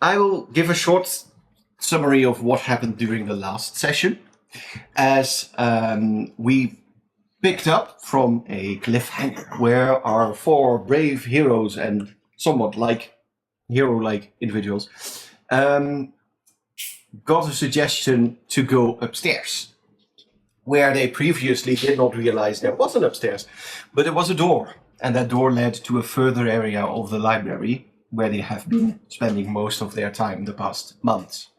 I will give a short summary of what happened during the last session, as we picked up from a cliffhanger where our 4 brave heroes and somewhat hero-like individuals got a suggestion to go upstairs, where they previously did not realize there was an upstairs, but there was a door, and that door led to a further area of the library where they have been spending most of their time the past months.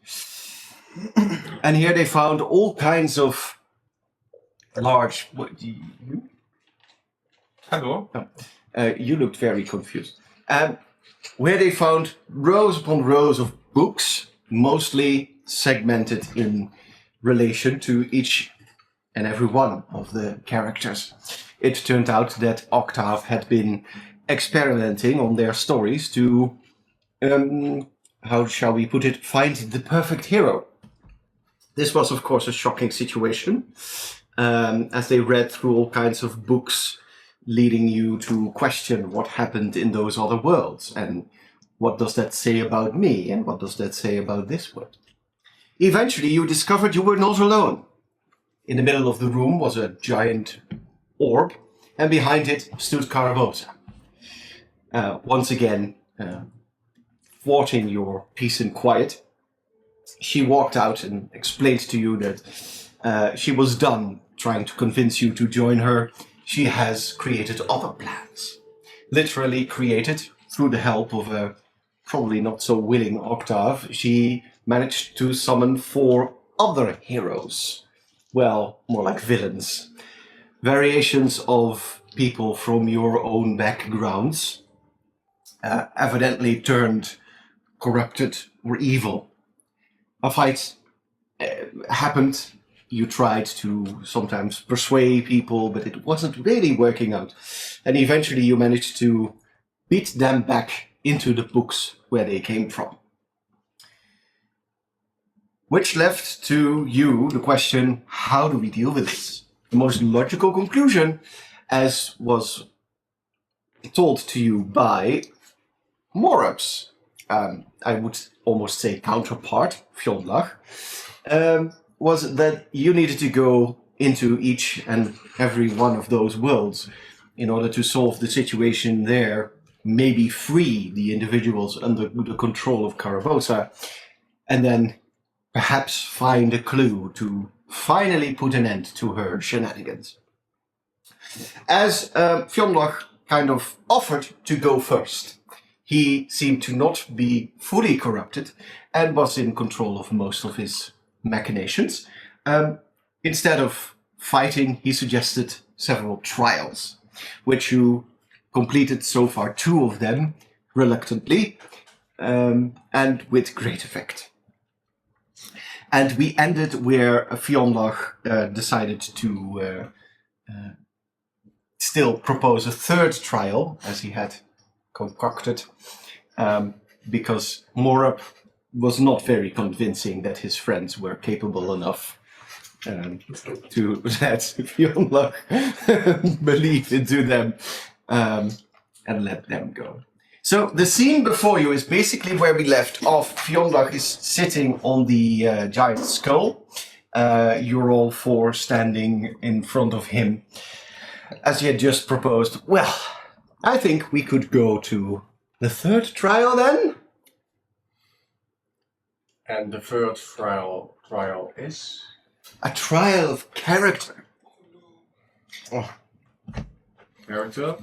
And here they found all kinds of large... What, you? Hello. You looked very confused. Where they found rows upon rows of books, mostly segmented in relation to each and every one of the characters. It turned out that Octave had been experimenting on their stories to, how shall we put it, find the perfect hero. This was, of course, a shocking situation, as they read through all kinds of books, leading you to question what happened in those other worlds, and what does that say about me, and what does that say about this world. Eventually, you discovered you were not alone. In the middle of the room was a giant orb, and behind it stood Carabosa. Once again, thwarting your peace and quiet, she walked out and explained to you that she was done trying to convince you to join her. She has created other plans. Literally created, through the help of a probably not so willing Octave, she managed to summon 4 other heroes. Well, more like villains. Variations of people from your own backgrounds, evidently turned corrupted or evil. A fight happened. You tried to sometimes persuade people, but it wasn't really working out. And eventually you managed to beat them back into the books where they came from. Which left to you the question, how do we deal with this? The most logical conclusion, as was told to you by Morup's, I would almost say counterpart, Fionlach, was that you needed to go into each and every one of those worlds in order to solve the situation there, maybe free the individuals under the control of Carabosa, and then perhaps find a clue to finally put an end to her shenanigans. As Fionlach kind of offered to go first, he seemed to not be fully corrupted and was in control of most of his machinations. Instead of fighting, he suggested several trials, which you completed so far 2 of them reluctantly and with great effect. And we ended where Fionlach decided to still propose a 3rd trial, as he had concocted, because Morup was not very convincing that his friends were capable enough to let Fionlach believe into them and let them go. So the scene before you is basically where we left off. Fionlach is sitting on the giant skull. You're all 4 standing in front of him. As he had just proposed, well, I think we could go to the 3rd trial then? And the 3rd trial is? A trial of character. Oh. Character?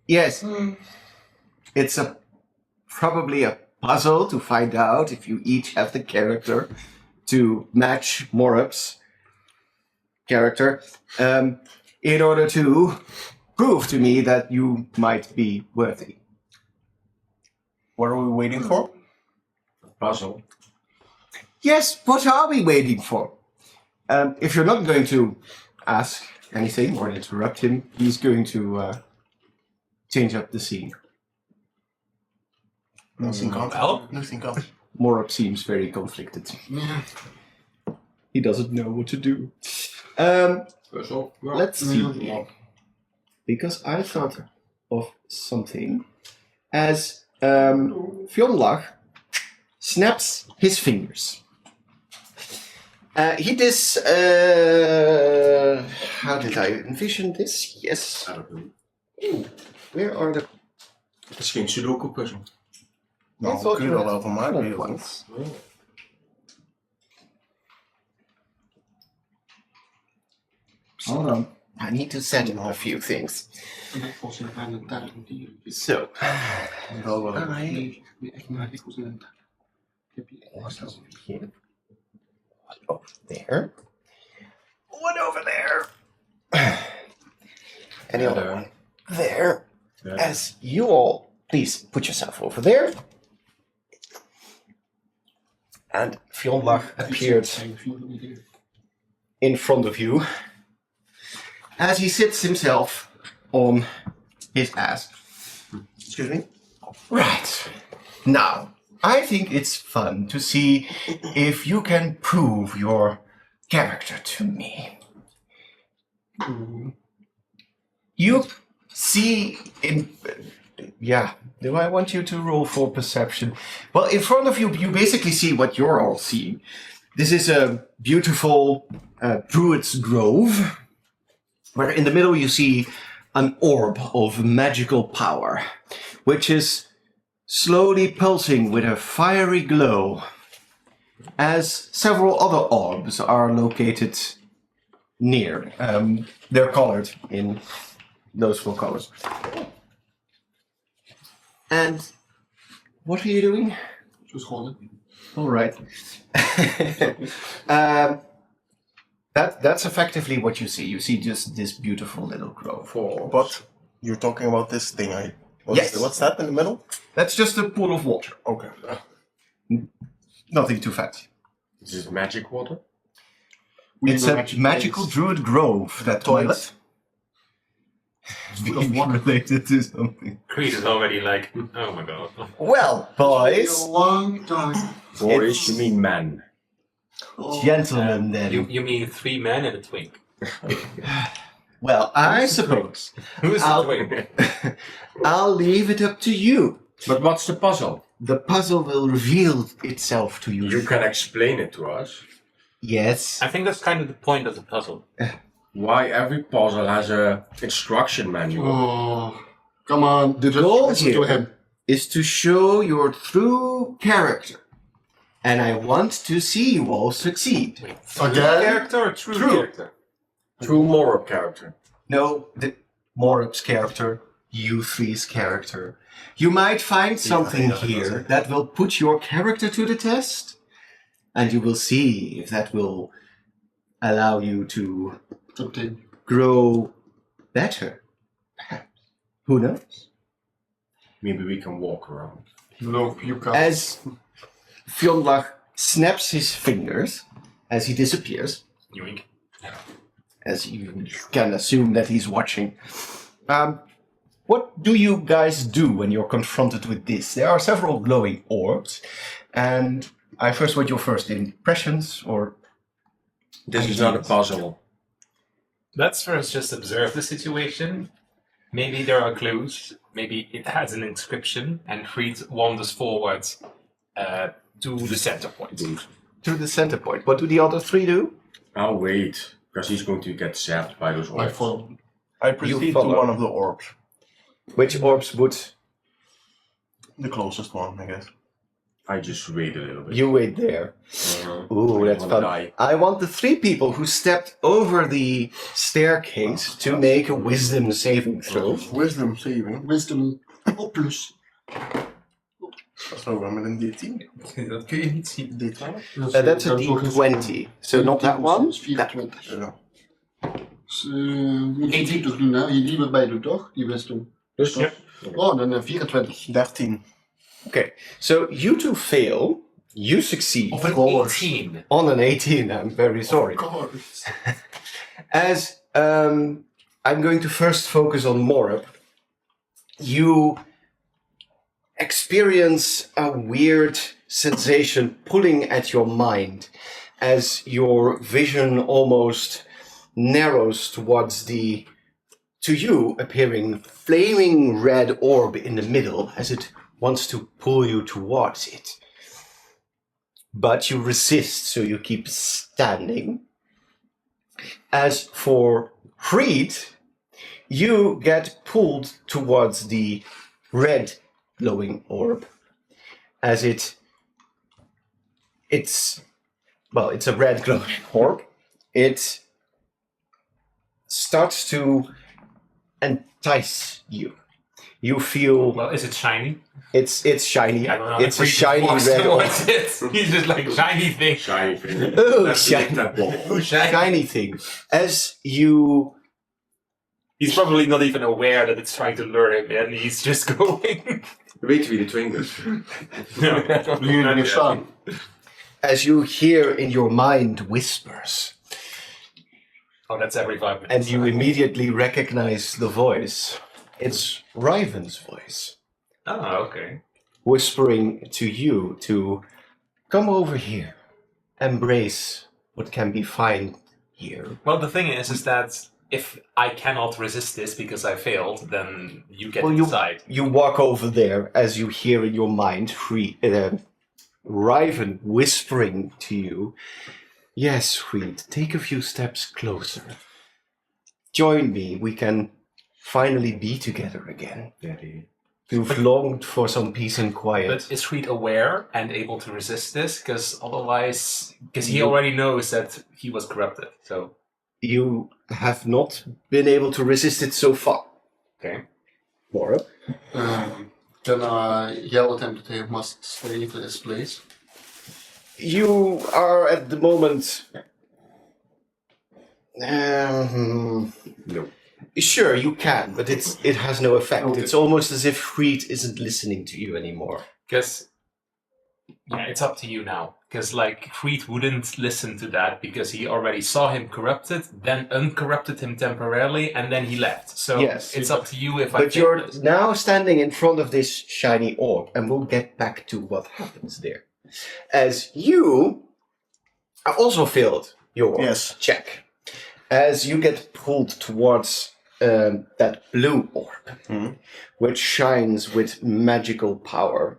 Yes. It's probably a puzzle to find out if you each have the character to match Morup's character, in order to prove to me that you might be worthy. What are we waiting for? Puzzle. Yes, what are we waiting for? If you're not going to ask anything or interrupt him, he's going to change up the scene. Nothing comes. Nothing comes. Morup seems very conflicted. He doesn't know what to do. Let's see. Because I thought of something. As Fionlach snaps his fingers. He does. How did I envision this? Yes. I don't know. Ooh, where are the Het is geen Sudoku-puzzel. Nou, thought kun je you wel van mij colored weten. ones? Hold on. I need to set up a few things. So, Wel wel. I here. One over there. One over there. And the other one there. As you all, please put yourself over there. And Fionlach appeared in front of you as he sits himself on his ass. Excuse me. Right. Now, I think it's fun to see if you can prove your character to me. You see in... Yeah, do I want you to roll for perception? Well, in front of you, you basically see what you're all seeing. This is a beautiful druid's grove, where in the middle you see an orb of magical power, which is slowly pulsing with a fiery glow, as several other orbs are located near. They're colored in those four colors. And what are you doing? Just rollen. All right. That's effectively what you see. You see just this beautiful little grove. But you're talking about this thing, Yes. What's that in the middle? That's just a pool of water. Okay. Nothing too fancy. This is magic water. It's a magical druid grove. That Toilet? might be related to something. Creed is already like, oh my god. Well, boys, long time. Boys, you mean man. gentlemen, then. You mean 3 men and a twink? Well, I suppose Who's the I'll- twink? I'll leave it up to you. But what's the puzzle? The puzzle will reveal itself to you. You can explain it to us. Yes. I think that's kind of the point of the puzzle. Why every puzzle has a instruction manual. Oh, come on. The Just goal listen to here him. is to show your true character. And I want to see you all succeed. Again? Character or true, True. character? True moral character. No, the Morup's character, you three's character. You might find something yeah, here that's it. that will put your character to the test. And you will see if that will allow you to Continue. grow better. Perhaps. Who knows? Maybe we can walk around. No, you can't. As Fionlach snaps his fingers as he disappears, Yoink. as you can assume that he's watching. What do you guys do when you're confronted with this? There are several glowing orbs, and I first want your first impressions, or This is not a puzzle. Let's first just observe the situation. Maybe there are clues. Maybe it has an inscription, and Creed wanders forward to the center point. to the center point. What do the other three do? I'll wait, because he's going to get zapped by those I orbs. follow. I proceed to follow. one of the orbs. Which orbs would The closest one, I guess. I just wait a little bit. you wait there? Ooh, I that's wanna fun. die. I want the three people who stepped over the staircase to make a wisdom saving throw. Wisdom saving. Wisdom plus. Dat is ook wel met een D10. Dat kun je niet zien. D12? That's a D20. So not that one? Dat is 24. Ja. Dus, moet je die toch doen, hè? Je die erbij doet, toch? Die wisdom. Dus Ja. Oh, dan 24. 13. Okay, so you two fail, you succeed. Of een course. 18. On an 18, I'm very sorry. As I'm going to first focus on Morup, you experience a weird sensation pulling at your mind as your vision almost narrows towards the, to you, appearing flaming red orb in the middle as it wants to pull you towards it. but you resist, so you keep standing. As for Freed, you get pulled towards the red glowing orb, as it's a red glowing orb. It starts to entice you. You feel Well, is it shiny? it's shiny. I don't know. It's a shiny Walks red orb. towards it. He's just like shiny thing. Shiny thing. Oh, Let's lick shiny, that ball. Oh, shiny. shiny thing. As you He's probably not even aware that it's trying to lure him, and he's just going. Weet wie de twink is? Jullie er staan. as you hear in your mind whispers, Oh, that's every 5 minutes. and you immediately recognize the voice. It's Riven's voice, Oh, okay. whispering to you to come over here, embrace what can be found here. Well, the thing is that if I cannot resist this because I failed, then you get Well, to you- decide. You walk over there as you hear in your mind Riven whispering to you, "Yes, sweet, take a few steps closer. Join me, we can finally be together again. Daddy. You've longed for some peace and quiet." But is Reed aware and able to resist this? Because otherwise, because he already knows that he was corrupted. So, You have not been able to resist it so far. okay. Mora? Then I yell at him that he must stay to his place. You are at the moment. No. Sure, you can, but it has no effect. Okay. It's almost as if Freed isn't listening to you anymore. Because, yeah, it's up to you now. Because, like, Reed wouldn't listen to that because he already saw him corrupted, then uncorrupted him temporarily, and then he left. So, Yes. it's up to you if I But take you're this. now standing in front of this shiny orb, and we'll get back to what happens there. As you also failed your Yes. check, as you get pulled towards that blue orb, Mhm. which shines with magical power.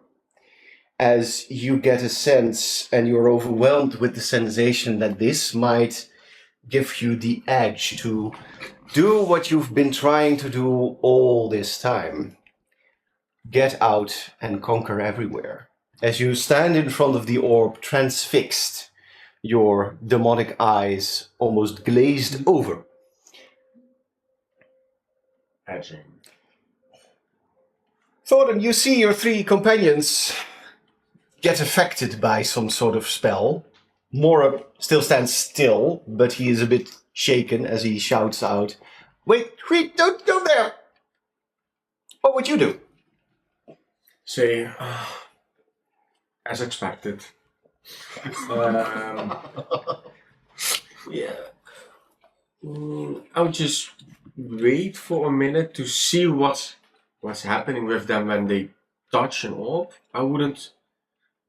As you get a sense, and you're overwhelmed with the sensation that this might give you the edge to do what you've been trying to do all this time. Get out and conquer everywhere. As you stand in front of the orb, transfixed, your demonic eyes almost glazed over. Edging. Thorin, you see your three companions get affected by some sort of spell. Mora still stands still, but he is a bit shaken as he shouts out, "Wait, Creed, don't go there!" What would you do? Say, as expected. Yeah. I would just wait for a minute to see what's happening with them when they touch an orb. I wouldn't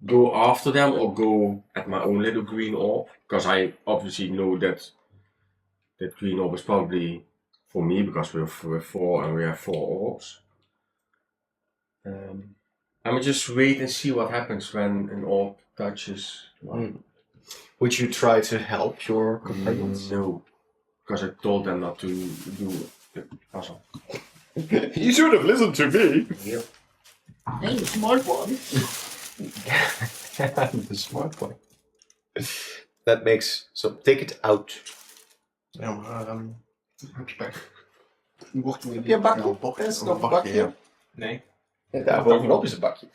go after them or go at my own little green orb, because I obviously know that that green orb is probably for me, because we're four and we have 4 orbs. I would just wait and see what happens when an orb touches one. Would you try to help your companions? No, because I told them not to do the puzzle. You should have listened to me. Yep. Hey, the smart one. The smart one. That makes so. Take it out. Ja, maar Respect. Mochten we Heb je een bakje? Er is nog een bakje. Nee. Daar bovenop is een bakje.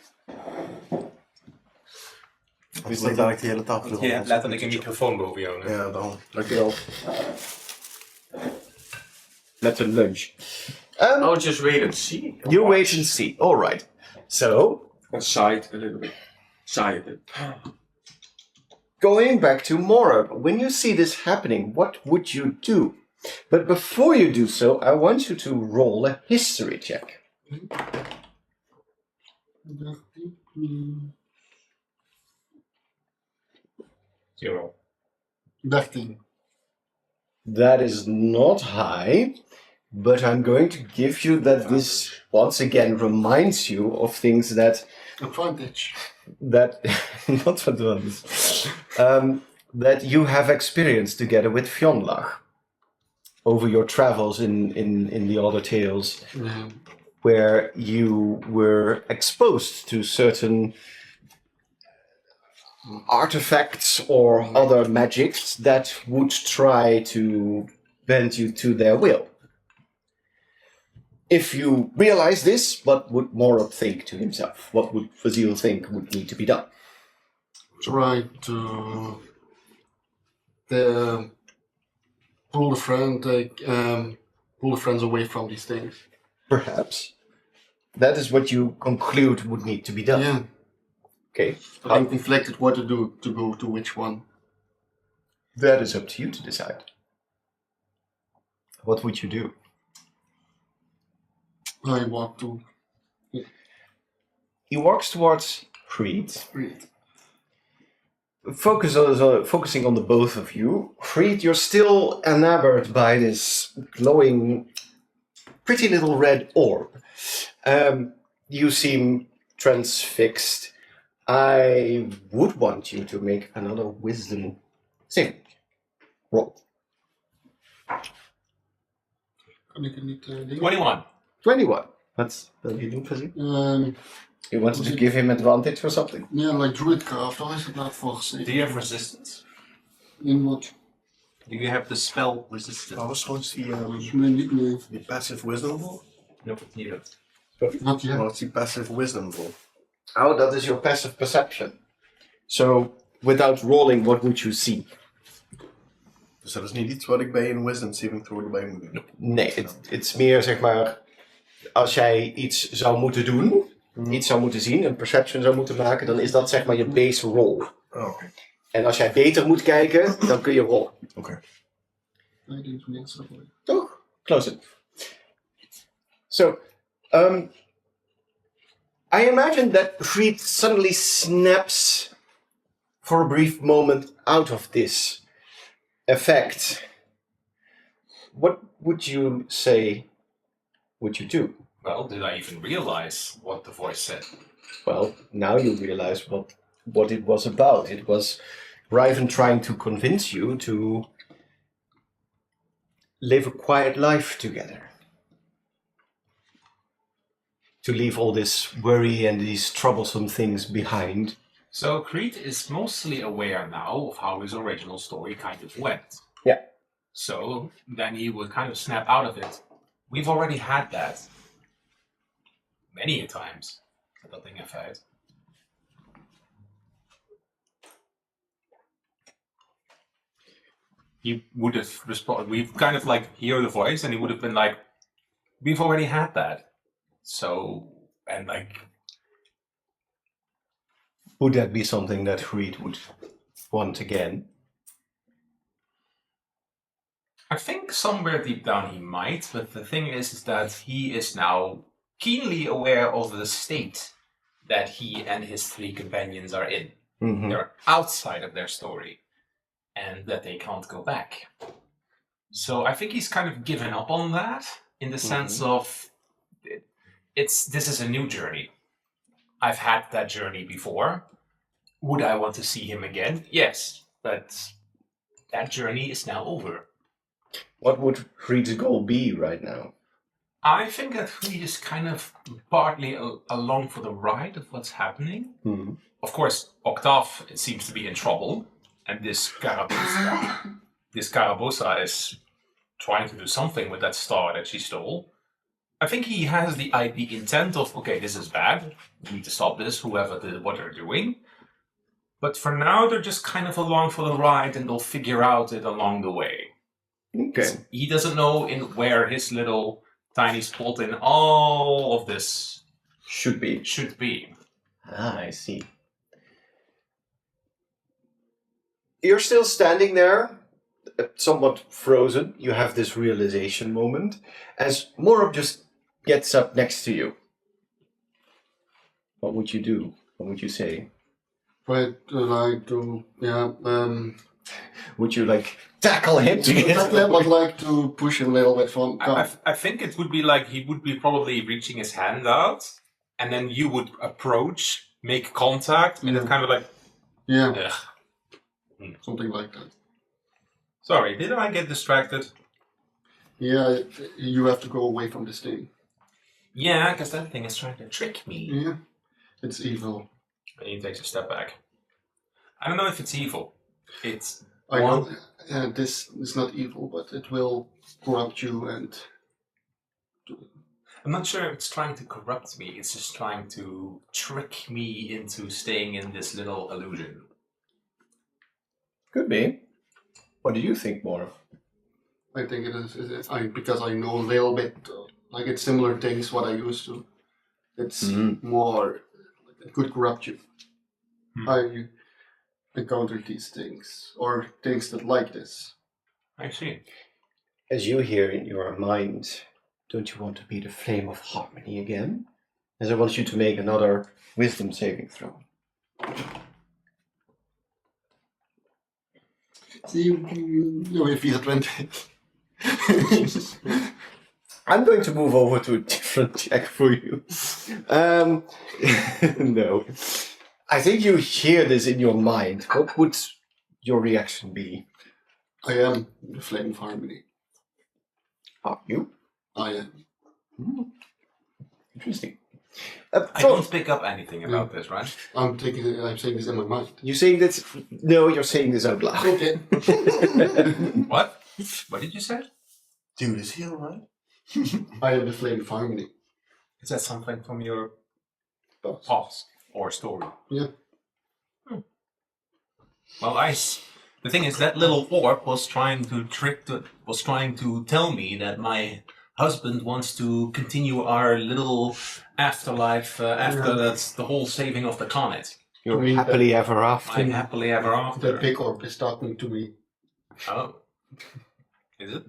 Dus dat laat ik de hele tafel. Je hebt letterlijk een microfoon boven jou. hè? Ja, dan. Dankjewel. Met een lunch. I'll just wait and see. You wait and see. All right. So, And sigh it a little bit. Sigh a bit. going back to Mora, when you see this happening, what would you do? But before you do so, I want you to roll a history check. 0. 13. That is not high, but I'm going to give you that this once again reminds you of things that Advantage. that not Verdwans, that you have experienced together with Fionlach over your travels in the other tales, Yeah. where you were exposed to certain artifacts or other magics that would try to bend you to their will. If you realize this, what would Morop think to himself? What would Fazil think would need to be done? Try to pull the friends away from these things. Perhaps. That is what you conclude would need to be done. Yeah. Okay. But I'm conflicted what to do to go to which one. That is up to you to decide. What would you do? I want to He walks towards Creed. read. Focusing on the both of you. Creed, you're still enamored by this glowing, pretty little red orb. You seem transfixed. I would want you to make another wisdom saving roll. Kan ik het niet dingen? 21. 21. What's you doing, Fuzzy? Um, You wanted to give him advantage or something? yeah, like Druidcraft, daar is het laat voor gezien. Do you have resistance? In wat? Do you have the spell resistance? Wat was trouwens Nee, niet meer. die passive wisdom roll? Nope, neither. Wat ja? Wat is die passive wisdom roll? Oh, that is your passive perception. So, without rolling, what would you see? Dus dat is niet iets wat ik bij een wisdom saving throw erbij moet doen. Nee, it's meer zeg maar, als jij iets zou moeten doen, iets zou moeten zien, een perception zou moeten maken, dan is dat zeg maar je base roll. Oh, oké. En als jij beter moet kijken, dan kun je rollen. Oké. Nee, die is niks. Toch? Close it. So, I imagine that Creed suddenly snaps for a brief moment out of this effect. What would you say would you do? Well, did I even realize what the voice said? Well, now you realize what it was about. It was Riven trying to convince you to live a quiet life together. To leave all this worry and these troublesome things behind. So Creed is mostly aware now of how his original story kind of went. Yeah. So then he would kind of snap out of it. We've already had that many a times. Dat ding effect. He would have responded. We've kind of like hear the voice, and he would have been like, "We've already had that." So and like, Would that be something that Reed would want again? I think somewhere deep down he might, but the thing is that he is now keenly aware of the state that he and his three companions are in. Mm-hmm. They're outside of their story, and that they can't go back. So I think he's kind of given up on that in the sense of this is a new journey. I've had that journey before. Would I want to see him again? Yes, but that journey is now over. What would Reed's goal be right now? I think that Reed is kind of partly along for the ride of what's happening. Mm-hmm. Of course, Octave seems to be in trouble, and this Carabosa is trying to do something with that star that she stole. I think he has the intent of, okay, this is bad, we need to stop this, whoever did what they're doing. But for now, they're just kind of along for the ride, and they'll figure out it along the way. Okay. He doesn't know where his little tiny spot in all of this Should be. should be. Ah, I see. You're still standing there, somewhat frozen. You have this realization moment as Morab just gets up next to you. What would you do? What would you say? Try to Would you like tackle him to get I would like to push him a little bit from. I think it would be like he would be probably reaching his hand out, and then you would approach make contact, and Yeah. it kind of like, Yeah, ugh. something like that. Sorry, did I get distracted? Yeah, you have to go away from this thing. Yeah, because that thing is trying to trick me. Yeah, it's evil. And he takes a step back. I don't know if it's evil. It's I Well- know this is not evil, but it will corrupt you and I'm not sure if it's trying to corrupt me. It's just trying to trick me into staying in this little illusion. Could be. What do you think, Morph? I think it is. Because I know a little bit, like it's similar things what I used to. It's more. It could corrupt you. I encountered these things or things that like this. I see. As you hear in your mind, don't you want to be the flame of harmony again? As I want you to make another wisdom saving throw. See, no, if you had 20. I'm going to move over to a different check for you. No. I think you hear this in your mind. What would your reaction be? I am the flame of harmony. Are you? I am. Interesting. I don't pick up anything about this, right? I'm saying this in my mind. You saying this? No, you're saying this out loud. Okay. What? What did you say? Dude, is he alright? I am the flame of harmony. Is that something from your But past or story? yeah. Well, the thing is, that little orb was trying to tell me that my husband wants to continue our little afterlife after that's the whole saving of the comet. You're mean happily ever after. I'm happily ever after. The big orb is talking to me. Oh, is it?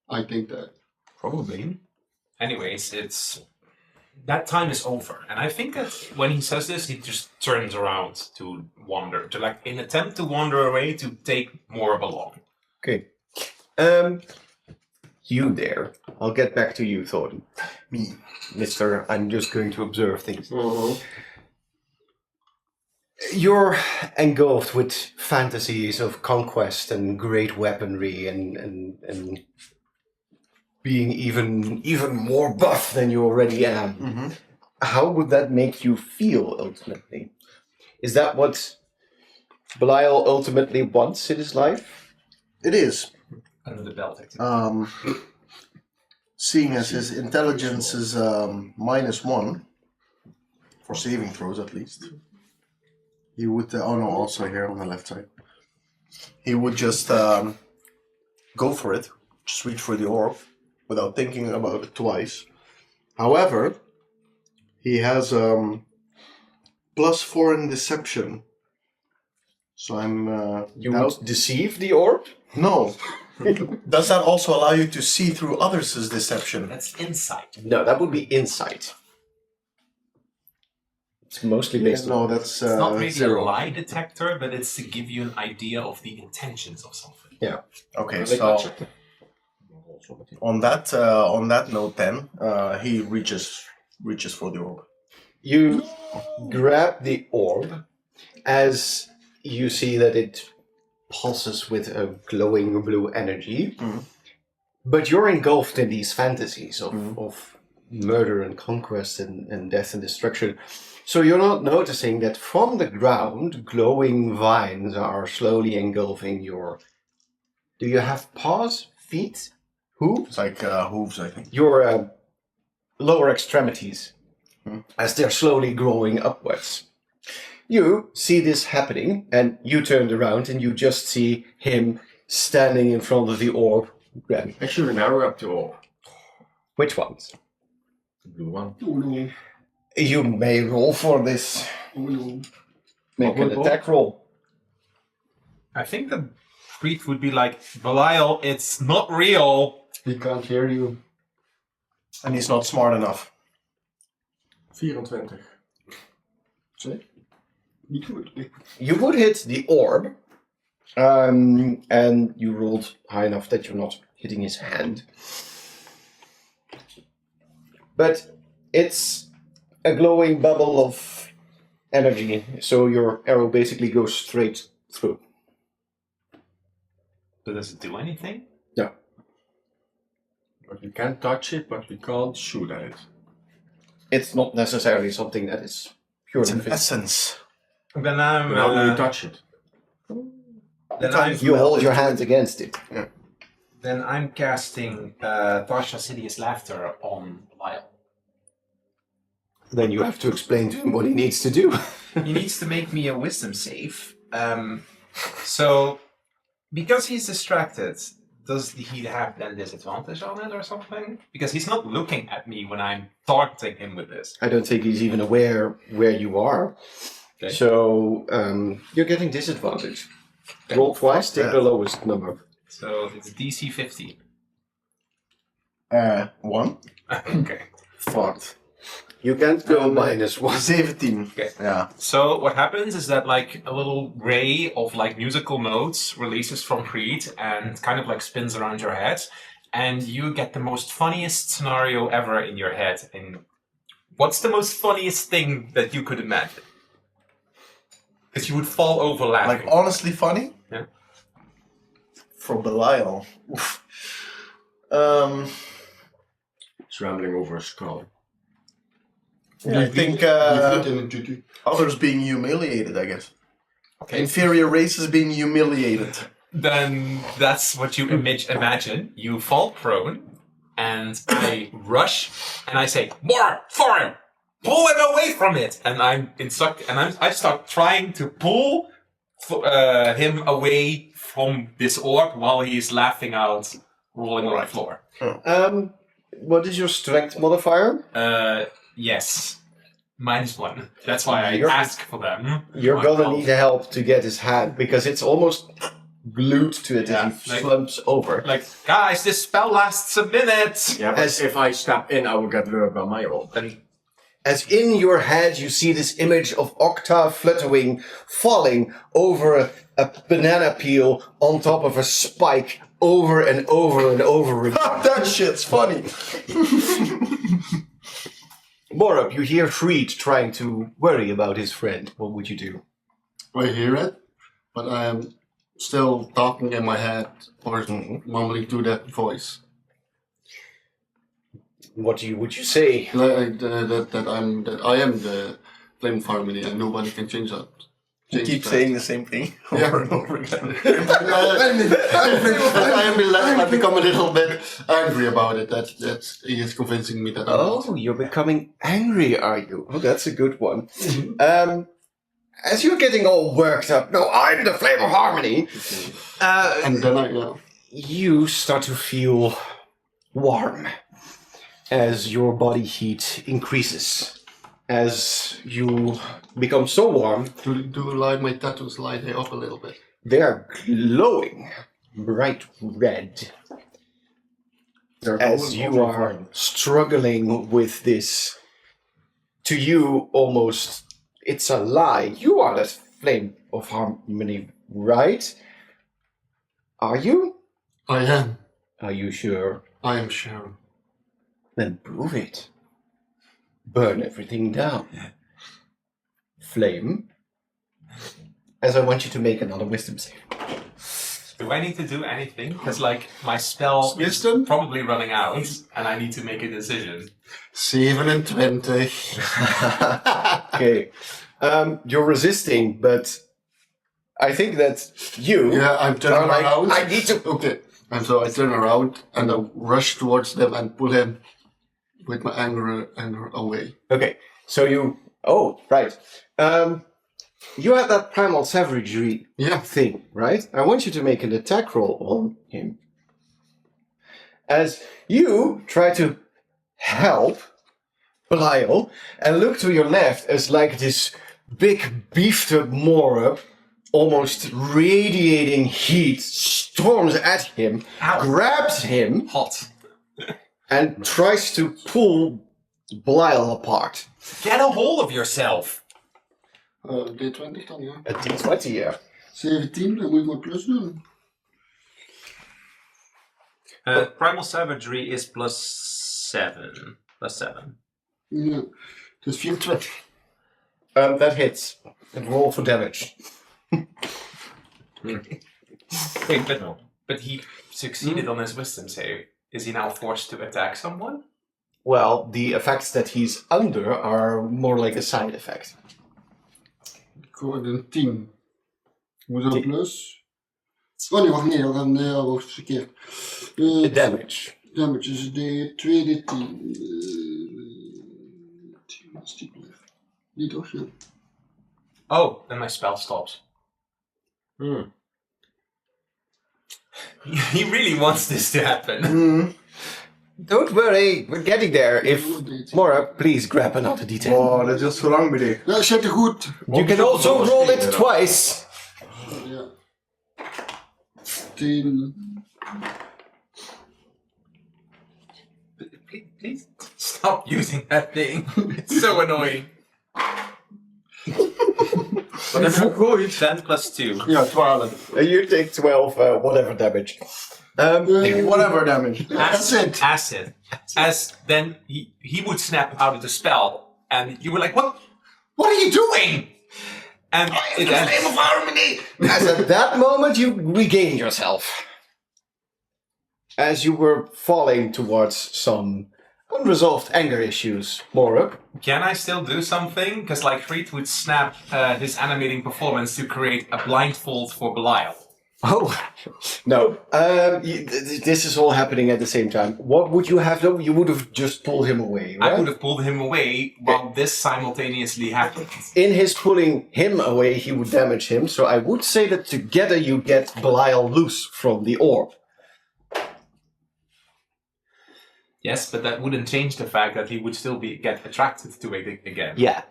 I think that. Probably. Anyways, it's that time is over, and I think that when he says this, he just turns around to wander, to like in attempt to wander away to take Morb along. Okay. You there. I'll get back to you, Thornton. Me. Mister, I'm just going to observe things. You're engulfed with fantasies of conquest and great weaponry and being even more buff than you already am. Mm-hmm. How would that make you feel ultimately? Is that what Belial ultimately wants in his life? It is. Under the belt, actually. Seeing as his intelligence is -1 for saving throws at least, he would. Oh no, also here on the left side, he would just go for it, just reach for the orb without thinking about it twice. However, he has +4 in deception, so I'm. You now- would deceive the orb? No. Does that also allow you to see through others' deception? That's insight. No, that would be insight. It's mostly based No, on... that's It's not really zero. a lie detector, but it's to give you an idea of the intentions of something. Okay, so on that note, then he reaches for the orb. You grab the orb as you see that it pulses with a glowing blue energy. Mhm. But you're engulfed in these fantasies of murder and conquest and death and destruction. So you're not noticing that from the ground, glowing vines are slowly engulfing your... Do you have paws, feet, hooves? It's like hooves, I think. Your lower extremities as they're slowly growing upwards. You see this happening, and you turned around and you just see him standing in front of the orb. Grabbing. Actually, now we're up to orb. Which ones? The blue one. Oh no. You may roll for this. Oh no. Make an attack roll. I think the priest would be like, Belial, it's not real. He can't hear you. And he's not smart enough. 24. Say? Niet goed. You would hit the orb, and you rolled high enough that you're not hitting his hand. But it's a glowing bubble of energy, so your arrow basically goes straight through. So does it do anything? No. But we can touch it, but we can't shoot at it. It's not necessarily something that is pure It's an physical. essence. Then I'm. But how do you touch it? Then I'm. You hold your hand against it. Then I'm casting Tasha Sidious Laughter on Lyle. Then you have to explain to him what he needs to do. He needs to make me a wisdom save. So, because he's distracted, does he have then disadvantage on it or something? Because he's not looking at me when I'm targeting him with this. I don't think he's even aware where you are. Okay. So you're getting disadvantage. Roll twice, take the lowest number. So it's DC 15. 1. Okay. Fart. You can't go minus 1. 17. Okay. Yeah. So what happens is that like a little ray of like musical notes releases from Creed and kind of like spins around your head, and you get the most funniest scenario ever in your head. And what's the most funniest thing that you could imagine? Because you would fall over laughing. Like, honestly funny? Yeah. For Belial. Oof. It's rambling over a skull. I think You fit in it, Judy. others being humiliated, I guess. Okay. Inferior races being humiliated. Then that's what you imagine. You fall prone, and I rush, and I say, "More for him! Pull him away from it!" And I start trying to pull him away from this orb while he's laughing out, rolling on the floor. What is your strength modifier? Yes. -1. That's why I You're- ask for them. You're gonna need help to get his hand because it's almost glued to it Yeah, as he like- slumps over. Like, guys, this spell lasts a minute! Yeah, but if I step in, I will get lured by my own. Then As in your head, you see this image of Octa Flutterwing falling over a banana peel on top of a spike over and over and over again. That shit's funny. Morup, you hear Freed trying to worry about his friend. What would you do? I hear it, but I am still talking in my head or mumbling to that voice. What would you say? That I am the Flame of Harmony and nobody can change that. You keep saying the same thing Yeah. over and over again. I become a little bit angry about it. That he is convincing me that I'm not. Oh, you're becoming angry, are you? Oh, that's a good one. As you're getting all worked up, no, I'm the Flame of Harmony. And then You start to feel warm as your body heat increases. As you become so warm, do like my tattoos light up a little bit. they are glowing bright red. As you are struggling with this, to you almost it's a lie. You are the Flame of Harmony, right? Are you? I am. Are you sure? I am sure. Then prove it. Burn everything down. Flame. As I want you to make another wisdom save. do I need to do anything? Because, like, my spell is Wisdom? probably running out, and I need to make a decision. 27. Okay. You're resisting, but I think that you Yeah, I'm are turning like, around. I need to. Okay. And so I turn around and I rush towards them and pull him with my anger away. Okay, so you. Oh, right. You had that primal savagery Yeah. thing, right? I want you to make an attack roll on him. As you try to help Belial and look to your left as like this big beefed up Morup, almost radiating heat, storms at him, Ow. grabs him, Hot. and tries to pull Belial apart. Get a hold of yourself. D20 dan, ja. A D20, yeah. 17, dan moet ik maar plus doen. Primal Savagery is +7. +7. Ja. Dus 24. That hits. And roll for damage. Wait, but he succeeded on his wisdom save. Is he now forced to attack someone? Well, the effects that he's under are more like a side effect. Ik hoorde een 10. Moet er een plus? Oh nee, wacht, nee, we gaan wacht, verkeerd. The damage. Damage is D2, D10. 10 als die blijft. Niet toch? Ja. Oh, then my spell stops. He really wants this to happen. Don't worry, we're getting there. If Mora, please grab another D10. Oh, dat is zo lang bij die. Ja, zit er goed. You can also roll it twice. Ja. 10. Please stop using that thing. It's so annoying. What have you rolled? 10 plus 2. Ja, 12. And you take 12, whatever damage. Whatever damage. Acid. Acid. As then he would snap out of the spell, and you were like, "What? What are you doing?" And it ends. of harmony! As at that moment, you regain yourself. As you were falling towards some unresolved anger issues, Morup. Can I still do something? Because like Freed would snap his animating performance to create a blindfold for Belial. Oh, no. This is all happening at the same time. What would you have done? You would have just pulled him away, right? I would have pulled him away while this simultaneously happened. In his pulling him away, he would damage him. So I would say that together you get Belial loose from the orb. Yes, but that wouldn't change the fact that he would still get attracted to it again. Yeah.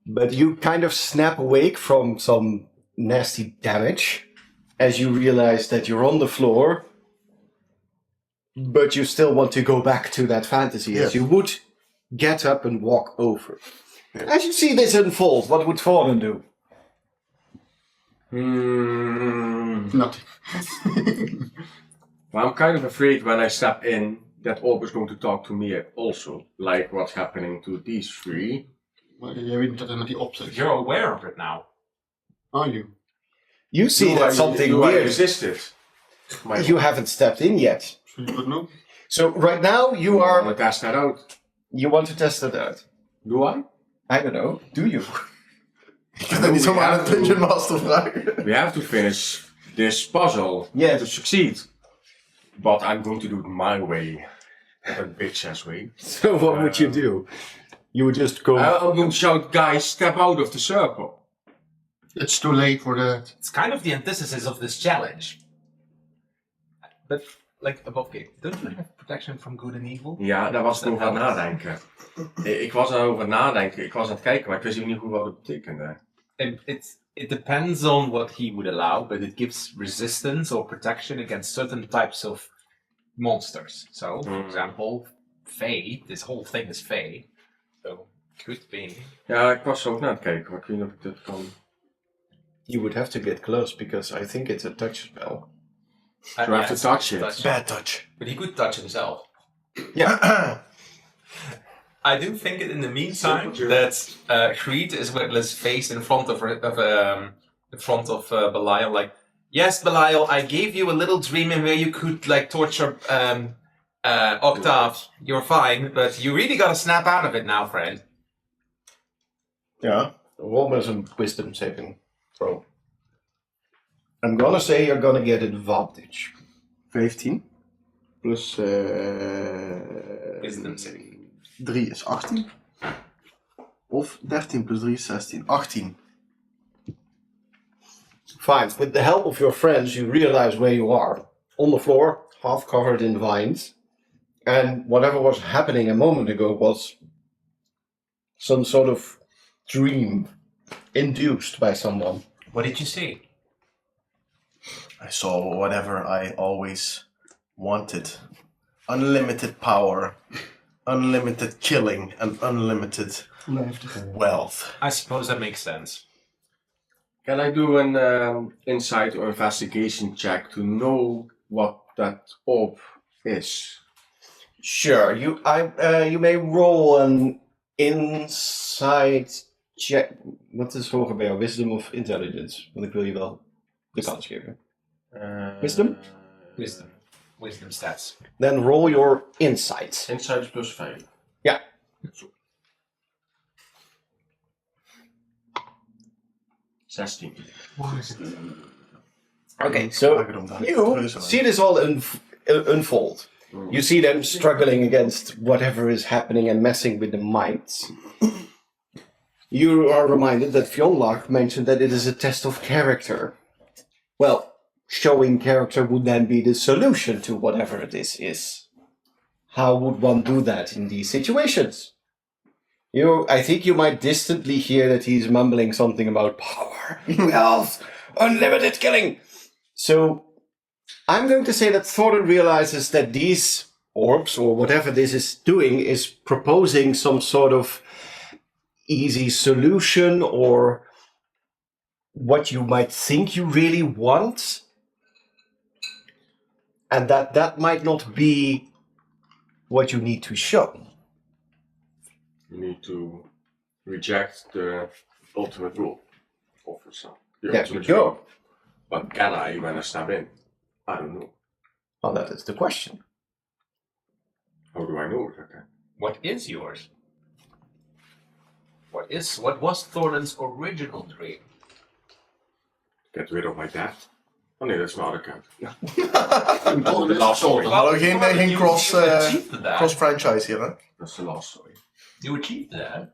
But you kind of snap awake from some nasty damage as you realize that you're on the floor, but you still want to go back to that fantasy. Yes. As you would get up and walk over. As you see this unfold, what would Fallen do? Nothing. Well, I'm kind of afraid when I step in that orb is going to talk to me also, like what's happening to these three. Maar jij weet niet dat er met die op zit. You're aware of it now. Are you? You see Do that I- something do I weird. resist it? You haven't stepped in yet. So you could know? So right now you I are. want to test that out. You want to test it out. Do I? I don't know. Do you? Ik kan dat niet zomaar aan de Dungeon Master vragen. We have to finish this puzzle Yes. to succeed. But I'm going to do it my way. Not a bitch-ass way. So what would you do? You would just go. I'm going to shout, guys, step out of the circle. It's too late for that. It's kind of the antithesis of this challenge. But, like, above Kate, don't you have protection from good and evil? Ja, daar was ik over aan het nadenken. Ik was erover aan het nadenken. Ik was aan het kijken, maar ik wist niet goed wat het betekende. It depends on what he would allow, but it gives resistance or protection against certain types of monsters. So, for example, Fae, this whole thing is Fae. So, could be. Ja, ik was er ook naar het kijken, maar ik weet niet of ik dit kan. You would have to get close because I think it's a touch spell. Do I have to touch it? Bad touch. But he could touch himself. Yeah. I do think in the meantime that Creed is with his face in front of Belial, like, yes, Belial, I gave you a little dream in where you could like torture Octave. You're fine, but you really gotta snap out of it now, friend. Yeah. Roll me some wisdom saving throw. I'm gonna say you're gonna get advantage. 15. Plus Wisdom saving. 3 is 18. Of 13 plus 3 is 16. 18. Fine. With the help of your friends, you realize where you are. On the floor, half covered in vines. And whatever was happening a moment ago was some sort of dream induced by someone. What did you see? I saw whatever I always wanted. Unlimited power, unlimited killing, and unlimited wealth. I suppose that makes sense. Can I do an insight or investigation check to know what that orb is? Sure, you may roll an Insight check. Wat is hoger bij jou? Wisdom of intelligence? Want ik wil je wel de kans geven. Wisdom? Wisdom stats. Then roll your insight. Insight is plus 5. Ja. Zo. 16. Okay, so you see this all unfold. You see them struggling against whatever is happening and messing with the minds. You are reminded that Fionlach mentioned that it is a test of character. Well, showing character would then be the solution to whatever this is. How would one do that in these situations? I think you might distantly hear that he's mumbling something about power, wealth, unlimited killing. So, I'm going to say that Thorin realizes that these orbs, or whatever this is doing, is proposing some sort of easy solution, or what you might think you really want, and that might not be what you need to show. You need to reject the ultimate rule officer. The There ultimate we go. rule. But can I when I step in? I don't know. Well, that is the question. How do I know if I can? What is yours? What was Thorin's original dream? Get rid of my dad? Oh nee, dat is mijn oude kant. Oh, The last story. Hallo, geen You cross, achieved that. cross franchise hier, hè? That's the last story. You achieved that.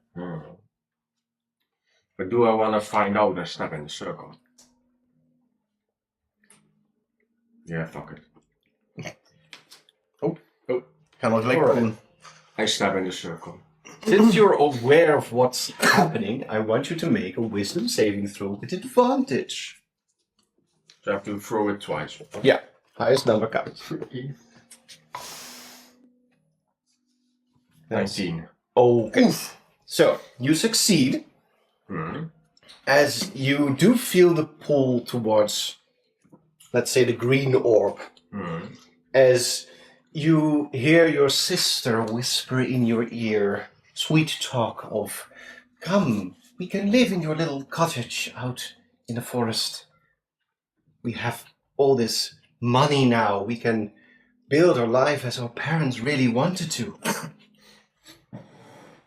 But do I want to find out and step in the circle? Yeah, fuck it. Ga nog lekker doen. I step in the circle. Since you're aware of what's happening, I want you to make a wisdom saving throw with advantage. So I have to throw it twice. Yeah, highest number counts. 19. Okay. So, you succeed as you do feel the pull towards, let's say, the green orb. As you hear your sister whisper in your ear sweet talk of, come, we can live in your little cottage out in the forest. We have all this money now. We can build our life as our parents really wanted to.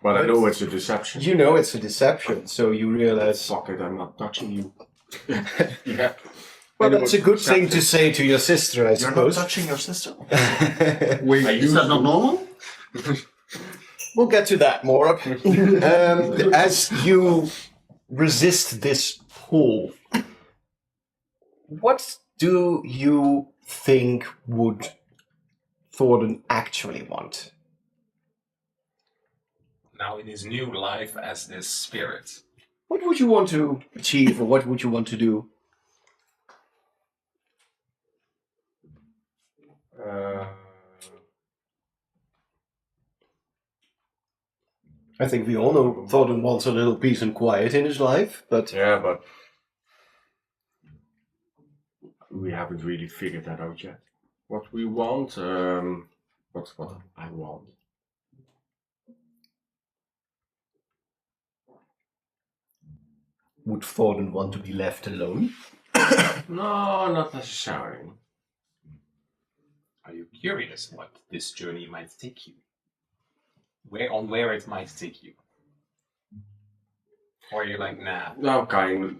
But I know it's a deception. You know it's a deception, so you realize... Fuck it, I'm not touching you. Yeah. Well, that's a good thing to say to your sister, I You're not suppose. touching your sister? Wait, is that not normal? We'll get to that more. As you resist this pull, what do you think would Thorin actually want? Now in his new life as this spirit. What would you want to achieve, or what would you want to do? I think we all know Thorin wants a little peace and quiet in his life, but... Yeah, but we haven't really figured that out yet. What we want, what I want. Would Thorin want to be left alone? No, not necessarily. Are you curious what this journey might take you? Where it might take you? Or are you like, nah? Now, kind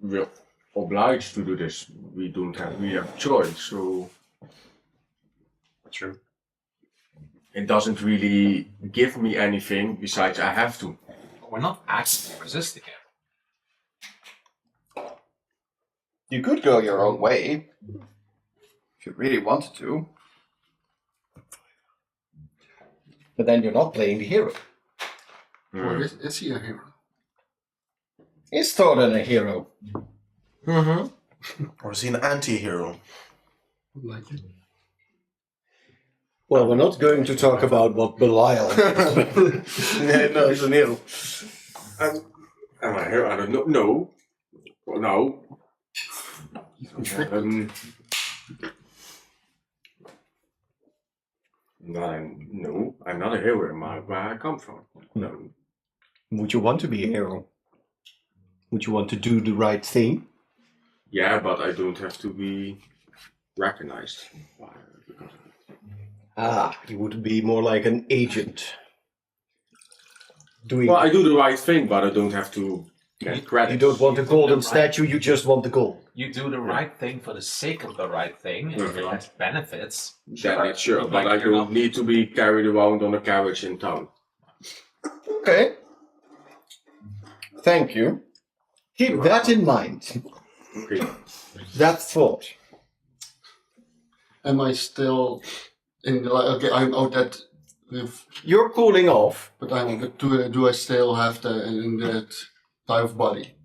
we're obliged to do this. We have choice, so True. it doesn't really give me anything besides I have to. We're not actively resisting it. You could go your own way, if you really wanted to. But then you're not playing the hero. Or is he a hero? Is Thorin a hero? Or is he an anti-hero? Like it. Well, we're not going to talk about what Belial is. Nee, no, he's an hero. Am I here? I don't know. No. Well, no. No, I'm not a hero in where I come from. No. Would you want to be a hero? Would you want to do the right thing? Yeah, but I don't have to be recognized because of it. Ah, you would be more like an agent. Doing. Well, I do the right thing, but I don't have to get credit. You don't want a You do golden the right- statue, you just want the gold. You do the right thing for the sake of the right thing, and if it Mhm. has benefits, Then it's sure, But but like I you're don't not- need to be carried around on a carriage in town. Okay. Thank you. Keep that in mind. Okay. That thought. Am I still in the like? Okay, I'm out that with, You're cooling off. but do I still have the in that type of body,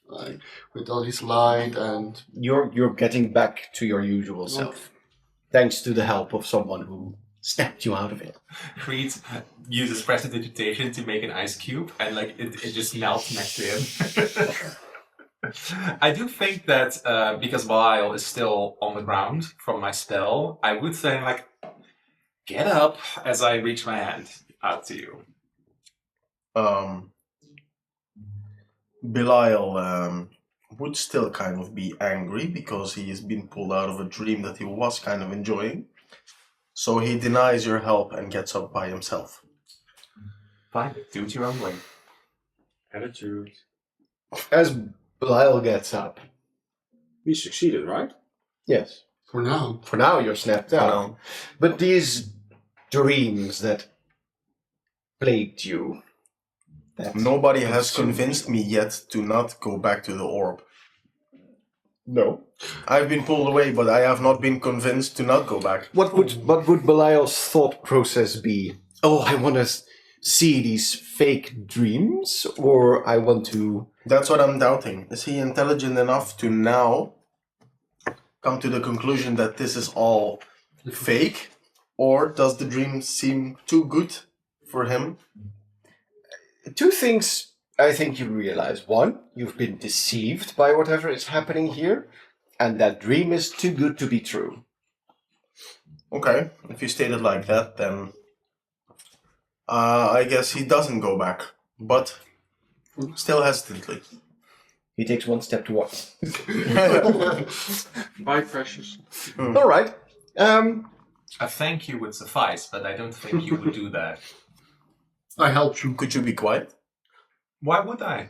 like with all this light and You're getting back to your usual self. Thanks to the help of someone who snapped you out of it. Creed uses prestidigitation to make an ice cube, and like it just melts next to him. I do think that because Belial is still on the ground from my spell, I would say like, get up as I reach my hand out to you. Belial would still kind of be angry because he has been pulled out of a dream that he was kind of enjoying. So he denies your help and gets up by himself. Fine, do it your own way. Attitude. As Belial gets up. We succeeded, right? Yes. for now. For now, you're snapped out. But these dreams that plagued you. That Nobody has convinced me yet to not go back to the orb. No. I've been pulled away, but I have not been convinced to not go back. What would Belial's thought process be? Oh, I want to see these fake dreams, or I want to. That's what I'm doubting. Is he intelligent enough to now come to the conclusion that this is all fake? Or does the dream seem too good for him? Two things I think you realize. One, you've been deceived by whatever is happening here, and that dream is too good to be true. Okay, if you state it like that, then I guess he doesn't go back, but still hesitantly. He takes one step towards. Bye, precious. All right. A thank you would suffice, but I don't think you would do that. I helped you. Could you be quiet? Why would I?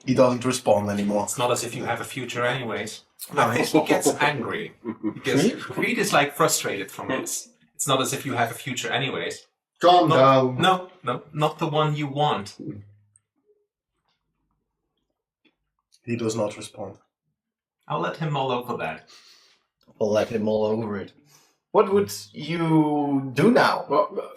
He doesn't respond anymore. It's not as if you have a future anyways. No, he gets angry. Because Creed is like frustrated from this. It's not as if you have a future anyways. Calm down. No, not the one you want. He does not respond. I'll let him mull over that. We'll let him all over it. What would you do now? Well,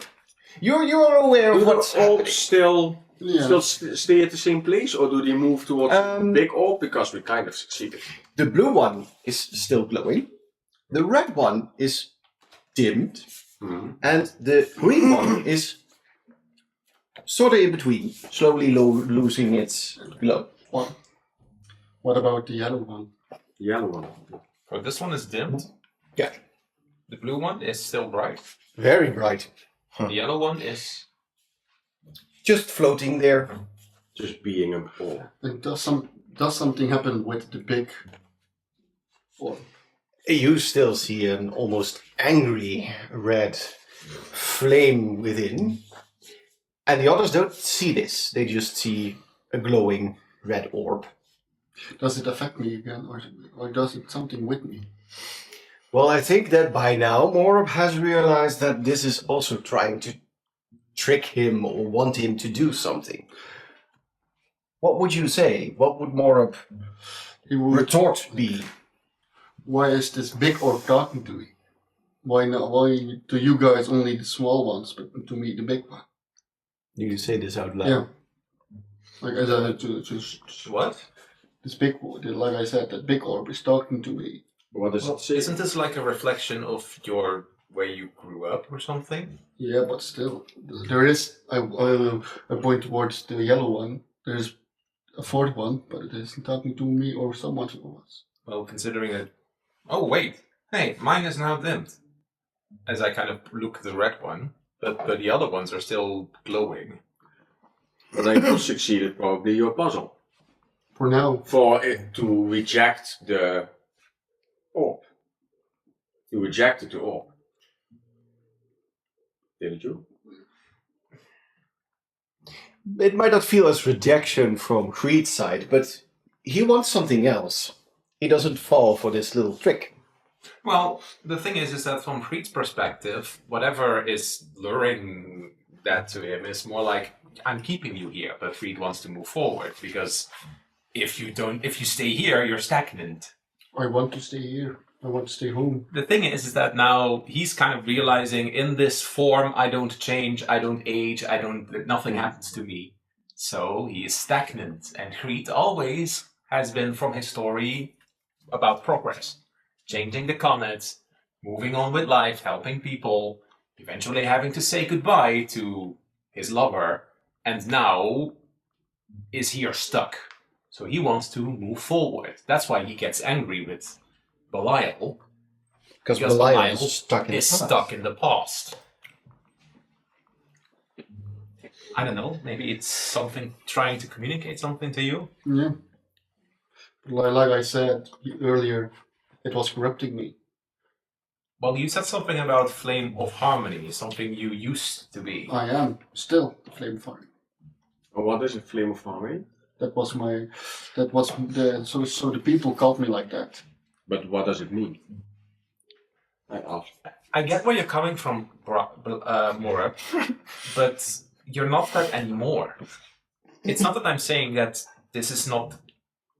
You're aware do of the what's orbs happening. Yeah. stay at the same place, or do they move towards the big orb? Because we kind of succeeded. The blue one is still glowing. The red one is dimmed. Mhm. And the green one is sort of in between, slowly losing its glow. What about the yellow one? Yellow one. Oh, this one is dimmed. Yeah. The blue one is still bright. Very bright. The yellow one is... Just floating there. Just being a orb. And does something happen with the big orb? You still see an almost angry red flame within. And the others don't see this. They just see a glowing red orb. Does it affect me again, or does it something with me? Well, I think that by now Morb has realized that this is also trying to trick him or want him to do something. What would you say? What would Morb He would. retort be? Why is this big orb talking to me? Why not? Why to you guys only the small ones, but to me the big one? You say this out loud. Yeah. Like What? this big, like I said, that big orb is talking to me. What does it say? Isn't this like a reflection of your where you grew up or something? Yeah, but still, there is. I point towards the yellow one. There's a fourth one, but it isn't talking to me or someone else. Well, considering it... Oh, wait. Hey, mine is now dimmed. As I kind of look at the red one, but the other ones are still glowing. But then you succeeded probably your puzzle. For now, For it to reject the orb. You rejected the orb. Didn't you? It might not feel as rejection from Creed's side, but he wants something else. He doesn't fall for this little trick. Well, the thing is that from Creed's perspective, whatever is luring that to him is more like, I'm keeping you here, but Creed wants to move forward because if you stay here, you're stagnant. I want to stay here. I want to stay home. The thing is that now he's kind of realizing in this form, I don't change, I don't age, nothing happens to me. So he is stagnant, and Creed always has been from his story about progress. Changing the comet, moving on with life, helping people, eventually having to say goodbye to his lover, and now is here stuck. So he wants to move forward. That's why he gets angry with Belial. Because Belial Belial is stuck in the past. stuck in the past. I don't know, maybe it's something trying to communicate something to you. Yeah. Like I said earlier, it was corrupting me. Well, you said something about Flame of Harmony, something you used to be. I am still a flame fire. Or what is a flame of harmony? So the people called me like that. But what does it mean? I asked. I get where you're coming from, Mora, but you're not that anymore. It's not that I'm saying that this is not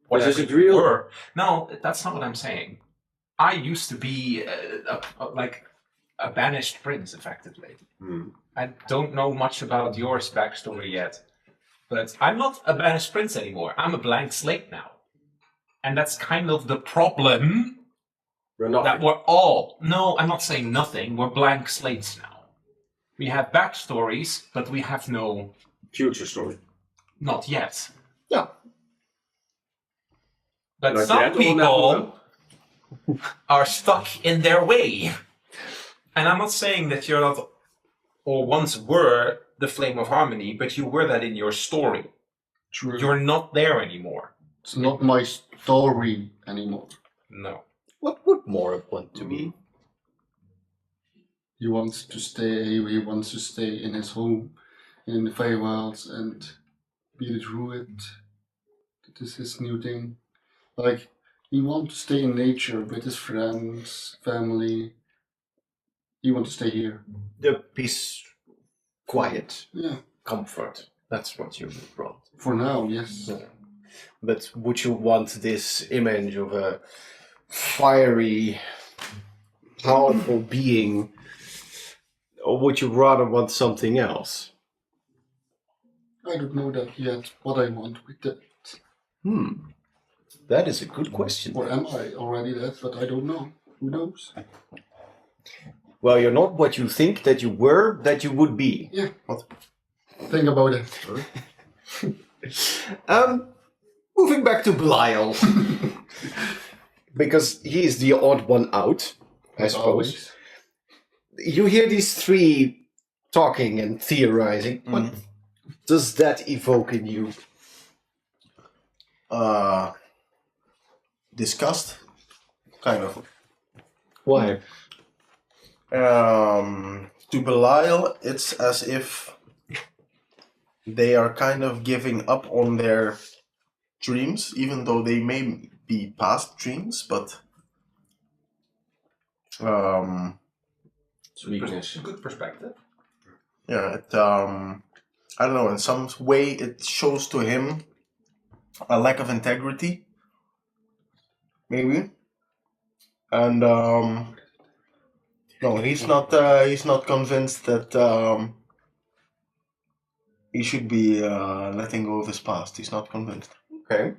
whatever Is it you real? were. No, that's not what I'm saying. I used to be like a banished prince, effectively. I don't know much about your backstory yet, but I'm not a banished prince anymore. I'm a blank slate now. And that's kind of the problem. We're not. That we're all... No, I'm not saying nothing. We're blank slates now. We have backstories, but we have no... Future story. Not yet. Yeah. But Not some yet, or never people are stuck in their way. And I'm not saying that you're not... Or once were the Flame of Harmony, but you were that in your story. True. You're not there anymore. It's not my story anymore. No. What would Morab want to be? He wants to stay. He wants to stay in his home, in the Feywilds, and be the druid. That is his new thing. Like he wants to stay in nature with his friends, family. He wants to stay here. The peace, quiet, Yeah. comfort. That's what you brought. For now, yes. Yeah. But would you want this image of a fiery, powerful being, or would you rather want something else? I don't know that yet. What I want with that. That is a good question. Or am I already that? But I don't know. Who knows? Well, you're not what you think that you were, that you would be. Yeah. Think about it. Moving back to Belial. Because he is the odd one out, I suppose. Always. You hear these three talking and theorizing. What does that evoke in you? Disgust, kind of. Why? To Belial, it's as if they are kind of giving up on their dreams, even though they may be past dreams, but Weakness. Good perspective. yeah, I don't know, in some way it shows to him a lack of integrity, maybe. And no, he's not convinced that he should be letting go of his past. He's not convinced. Okay.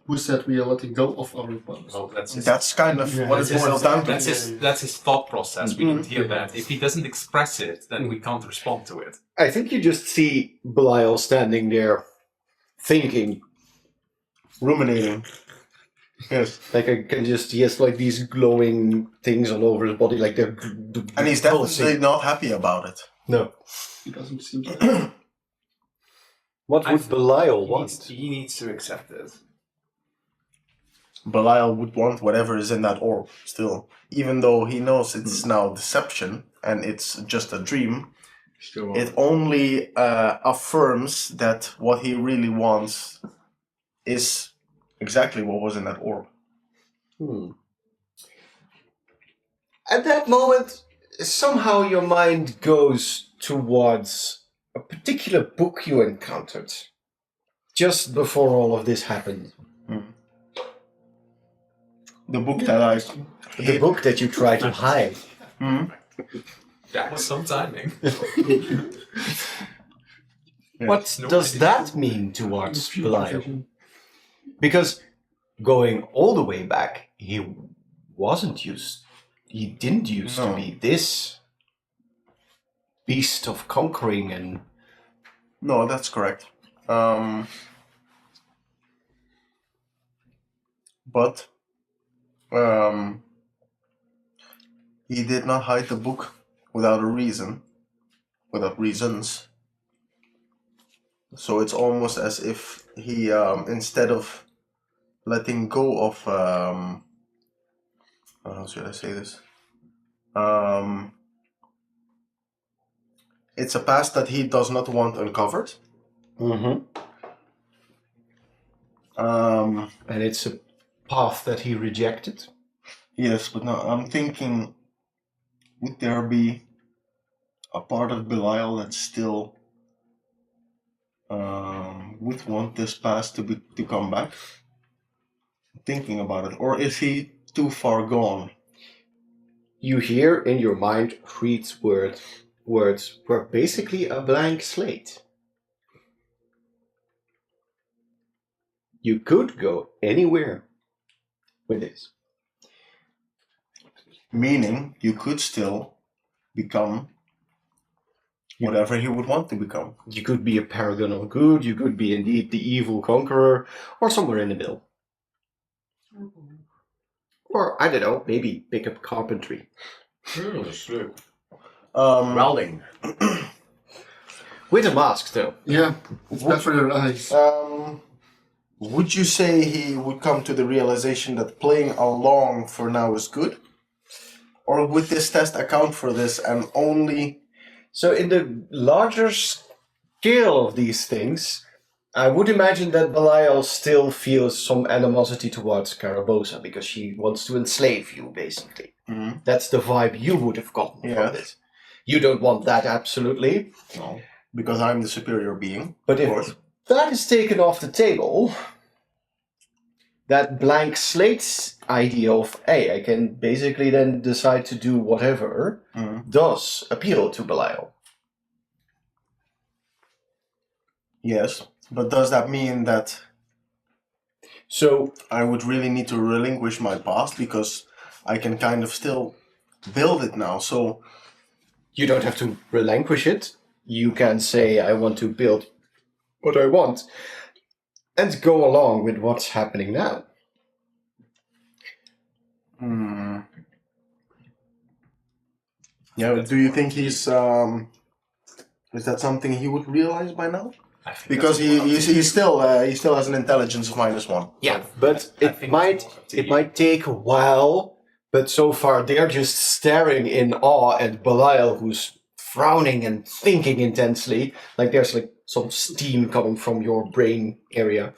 Who said we are letting go of our past? Well, that's his, That's kind of what it boils down to. that's his thought process. We don't hear that. If he doesn't express it, then we can't respond to it. I think you just see Belial standing there, thinking. Ruminating. Yes. Like I can just, he has like these glowing things all over his body, like they're. And he's definitely not happy about it. No. He doesn't seem to. What would Belial He want? needs to accept it. Belial would want whatever is in that orb still. Even though he knows it's now deception and it's just a dream, Still it only affirms that what he really wants is exactly what was in that orb. At that moment, somehow your mind goes towards a particular book you encountered just before all of this happened. The book that I The book that you try to hide. That was some timing. What does that mean towards Belial? Because going all the way back, he didn't used to be this beast of conquering and... No, that's correct. But he did not hide the book without a reason, without reasons. So it's almost as if he, instead of letting go of, how should I say this? It's a past that he does not want uncovered. And it's a path that he rejected. Yes, but now I'm thinking, would there be a part of Belial that still would want this past to come back? Thinking about it, or is he too far gone? You hear in your mind Creed's words were basically a blank slate. You could go anywhere with this. Meaning, you could still become whatever he would want to become. You could be a paragon of good, you could be indeed the evil conqueror, or somewhere in the middle. Or, I don't know, maybe pick up carpentry. That's true. Welding. With a mask, though. Yeah, it's bad for your eyes. Would you say he would come to the realization that playing along for now is good? Or would this test account for this and only... So in the larger scale of these things, I would imagine that Belial still feels some animosity towards Carabosa because she wants to enslave you, basically. That's the vibe you would have gotten from this. You don't want that, absolutely. No, because I'm the superior being. But if that is taken off the table, that blank slate idea of, hey, I can basically then decide to do whatever, does appeal to Belial. Yes, but does that mean that So I would really need to relinquish my past because I can kind of still build it now? So you don't have to relinquish it. You can say, I want to build what I want, and go along with what's happening now. yeah, do you think he's is that something he would realize by now? I think Because that's he still has an intelligence of -1. Yeah, but it might take a while. But so far, they're just staring in awe at Belial, who's frowning and thinking intensely. Like there's like some steam coming from your brain area.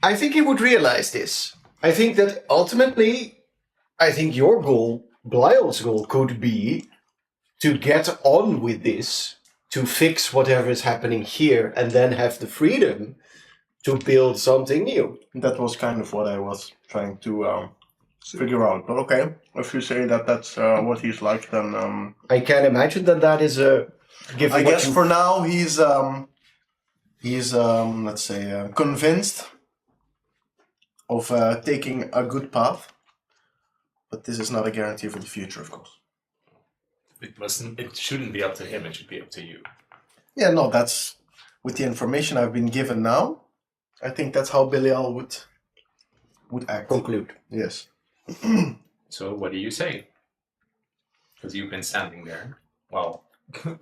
I think he would realize this. I think that ultimately, I think your goal, Belial's goal, could be to get on with this, to fix whatever is happening here, and then have the freedom to build something new. That was kind of what I was trying to figure out. But okay, if you say that that's what he's like, then I can imagine that is a... I guess for now he's let's say convinced of taking a good path. But this is not a guarantee for the future, of course. It shouldn't be up to him, it should be up to you. Yeah, no, that's with the information I've been given now. I think that's how Belial would act. conclude. Yes. So what do you say? Because you've been standing there. Well,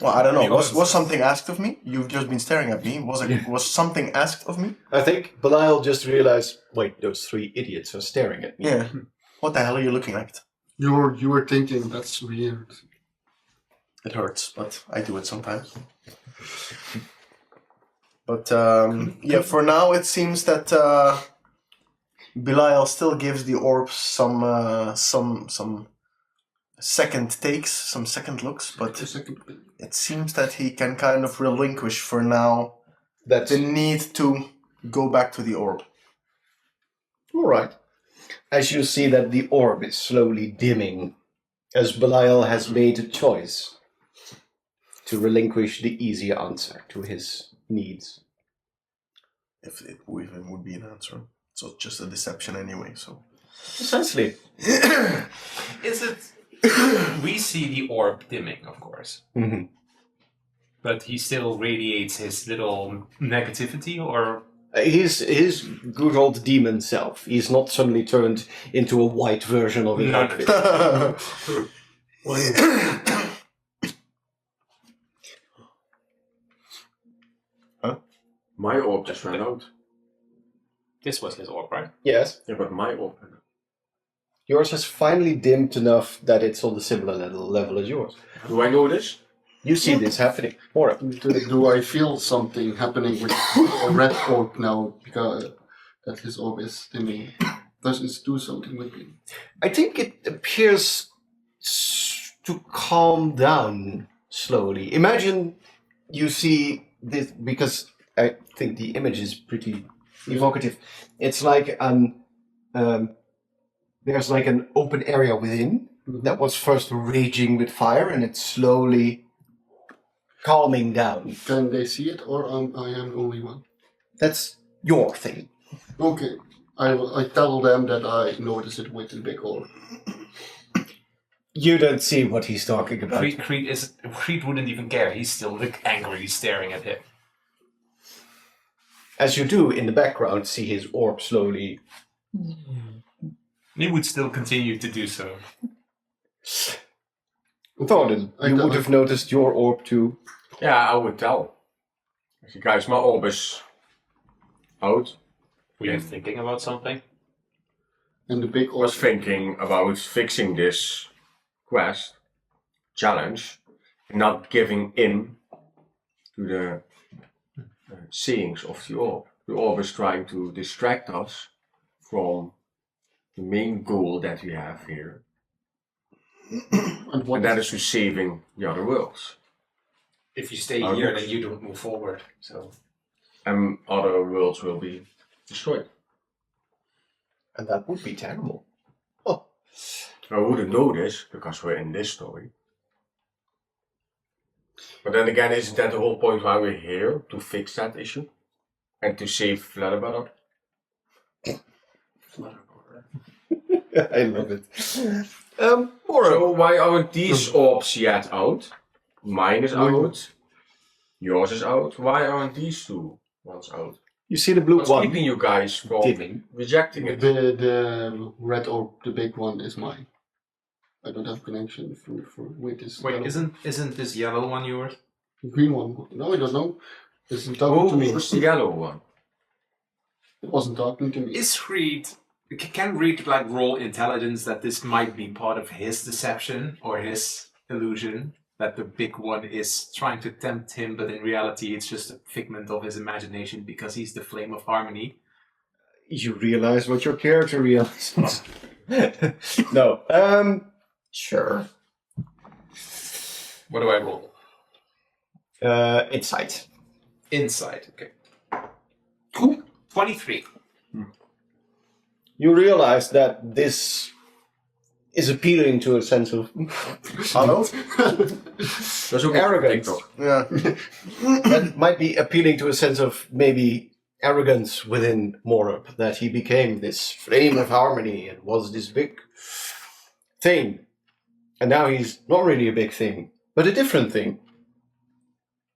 Well, I don't know. Be Was honest. something asked of me? You've just been staring at me. Was something asked of me? I think Belial just realized, wait, those three idiots are staring at me. Yeah. What the hell are you looking at? You were thinking that's weird. It hurts, but I do it sometimes. But yeah, for now it seems that Belial still gives the orb some second takes, some second looks, but A second. it seems that he can kind of relinquish for now That's the need to go back to the orb. all right. As you see that the orb is slowly dimming, as Belial has made a choice to relinquish the easy answer to his needs. If it even would be an answer. So it's just a deception anyway, so. Precisely. Is it? We see the orb dimming, of course, Mm-hmm. but he still radiates his little negativity, or He's his good old demon self. He's not suddenly turned into a white version of his No, no. outfit. My orb just ran out. this was his orb, right? Yes. Yeah, but my orb ran out. Yours has finally dimmed enough that it's on the similar level as yours. Do I know this? You see this happening. More. Do I feel something happening with a red orb now because that his orb is dimming? Does it do something with me? I think it appears to calm down slowly. Imagine you see this, because I think the image is pretty evocative. It's like there's like an open area within that was first raging with fire, and it's slowly calming down. Can they see it, or I am the only one? That's your thing. Okay, I tell them that I notice it with the big orb. You don't see what he's talking about. Creed wouldn't even care. He's still angrily staring at him. As you do in the background, see his orb slowly. He would still continue to do so. Thornton, you would have noticed your orb too. Yeah, I would tell. I say, guys, my orb is out. Were you thinking about something? And the big I orb. was thinking about fixing this quest, challenge, and not giving in to the sayings of the orb. The orb is trying to distract us from the main goal that we have here, And what and that is to saving the other worlds. If you stay Our here, books. then you don't move forward. So And other worlds will be destroyed. And that would be terrible. I wouldn't know this because we're in this story. But then again, isn't that the whole point why we're here? To fix that issue? And to save Flutterbutter? I love it. So why aren't these orbs yet out? Mine is out. Yours is out. Why aren't these two ones out? You see the blue What's one keeping you guys from dimming. rejecting it? the red orb, the big one, is mine. I don't have connection with this. wait, yellow isn't this yellow one yours? one. Green one? No, I don't know. It isn't talking to me. Who's the yellow one? It wasn't talking to me. Is Reed? Can Reed like roll intelligence that this might be part of his deception or his illusion? That the big one is trying to tempt him, but in reality it's just a figment of his imagination because he's the flame of harmony. You realize what your character realizes. No. Sure. What do I roll? Insight. Insight. Okay. 23. You realize that this is appealing to a sense of Hello? That's okay. arrogance. Yeah. That might be appealing to a sense of maybe arrogance within Morup, that he became this flame of harmony and was this big thing. And now he's not really a big thing, but a different thing.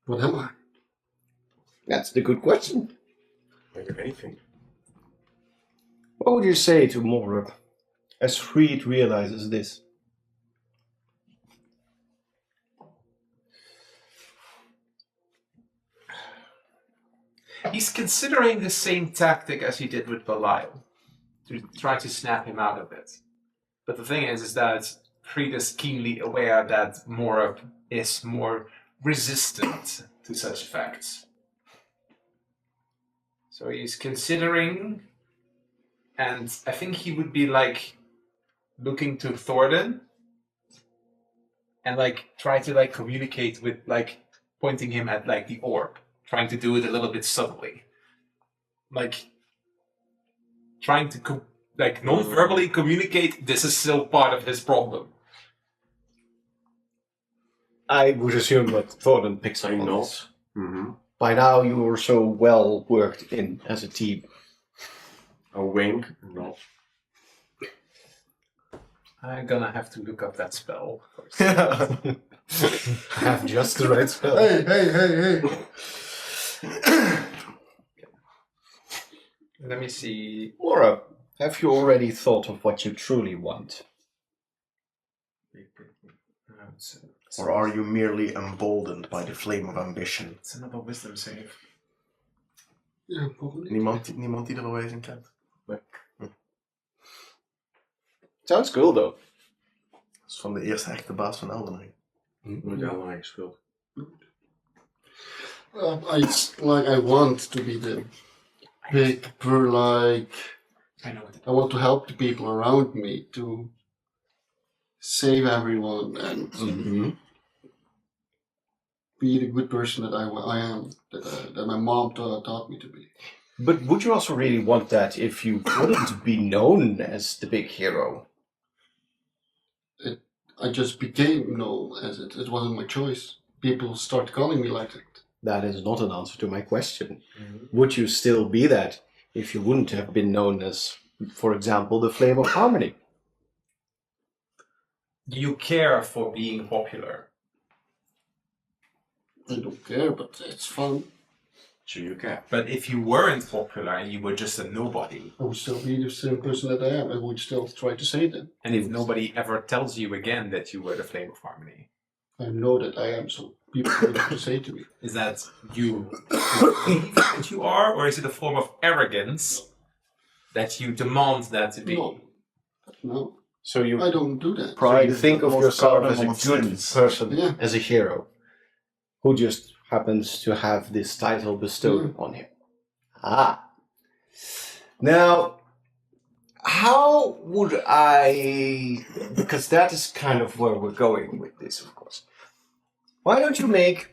What am I? That's the good question. Maybe anything. What would you say to Morup as Reed realizes this? He's considering the same tactic as he did with Belial, to try to snap him out of it. But the thing is that Fried is keenly aware that Morab is more resistant to such effects. So he's considering, and I think he would be like looking to Thordan and like try to like communicate with like pointing him at like the orb, trying to do it a little bit subtly, like trying to like non-verbally communicate. This is still part of his problem. I would assume that Thornton picks up I on know. this. Mm-hmm. By now, you are so well worked in as a team. A wink. No. I'm gonna have to look up that spell first. Have just the right spell. Hey. Let me see. Laura, have you already thought of what you truly want? Or are you merely emboldened by the flame of ambition? It's another wisdom save. Ja, probably. Niemand die er al eens in kent? Sounds cool though. Dat is van de eerste echte baas van Elden Ring. Nooit allemaal gespeeld. I want to be the big, I know it. I want to help the people around me to save everyone and be the good person that I am, that my mom taught me to be. But would you also really want that if you wouldn't be known as the big hero? I just became known as it. It wasn't my choice. People start calling me like that. That is not an answer to my question. Would you still be that if you wouldn't have been known as, for example, the Flame of Harmony? Do you care for being popular? I don't care, but it's fun. So you can. But if you weren't popular and you were just a nobody, I would still be the same person that I am. I would still try to say that. and if nobody ever tells you again that you were the Flame of Harmony, I know that I am, so people don't have to say to me. is that you believe that you are, or is it a form of arrogance that you demand that to be? No, So you I don't do that. think of yourself as a good person, Yeah. as a hero, who just happens to have this title bestowed upon him. Ah. Now, how would I... Because that is kind of where we're going with this, of course. Why don't you make...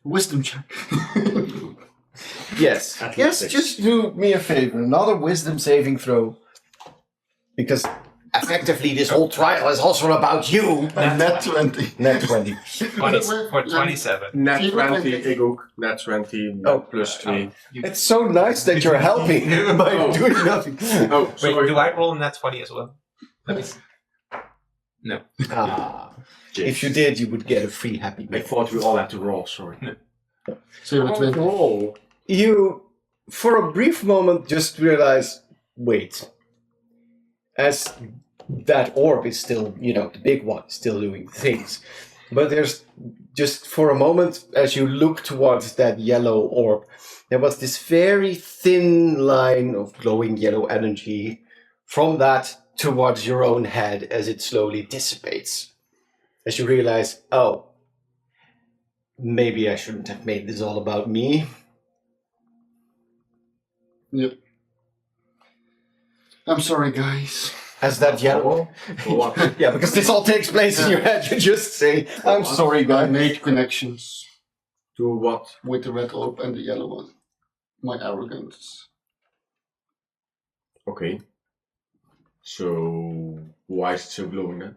Wisdom check. Yes. Yes, just do me a favor. Another wisdom saving throw. Because effectively this whole trial is also about you. Net 20. Net 20. 20 for 27. Nat Even 20, if- ik ook. Nat 20, Oh, plus 2. It's so nice that you're helping by doing nothing. Oh, Wait, sorry. do I roll a nat 20 as well? Let me see. No. Ah. If you did, you would get a free happy I meal. thought we all had to roll, sorry. 27. roll. You, for a brief moment, just realize, wait. As that orb is still, the big one, still doing things. But there's just for a moment, as you look towards that yellow orb, there was this very thin line of glowing yellow energy from that towards your own head as it slowly dissipates. As you realize, oh, maybe I shouldn't have made this all about me. Yep. I'm sorry, guys. As that yellow... For what? Yeah, because this all takes place in your head. You just say, I'm sorry, I guy. made connections To what? with the red orb and the yellow one. My arrogance. Okay. So, why is it so glowing then?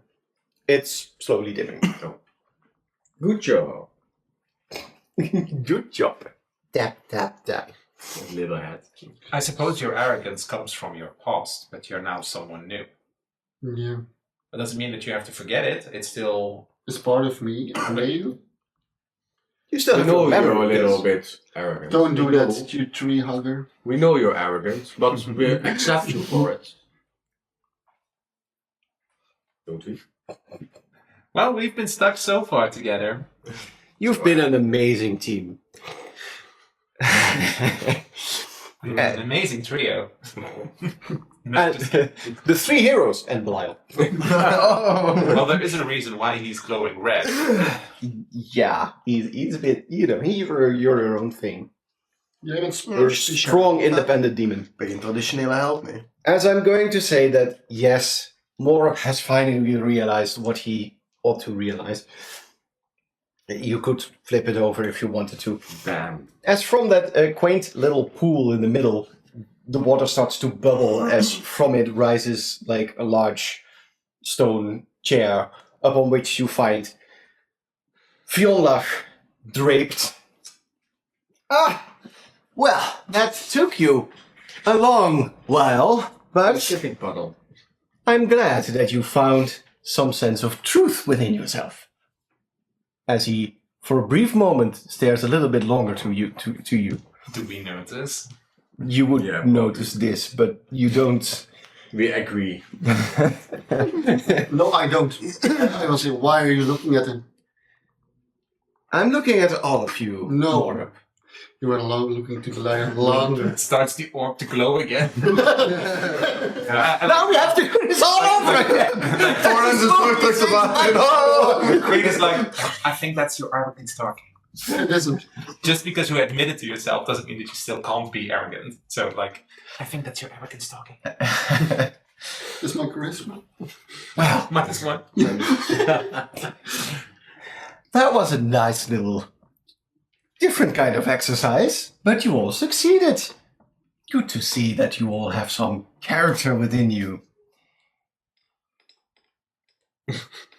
It's slowly dimming. Good job. Good job. Tap, tap, tap. Little head. I suppose your arrogance comes from your past, but you're now someone new. Yeah. That doesn't mean that you have to forget it. It's still... It's part of me. Maybe. You still I have know to you're remember a little this. bit arrogant. Don't do We know- that, you tree hugger. We know you're arrogant, but we accept you for it. Don't we? Well, we've been stuck so far together. You've been an amazing team. It was an amazing trio. And the three heroes and Belial. Well, there isn't a reason why he's glowing red. Yeah, he's a bit, you're your own thing. Jij bent You're a strong, independent demon. Beetje een traditionele held, nee. As I'm going to say that, yes, Morok has finally realized what he ought to realize. You could flip it over if you wanted to. Bam. As from that quaint little pool in the middle, the water starts to bubble as from it rises like a large stone chair upon which you find Fionlach draped. Ah! Well, that took you a long while, but Shipping puddle. I'm glad that you found some sense of truth within yourself. As he, for a brief moment, stares a little bit longer to you. Do we notice? You would Yeah, notice this, but you don't. We agree. No, I don't. I will say, why are you looking at him? I'm looking at all of you. No. Morok. You are looking to the lion longer. Starts the orb to glow again. Now we have to do this all over again. Torrens is terug te wachten. Oh! Queen is like, I think that's your arrogant talking. It isn't. Just because you admit it to yourself doesn't mean that you still can't be arrogant. So, like, I think that's your arrogance talking. It's my charisma. Well, Minus one. that was a nice little different kind of exercise, but you all succeeded. Good to see that you all have some character within you.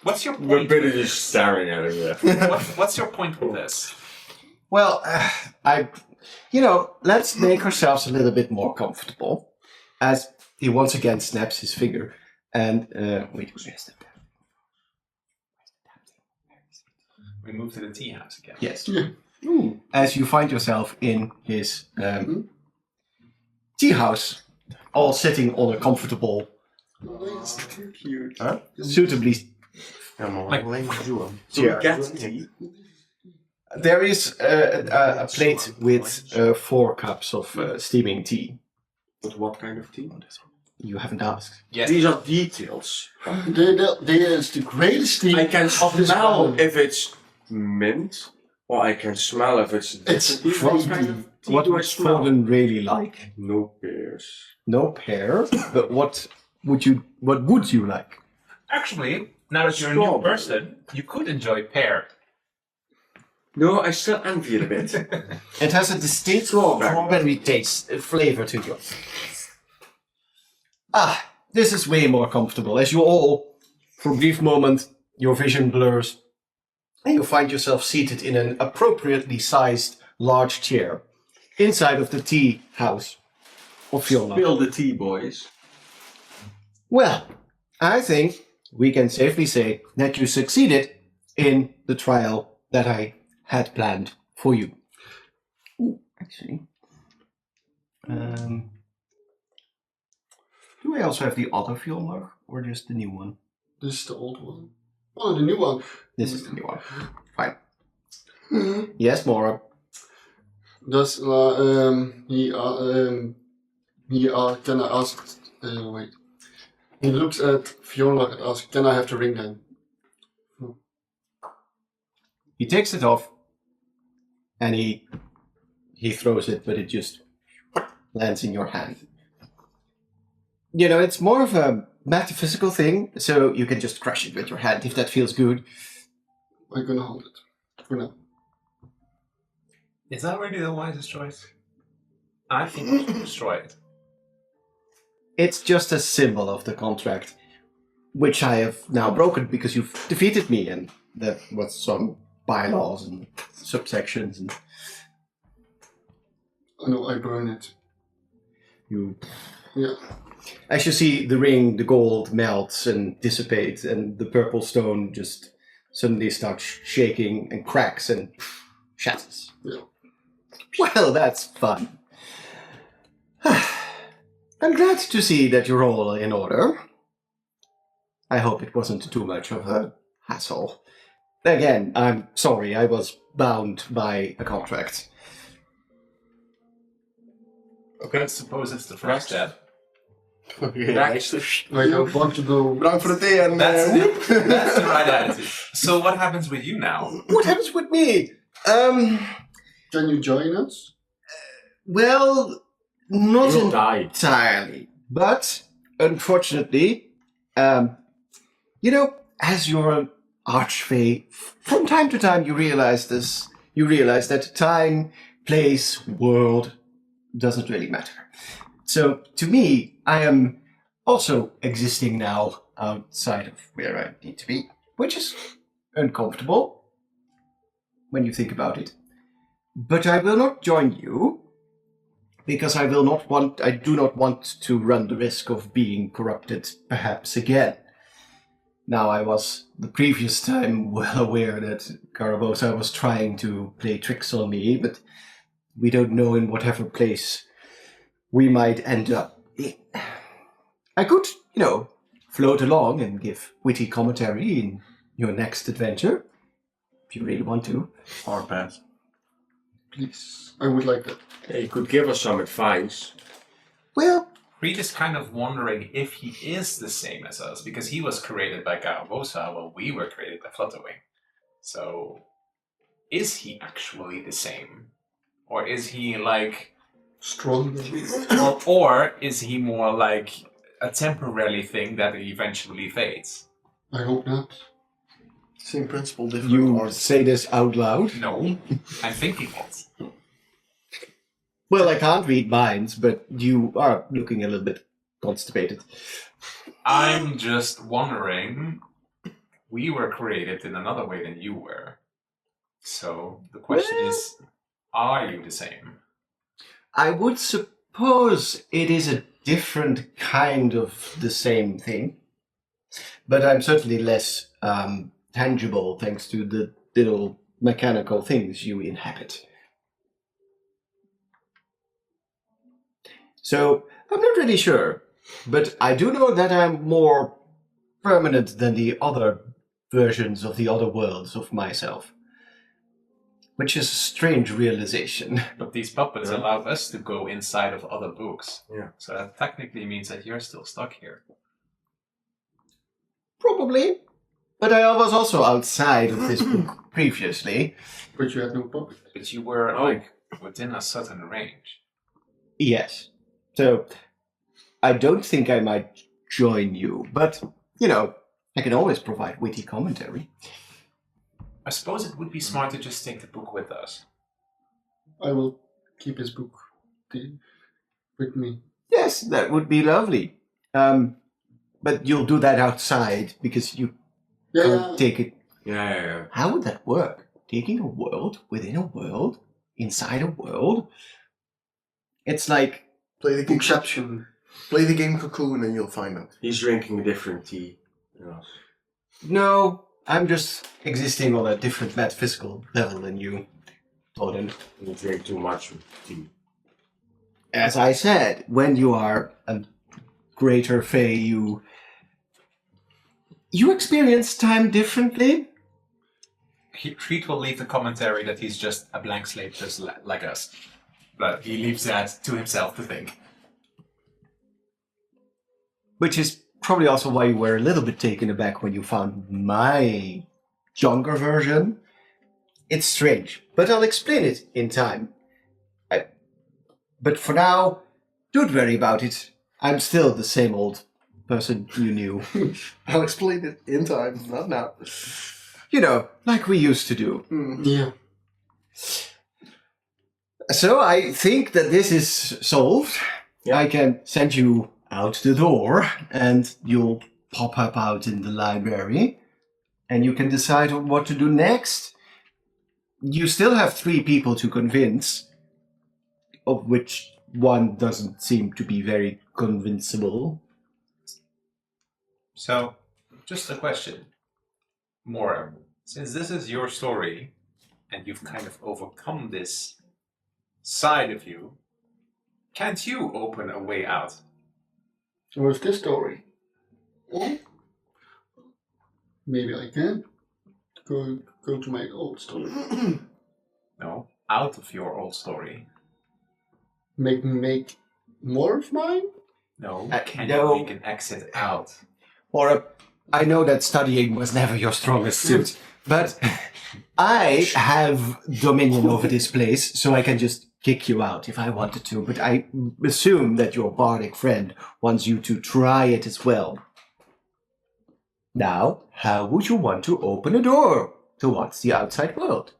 What's your We're point? busy just staring at him, yeah. What's your point with this? Well, let's make ourselves a little bit more comfortable. As he once again snaps his finger. And, wait, where's the We move to the tea house again. Yes. Yeah. As you find yourself in his tea house, all sitting on a comfortable, Cute. suitably. Ja, maar Like- alleen maar doen. So we get tea. There is a plate with 4 cups of steaming tea. But what kind of tea? You haven't asked. Yes. These are details. They is the greatest thing I can of this smell world. if it's mint, or I can smell if it's It's different tea. What kind of tea What do I would smell? Forden really like? No pears. No pear, but what would you like? Actually, now that you're a new Strawberry. person, you could enjoy pear. No, I still envy it a bit. It has a distinct strawberry taste, flavor to it. Ah, this is way more comfortable. As you all, for a brief moment, your vision blurs, and you find yourself seated in an appropriately sized large chair inside of the tea house of Fiona. Spill the tea, boys. Well, I think we can safely say that you succeeded in the trial that I had planned for you. Ooh, actually. Do I also have the other Fjolnir, or just the new one? This is the old one. Oh, the new one. This is the new one. Fine. Yes, Mora. Does can I ask? Wait. He looks at Fiona and asks, "Can I have the ring then?" He takes it off, and he throws it, but it just lands in your hand. You know, it's more of a metaphysical thing, so you can just crush it with your hand if that feels good. I'm gonna hold it for now. Is that really the wisest choice? I think we should destroy it. It's just a symbol of the contract, which I have now broken because you've defeated me, and there was some bylaws and subsections, and I know I burn it. you. Yeah. As you see the ring, the gold melts and dissipates, and the purple stone just suddenly starts shaking and cracks and shatters. Yeah. Well, that's fun. I'm glad to see that you're all in order. I hope it wasn't too much of a hassle. Again, I'm sorry I was bound by a contract. Okay. I suppose it's the first step. Okay, Next. nice. I don't want to go. Bedankt voor de thee en That's, woep. that's the right attitude. So what happens with you now? What happens with me? Can you join us? Well, not You'll die. entirely, but unfortunately, you know, as you're an archfey, from time to time you realize this. You realize that time, place, world doesn't really matter. So to me, I am also existing now outside of where I need to be, which is uncomfortable when you think about it. But I will not join you because I do not want to run the risk of being corrupted perhaps again. Now, I was the previous time well aware that Carabosa was trying to play tricks on me, but we don't know in whatever place we might end up. I could, float along and give witty commentary in your next adventure, if you really want to. Or pass. Please. I would like that. Yeah, you could give us some advice. Well, Reed is kind of wondering if he is the same as us, because he was created by Carabosa while we were created by Flutterwing. So, is he actually the same? Or is he like... Strong. or is he more like a temporary thing that eventually fades? I hope not. Same principle, different you art. say this out loud. No, I'm thinking it. Well, I can't read minds, but you are looking a little bit constipated. I'm just wondering, we were created in another way than you were. So the question is, are you the same? I would suppose it is a different kind of the same thing, but I'm certainly less tangible thanks to the little mechanical things you inhabit. So, I'm not really sure, but I do know that I'm more permanent than the other versions of the other worlds of myself. Which is a strange realization. But these puppets allow us to go inside of other books. Yeah. So that technically means that you're still stuck here. Probably. But I was also outside of this book previously. But you had no puppet. But you were like within a certain range. Yes. So, I don't think I might join you, but, I can always provide witty commentary. I suppose it would be smart to just take the book with us. I will keep his book with me. Yes, that would be lovely. But you'll do that outside because you can't take it. Yeah. How would that work? Taking a world within a world, inside a world? It's like... Play the game. Inception. Play the game Cocoon and you'll find out. He's drinking a different tea. Yes. No, I'm just existing on a different metaphysical level than you, Torin. You drink too much tea. As I said, when you are a greater Fae, you experience time differently. Treat will leave the commentary that he's just a blank slate just like us. But he leaves that to himself to think. Which is probably also why you were a little bit taken aback when you found my younger version. It's strange, but I'll explain it in time. But for now, don't worry about it. I'm still the same old person you knew. I'll explain it in time, not now. Like we used to do. Yeah. So I think that this is solved. Yeah. I can send you out the door and you'll pop up out in the library and you can decide on what to do next. You still have 3 people to convince, of which one doesn't seem to be very convincible. So, just a question. More, since this is your story, and you've kind of overcome this side of you, can't you open a way out? With this story. Well, maybe I can. Go to my old story. No, out of your old story. Make more of mine? No, no. we can exit out. Or I know that studying was never your strongest suit, but I have dominion over this place, so I can just kick you out if I wanted to. But I assume that your bardic friend wants you to try it as well. Now, how would you want to open a door towards the outside world?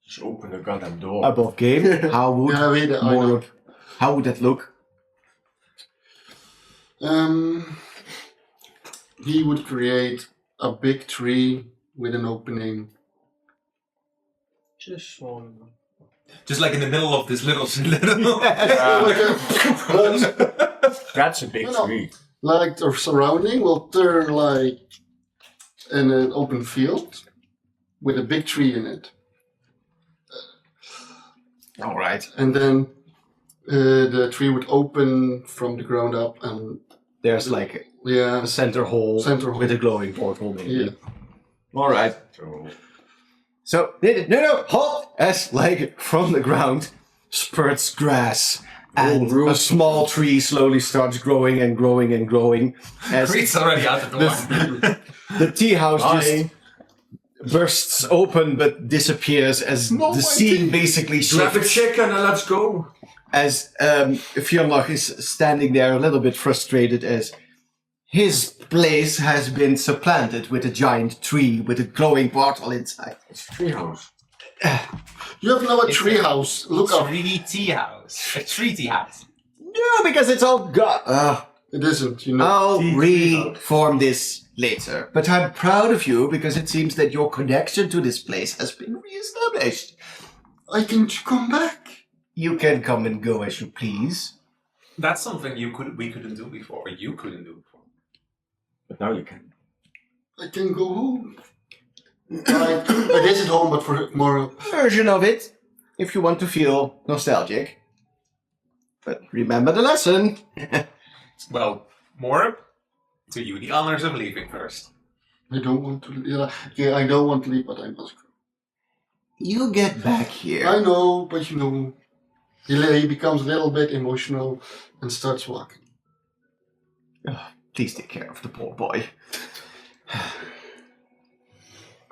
Just open the goddamn door. Above game, how would Yeah, wait, I know. how would that look? He would create a big tree with an opening. Just one. Just like in the middle of this little That's a big No, no. tree. Like the surrounding will turn like in an open field with a big tree in it. All right. And then the tree would open from the ground up and There's like yeah, a center hole, Center hole. with a glowing portal, maybe. yeah. All right. So, no, halt! As, like, from the ground spurts grass, and Oh, a small tree slowly starts growing and growing and growing. As Creed's already out the door. the tea house Bye. just bursts open but disappears as No, the my scene tea. basically Grab a shifts. chicken and let's go. As Fionlach is standing there a little bit frustrated as his place has been supplanted with a giant tree with a glowing portal inside. It's a treehouse. You have now a tree house. Look up. Tree tea house. A treaty house. No, because it's all gone. It isn't, you know. I'll reform this later. But I'm proud of you because it seems that your connection to this place has been reestablished. I can come back. You can come and go as you please. That's something we couldn't do before, or you couldn't do before. But now you can. I can go home. Like, it is at home, but for more. Version of it, if you want to feel nostalgic. But remember the lesson. Well, more to you, the honors of leaving first. I don't want to. Yeah, I don't want to leave, but I must go. You get back here. I know, but you know, he becomes a little bit emotional and starts walking. Please take care of the poor boy.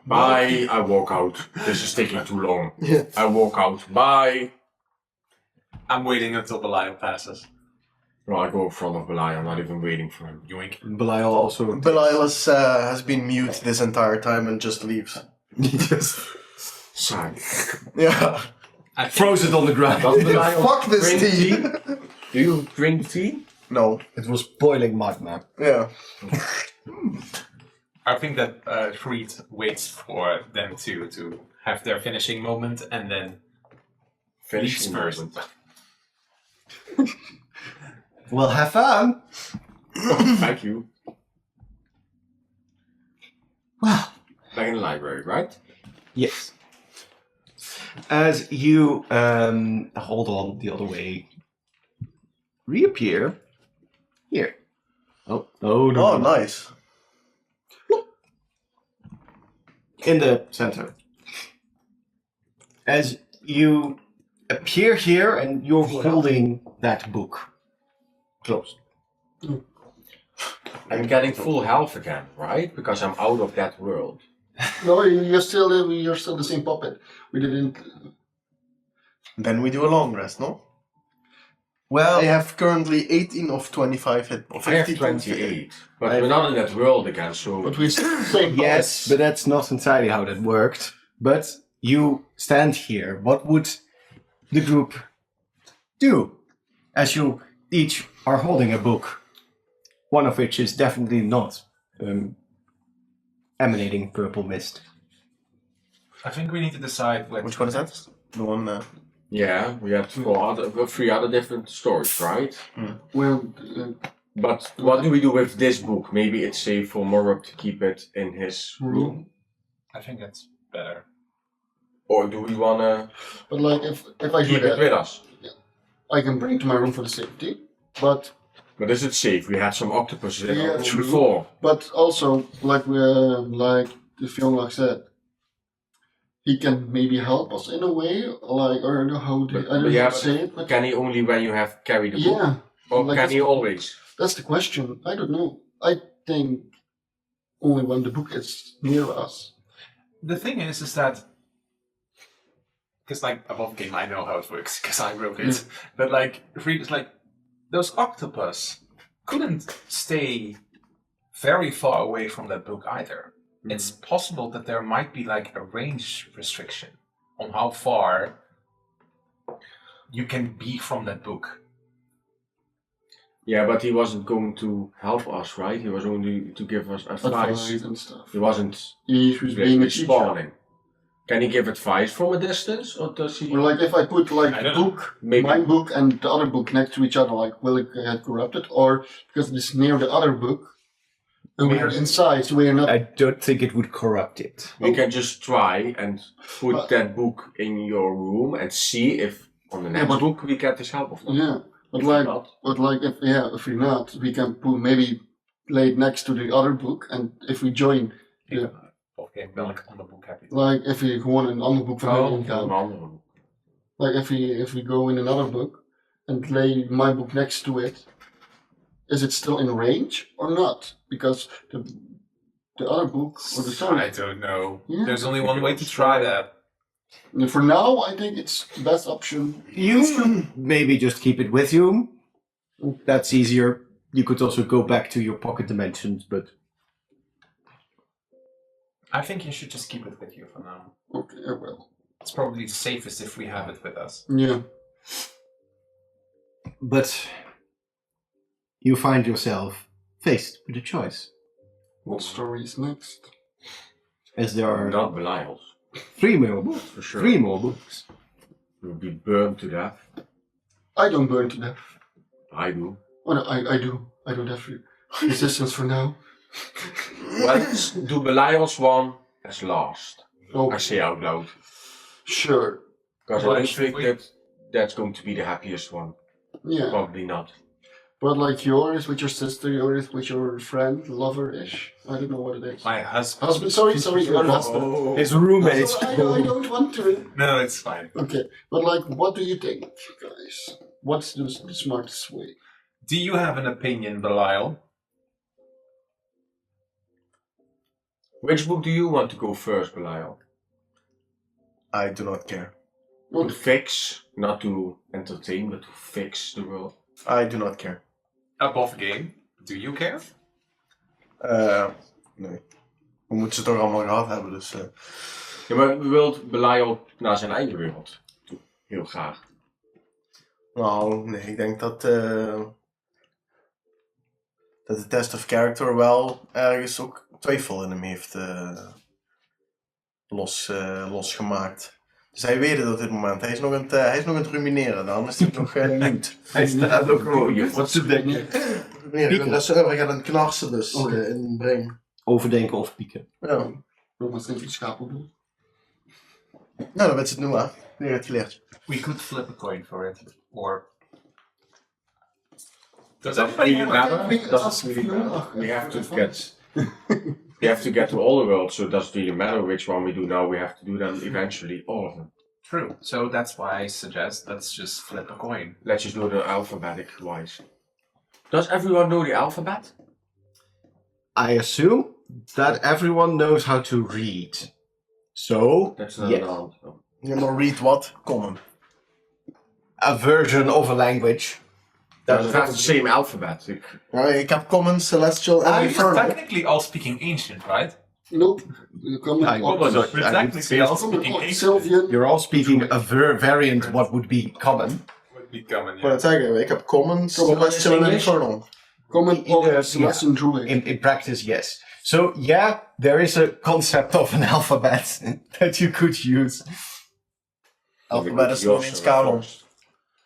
Bye. I walk out. This is taking too long. Yeah. I walk out. Bye. I'm waiting until Belial passes. No, I go in front of Belay. I'm not even waiting for him. Yoink. Belial also. Belial has been mute this entire time and just leaves. Sigh. Yeah. I think Throws it on the ground. Does Belay Fuck this drink tea. Do you drink tea? No. It was boiling magma. Yeah. I think that Creed waits for them to have their finishing moment and then leaves Finishing first. moment. Well, have fun. Thank you. Well, Back in the library, right? yes. As you hold on the other way, reappear here. Oh, no. Oh, nice. In the center. As you appear here and you're holding that book close. I'm getting full health again, right? Because I'm out of that world. No, you're still the same puppet. We didn't. Then we do a long rest, no? Well, I have currently 18 of 25 hit. I have 28. But we're not in that world again, so... But we're still the same puppet. yes, but that's not entirely how that worked. But you stand here. What would the group do as you each are holding a book? One of which is definitely not emanating purple mist. I think we need to decide Which one is that? The one. Yeah, we had three other different stories, right? Well, But what do we do with this book? Maybe it's safe for Morok to keep it in his room. I think that's better. Or do we wanna but like if I do keep it that, with us? I can bring to my room for the safety. But But is it safe? We had some octopuses in Yeah, our room true. before. also like the film like said, he can maybe help us in a way, like, or I don't know how to, I don't know yeah, how to say it, but Can he only when you have carried the book? yeah, Or like can that's- he always? that's the question. I don't know. I think only when the book is near us. The thing is that because like above game, I know how it works because I wrote it. But like read it's like those octopus couldn't stay very far away from that book either. It's possible that there might be like a range restriction on how far you can be from that book. Yeah, but he wasn't going to help us, right? He was only to give us advice. And stuff. He wasn't He was being a teacher. respawning. Can he give advice from a distance, or does he? Or like if I put like I the don't know. book, Maybe. my book and the other book next to each other, like will it get corrupted? Or because it's near the other book and we are inside, so we are not I don't think it would corrupt it. We can just try and put But- that book in your room and see if on the next but- book we get this help of not. yeah. But If like not, if we're not, we can put maybe lay it next to the other book, and if we join, Yeah. Of game, dan ik aan de boek heb je. like if we gewoon een ander boek van oh, hem een gaan, andere boek. like if we go in another book and lay my book next to it, is it still in range or not? Because the other book or the I story. don't know. Yeah. There's only one way to try that. For now, I think it's the best option. You maybe just keep it with you. That's easier. You could also go back to your pocket dimensions, but I think you should just keep it with you for now. Okay, I will. It's probably the safest if we have it with us. Yeah. but you find yourself faced with a choice, What story is next? as there are Not Belial's, 3 more books. for sure. 3 more books. You'll be burned to death. I don't burn to death. I do. Oh no, I do. I don't have resistance for now. Let's do Belial's one as last. I Oh, say out loud. sure. Because I Well, don't think we- that's going to be the happiest one. Yeah. Probably not. But like yours with your sister, yours with your friend, lover-ish. I don't know what it is. My husband. Husband, sorry, your husband. Oh. His roommates. I don't want to. No, it's fine. Okay, but like, what do you think, guys? What's the smartest way? Do you have an opinion, Belial? Which book do you want to go first, Belial? I do not care. To fix, not to entertain, but to fix the world. I do not care. Above game. Do you care? Nee. We moeten ze toch allemaal gehad hebben, dus... Ja, maar wilt Belial naar zijn eigen wereld toe? Heel graag. Nou, nee, ik denk dat de test of character wel ergens ook twijfel in hem heeft losgemaakt. Dus hij weet het op dit moment. Hij is nog aan het rumineren, dan is hij nog niet. Hij staat ook gewoon Wat te denken. Nee, ik ben de server gaat aan het knarsen dus Oké. in mijn brein. overdenken of pieken. Ja. Nog maar steeds een schapenboel. Nou, dan weet ze het nu maar. Nu heb je het geleerd. We could flip a coin for it. Or. Does Does anybody really have matter? think Does that's it really fine. matter? We have to get. We have to get to all the worlds, so it doesn't really matter which one we do now. We have to do them eventually, all of them. True. So that's why I suggest let's just flip a coin. Let's just do the alphabetic wise. Does everyone know the alphabet? I assume that everyone knows how to read. So, That's not yes. an answer. Je maar read what? Common. A version of a language. Does it have the same alphabet? Ja, ik heb common, celestial en You're infernal. technically all speaking ancient, right? Nope. You come I in would opposite. say- We're technically all speaking ancient. Sylvian. You're all speaking a variant what would be common. Would be common, Ik wou yeah. net zeggen, ik heb common, celestial en English? infernal. Common Yeah, of Celestian Druid. In practice, yes. So, yeah, there is a concept of an alphabet that you could use. Alphabet is nog eens kanon.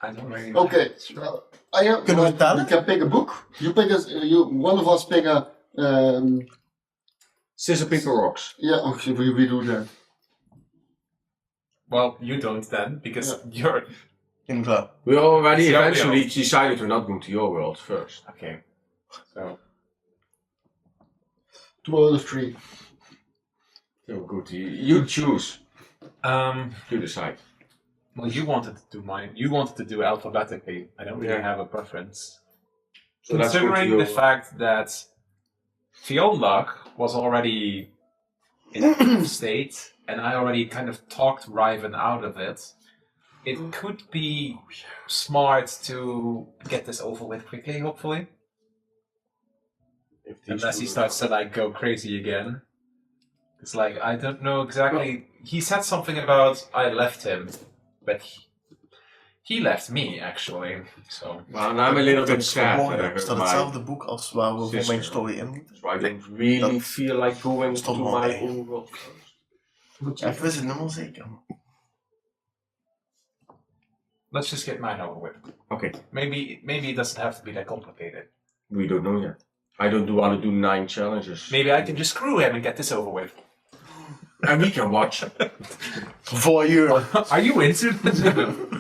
I don't really know. Okay. I have. Kunnen we tellen? You can pick a book. You pick a. One of us pick a. Scissor, paper, rocks. Yeah. Okay. We do that. Well, you don't then, because you're. In klaar. We already It's your eventually world. decided we're not going to your world first. Okay. So. 2 out of 3. So good. You choose. You decide. Well, you wanted to do mine. You wanted to do alphabetically. I don't really Yeah. have a preference. So let's go to Considering your- the fact that Fionlach was already in a state, and I already kind of talked Riven out of it, it could be smart to get this over with quickly, hopefully. If these Unless two he are- starts to like go crazy again. It's like I don't know exactly. He said something about I left him, but he left me actually. So Well, and I'm a little bit sad that I Mooi, is heard dat my... hetzelfde boek als waar we voor sister. mijn story in moeten? So I don't really Dat feel like going to stond my mooi. own world. Even is het helemaal zeker. let's just get mine over with. Okay, Maybe it doesn't have to be that complicated. we don't know yet. I don't want to do 9 challenges. Maybe I can just screw him and get this over with. And we can watch. Voyeur. Are you into?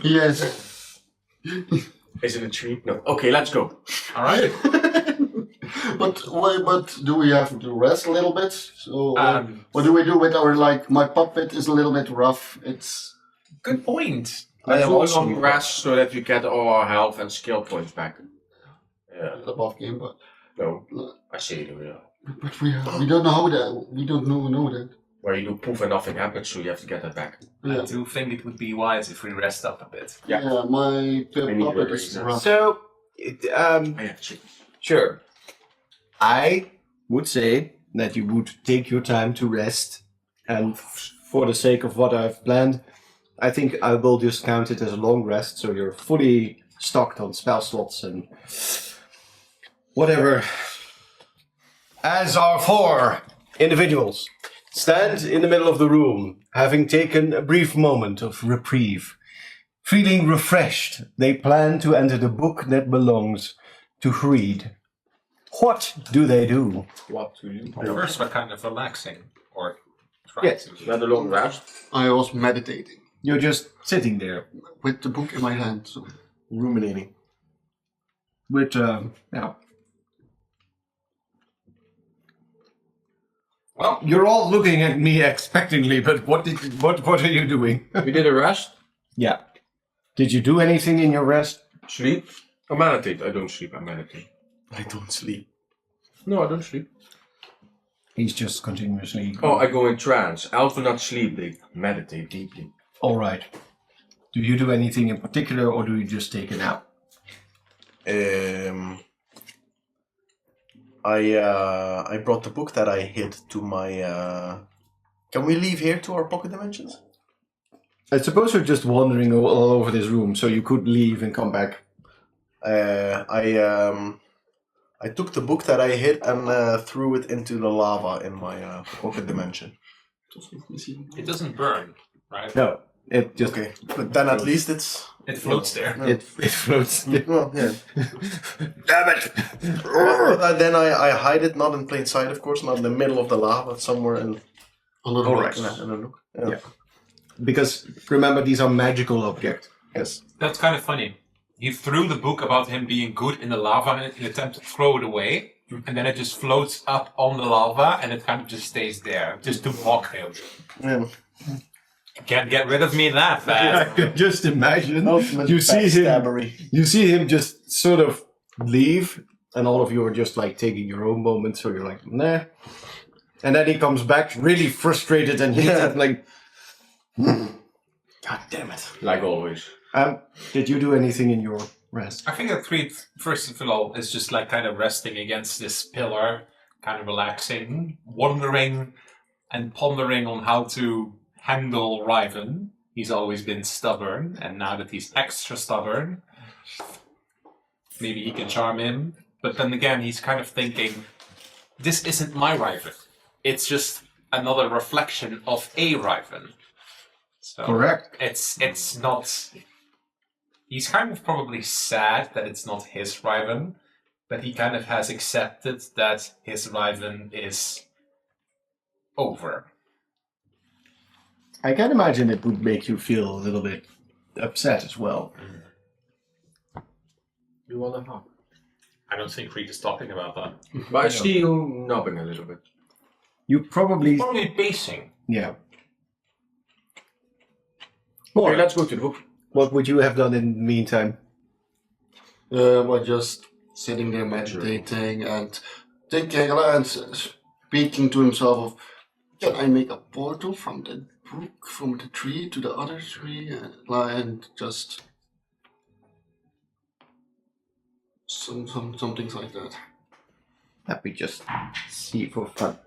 Yes. Is it a treat? No. Okay, let's go. All right. But do we have to rest a little bit? So what do we do with our my puppet is a little bit rough. It's Good point. Let's am do a also- long rest so that we get all our health and skill points back. Yeah. above game, but No, I see it. Yeah. we don't know how that we don't know that. Where you do poof and nothing happens, so you have to get that back. Yeah. I do think it would be wise if we rest up a bit. Yeah. Yeah, my need puppet your is reasons. rough. So, Oh, yeah, shit. sure. I would say that you would take your time to rest, and for the sake of what I've planned, I think I will just count it as a long rest, so you're fully stocked on spell slots and whatever. As our 4 individuals stand in the middle of the room, having taken a brief moment of reprieve, feeling refreshed, they plan to enter the book that belongs to Hreed. What do they do? What to do? First, we're kind of relaxing, or trying Yes. to. We had a long rest. I was meditating You're just sitting there with the book in my hand. So Ruminating. with, yeah. Well, you're all looking at me expectantly, but what are you doing? We did a rest. Yeah. Did you do anything in your rest? Sleep. I meditate. I don't sleep. I meditate. I don't sleep. No, I don't sleep. He's just continuously. Oh, I go in trance. Elves do not sleep. They meditate deeply. All right. Do you do anything in particular, or do you just take a nap? I brought the book that I hid to my. Can we leave here to our pocket dimensions? I suppose you're just wandering all over this room, so you could leave and come back. I took the book that I hid and threw it into the lava in my pocket dimension. It doesn't burn, right? No, it just Okay, but then at least it's. It floats there. it floats. Well, yeah. Damn it! Then I hide it, not in plain sight, of course, not in the middle of the lava, somewhere in. under the All rocks. right. in a nook. Yeah. Yeah. Because remember, these are magical objects. Yes. That's kind of funny. He threw the book about him being good in the lava in an attempt to throw it away, and then it just floats up on the lava, and it kind of just stays there, just to mock him. Yeah. Can't get rid of me that I fast. could just imagine. Ultimate You see him. backstabbery. You see him just sort of leave, and all of you are just like taking your own moment. So you're like, nah. And then he comes back really frustrated and Yeah. like, God damn it. Like always. Did you do anything in your rest? I think that Creed, first of all, is just like kind of resting against this pillar, kind of relaxing, wondering and pondering on how to handle Riven. He's always been stubborn, and now that he's extra stubborn, maybe he can charm him. But then again, he's kind of thinking, this isn't my Riven. It's just another reflection of a Riven. So Correct. it's not. He's kind of probably sad that it's not his Riven, but he kind of has accepted that his Riven is over. I can imagine it would make you feel a little bit upset as well. You want to hug? I don't think Reed is talking about that. But I see you nobbing a little bit. You probably, Probably pacing. yeah. Okay, let's go to the book. What would you have done in the meantime? By just sitting there meditating and thinking and speaking to himself of, can I make a portal from the book, from the tree to the other tree, and just some things like that. Let me just see for fun.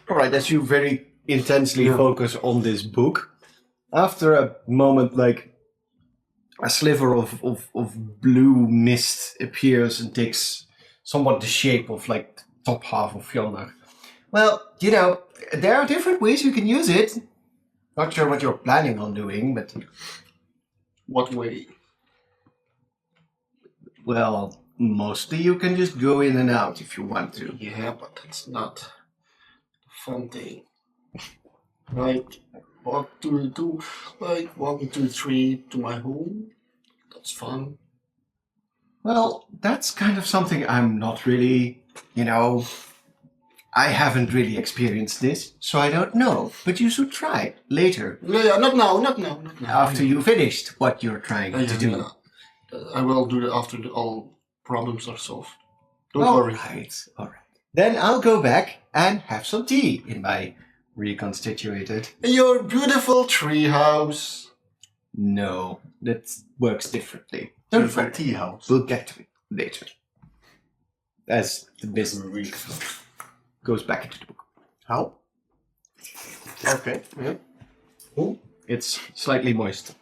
All right, as you very intensely Yeah. focus on this book, after a moment, like a sliver of blue mist appears and takes somewhat the shape of like the top half of Fjalnar. Well, you know, there are different ways you can use it. Not sure what you're planning on doing, but What way? well, mostly you can just go in and out if you want to. Yeah, but that's not a fun thing. Like walking to the tree to my home. That's fun. Well, that's kind of something I'm not really, you know, I haven't really experienced this, so I don't know. But you should try later, Yeah, not now. after you finished what you're trying to do. Yeah. I will do it after all problems are solved. Don't All worry. right, all right. Then I'll go back and have some tea in my reconstituted. Your beautiful tree house. No, that works differently. Beautiful tea house. We'll get to it later. As the business goes back into the book. How? Okay. Yeah. It's slightly moist.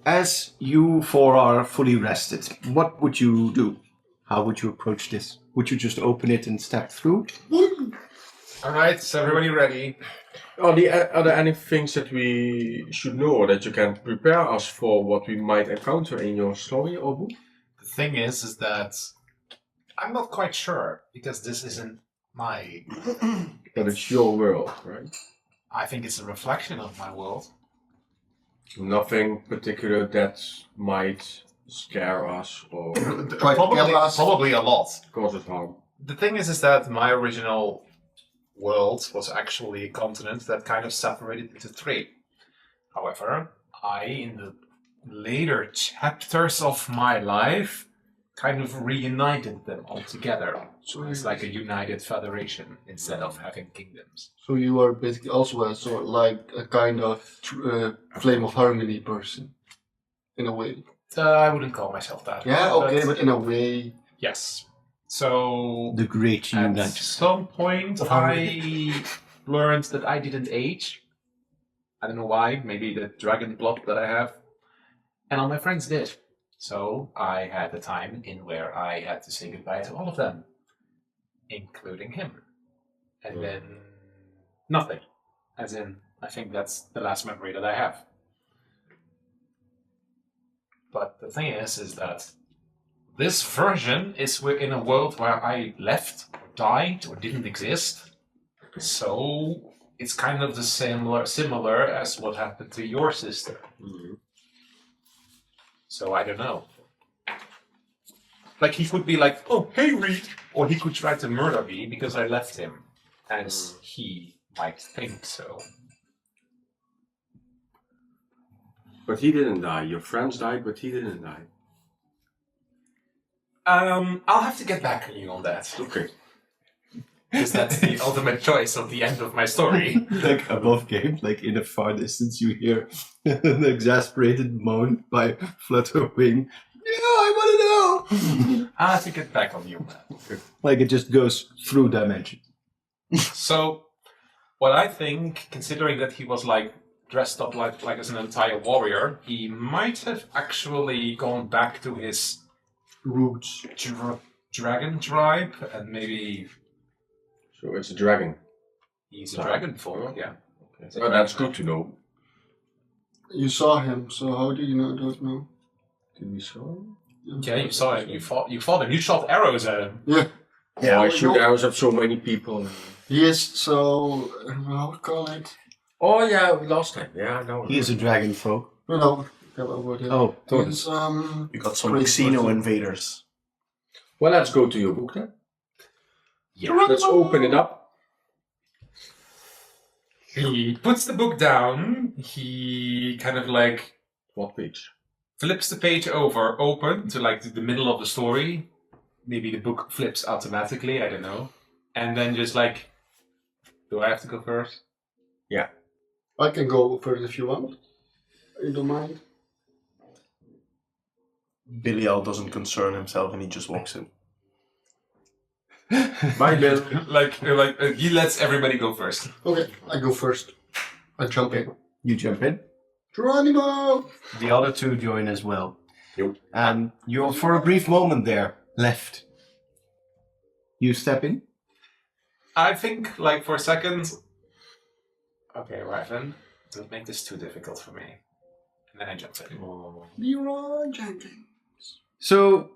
As you four are fully rested, what would you do? How would you approach this? Would you just open it and step through? Alright, is everybody ready? Are there any things that we should know or that you can prepare us for what we might encounter in your story or book? The thing is that I'm not quite sure because this isn't my. That it's your world, right? I think it's a reflection of my world. Nothing particular that might scare us or Probably a lot. cause us harm. The thing is that my original world was actually a continent that kind of separated into three. However, in the later chapters of my life, kind of reunited them all together. So it's like a united federation instead of having kingdoms. So you are basically also a sort of like a kind of flame of harmony person, in a way. I wouldn't call myself that. Yeah, okay, but in a way. Yes. So The Great at Unite. some point, I learned that I didn't age. I don't know why. Maybe the dragon blood that I have. And all my friends did. So I had a time in where I had to say goodbye to all of them, including him. And then nothing. As in, I think that's the last memory that I have. But the thing is that this version is in a world where I left, or died, or didn't exist. So it's kind of the similar as what happened to your sister. So I don't know. Like he could be like, "Oh, hey Reed," or he could try to murder me because I left him, as he might think so. But he didn't die. Your friends died, but he didn't die. I'll have to get back on you on that. Okay. Because that's the ultimate choice of the end of my story. Like above game, like in the far distance, you hear an exasperated moan by Flutterwing. Yeah, I want to know. I'll have to get back on you on that. Like it just goes through dimensions. So, what I think, considering that he was like dressed up like as an entire warrior, he might have actually gone back to his Roots. dragon tribe, and maybe So it's a dragon. he's a dragon form. Yeah. Oh, that's good to know. You saw him, so how do you know? Don't know. Did we saw him? Yeah, you saw him. You fought him. You shot arrows at him. Yeah. Yeah, I shoot arrows at so many people. He is so. How would call it? Oh yeah, last time. Yeah, no. He is a dragon folk. No. About him. Oh, He's, You got some Crazy casino person. invaders. Well, let's go to your book then. Yeah. Let's open it up. He puts the book down. He kind of like What page? flips the page over, open to like the middle of the story. Maybe the book flips automatically. I don't know. And then just like, do I have to go first? I can go first if you want. You don't mind? Belial doesn't concern himself and he just walks in. Bye, Bill. He lets everybody go first. Okay, I go first. I jump in. You jump in. Geronimo! The other two join as well. Yep. And you're for a brief moment there left. You step in. I think, like, for a second. Okay, Raven, don't make this too difficult for me. And then I jump in. Leroy Jenkins. So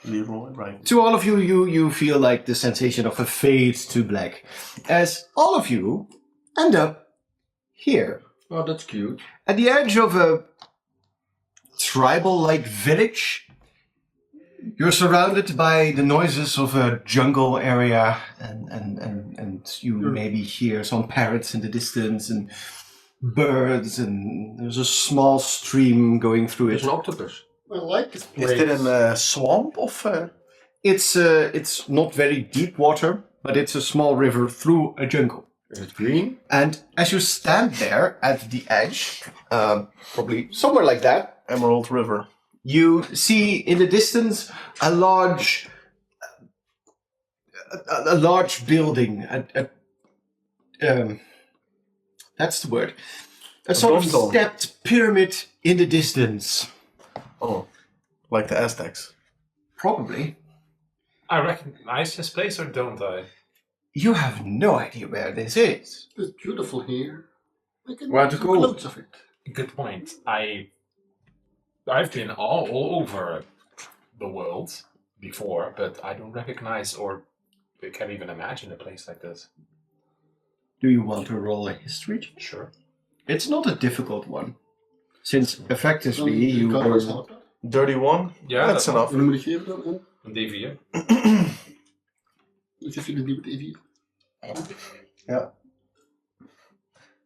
Leroy, right? to all of you, you feel like the sensation of a fade to black, as all of you end up here Oh, that's cute. at the edge of a tribal-like village. You're surrounded by the noises of a jungle area, and you maybe hear some parrots in the distance and birds, and there's a small stream going through There's it. an octopus. I like this place. Is it in a swamp of... It's not very deep water, but it's a small river through a jungle. Is it green? And as you stand there at the edge, probably somewhere like that, Emerald River? you see in the distance a large building. That's the word. A sort of dome. stepped pyramid in the distance. Oh, like the Aztecs. Probably. I recognize this place, or don't I? You have no idea where this is. It's beautiful here. I can Where make to some go? clothes of it. Good point. I've been all over the world before, but I don't recognize or can't even imagine a place like this. Do you want to roll a history check? Sure. It's not a difficult one, since effectively Dan you kan were... ik helpen. 31? Yeah, That's enough. En dan moet ik geven dan. En Een D4. dan geef je de nieuwe TV. Ja.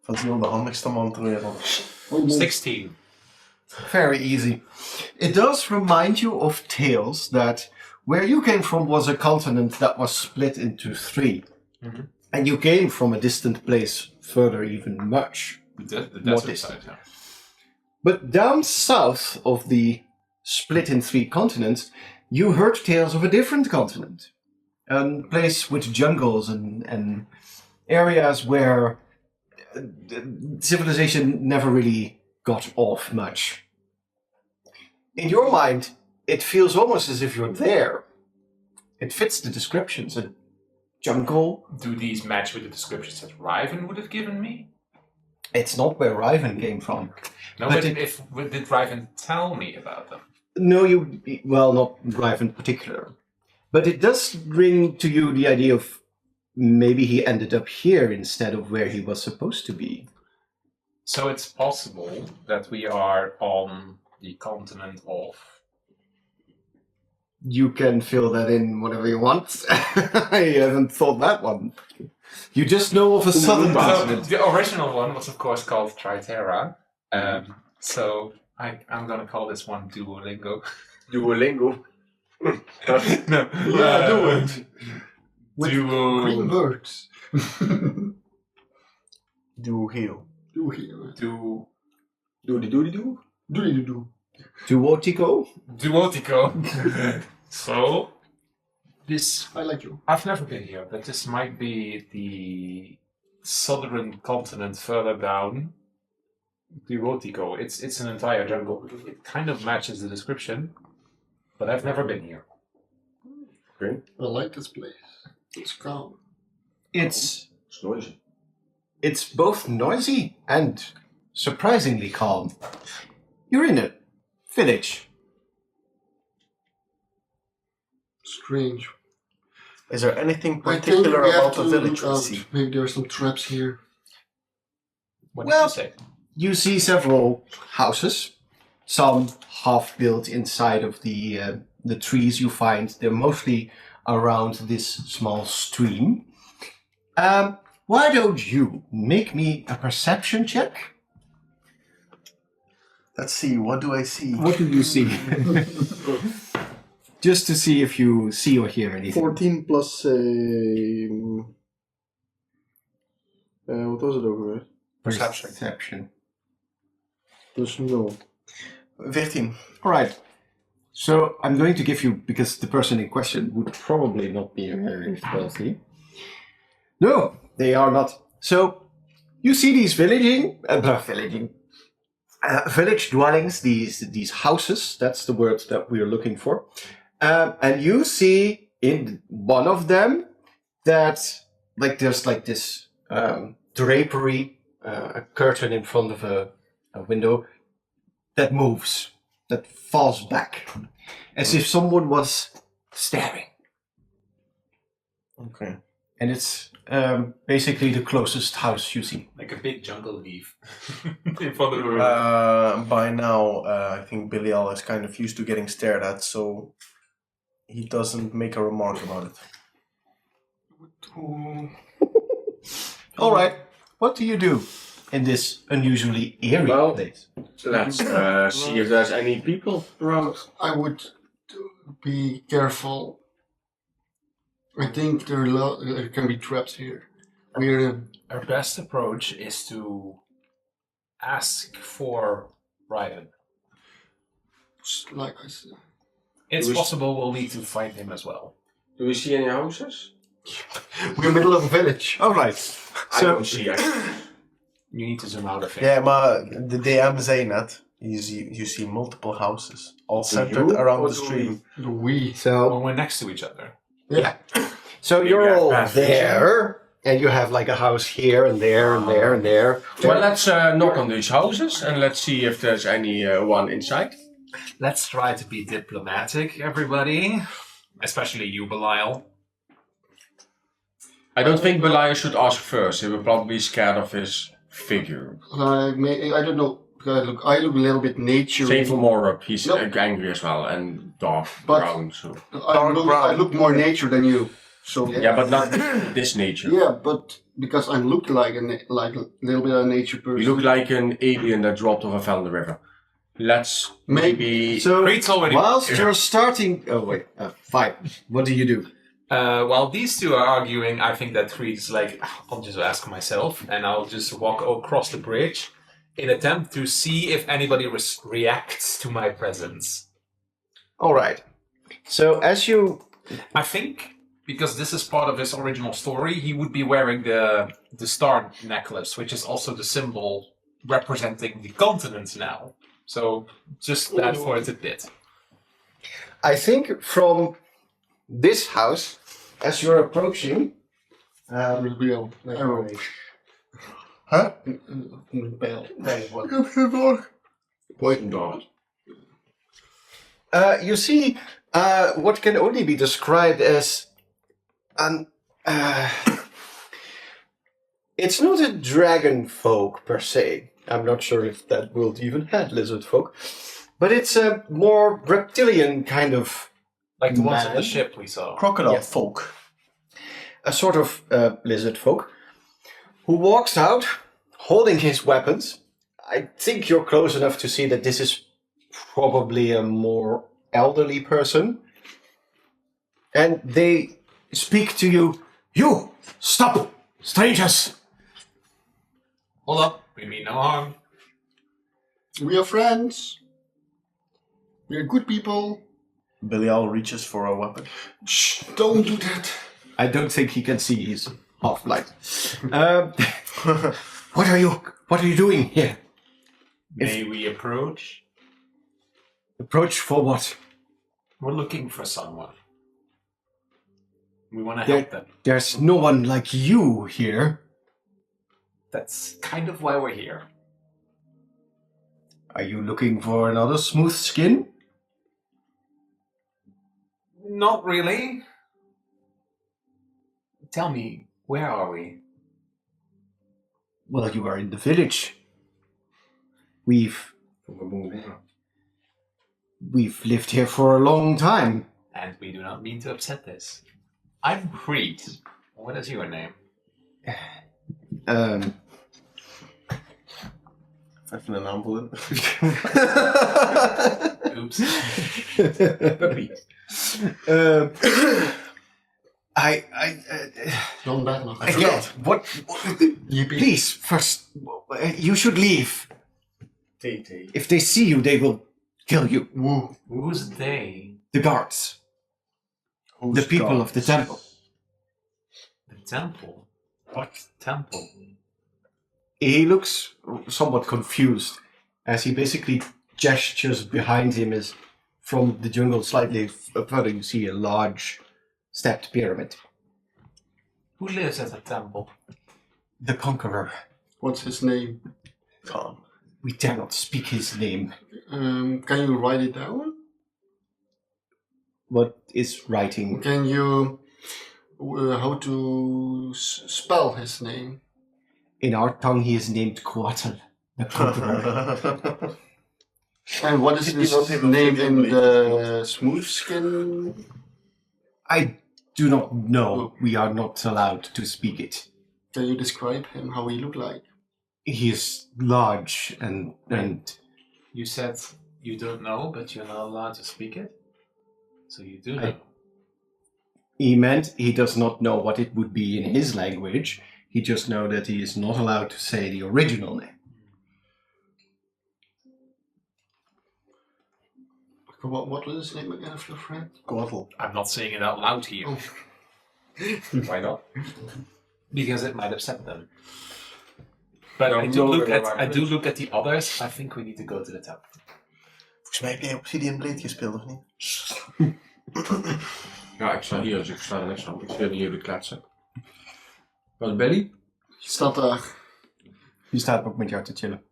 Van heel de handigste man ter wereld. Oh, man. 16. Very easy. It does remind you of tales that where you came from was a continent that was split into three. Mhm. And you came from a distant place, further even much. The What desert is side, yeah. But down south of the split in three continents, you heard tales of a different continent. A place with jungles and areas where civilization never really got off much. In your mind, it feels almost as if you're there. It fits the descriptions. A jungle. Do these match with the descriptions that Riven would have given me? It's not where Riven came from. No, But but did Riven tell me about them? No, well, not Riven in particular. But it does bring to you the idea of maybe he ended up here instead of where he was supposed to be. So it's possible that we are on the continent of... You can fill that in whatever you want. I haven't thought that one. You just know of a southern So continent. the original one was, of course, called Triterra. So I'm going to call this one Duolingo. Duolingo. No. Yeah, do it. With Duo... green birds. Do heel. Doe hier. Du... Doody-doody-doo. Doe. Duotico? Duotico. So, this... I like you. I've never been here, but this might be the southern continent further down. Duotico. It's an entire jungle. It kind of matches the description, but I've never been here. I like this place. It's calm. It's It's noisy. it's both noisy and surprisingly calm. You're in a village. Strange. Is there anything I think particular we have about to the village look we out. see? Maybe there are some traps here. What Well- did you say? You see several houses, some half built inside of the trees you find. They're mostly around this small stream. Why don't you make me a perception check? Let's see, what do I see? What do you see? Just to see if you see or hear anything. 14 plus what was it over? Perception. Plus no. 15. All right. So I'm going to give you, because the person in question would probably not be very wealthy. No, they are not. So you see these village dwellings, these houses. That's the word that we're looking for. And you see in one of them that there's this drapery, a curtain in front of a window that moves, that falls back, as if someone was staring. Okay. And it's basically the closest house you see. Like a big jungle leaf in front of the room. By now, I think Belial is kind of used to getting stared at, so he doesn't make a remark about it. All right, what do you do in this unusually eerie place? Let's see if there's any people around. I would be careful. I think there can be traps here. Our best approach is to ask for Ryan. Like I said. It's possible we'll need to find him as well. Do we see any houses? We're middle of a village. All right, I don't see any. You need to zoom out of it. Yeah, maar de DM zei net, you see multiple houses, all centered around the stream. We. so When we're next to each other. Yeah. so You you're have all fast vision. there, and you have like a house here and there and there and there. Well, let's knock on these houses and let's see if there's any one inside. Let's try to be diplomatic, everybody. Especially you, Belial. I don't think Belial should ask first. He will probably be scared of his figure. I don't know. I look a little bit nature. Same for Morup. He's Nope. angry as well and dark But- brown. So I look more nature than you. So yeah, but not this nature. Yeah, but because I look like a little bit of a nature person. You look like an alien that dropped off a fell in the river. Let's maybe. So Creed's already whilst here. you're starting, oh wait, fine. What do you do? While these two are arguing, I think that Creed's like, I'll just ask myself, and I'll just walk across the bridge in attempt to see if anybody reacts to my presence. All right. So as you I think, because this is part of his original story, he would be wearing the star necklace, which is also the symbol representing the continents now. So just that for a tidbit. I think from this house, as you're approaching, Real arrow. Huh? Bell. Poison dart. you see what can only be described as an. It's not a dragon folk per se. I'm not sure if that world even had lizard folk, but it's a more reptilian kind of, Like the ones on the Man. ship we saw. Crocodile Yeah. folk. a sort of lizard folk, who walks out holding his weapons. I think you're close enough to see that this is probably a more elderly person. And they speak to you. You! Stop! Strangers! Hold up, we mean no harm. We are friends. We are good people. Belial reaches for a weapon. Shh, don't do that. I don't think he can see. He's half blind. What are you doing here? May we approach? Approach for what? We're looking for someone. We want to There- help them. There's no one like you here. That's kind of why we're here. Are you looking for another smooth skin? Not really. Tell me, where are we? Well, you are in the village. We've lived here for a long time. And we do not mean to upset this. I'm Creed. What is your name? Even een naam voor Oops. Puppy. John Bernard. Again, what? Yippee. Please, first, you should leave. TT. If they see you, they will kill you. Woo. Who's they? The guards, the people of the temple. The temple? What temple? He looks somewhat confused as he basically gestures behind him as from the jungle slightly further you see a large stepped pyramid. Who lives at the temple? The conqueror. What's his name? Khan. We dare not speak his name. Can you write it down? What is writing? Can you how to spell his name? In our tongue he is named Coatl, the conqueror. And what is Did his he not even name fit in in the smooth skin? I do not know. We are not allowed to speak it. Can you describe him? How he look like? He is large and You said you don't know, but you're not allowed to speak it? So you do know. he meant he does not know what it would be in his language. He just knows that he is not allowed to say the original name. What was his name again of your friend? Koatl. I'm not saying it out loud here. Oh. Why not? Because it might upset them. But No, I do no, look no, at no, I do no. look at the others. I think we need to go to the temple. Volgens mij heb jij Obsidian Blade gespeeld, of niet? Ja, ik sta hier, dus ik sta er niks aan. Ik zie jullie kletsen. Wat is Belly? Je staat daar. Die staat ook met jou te chillen.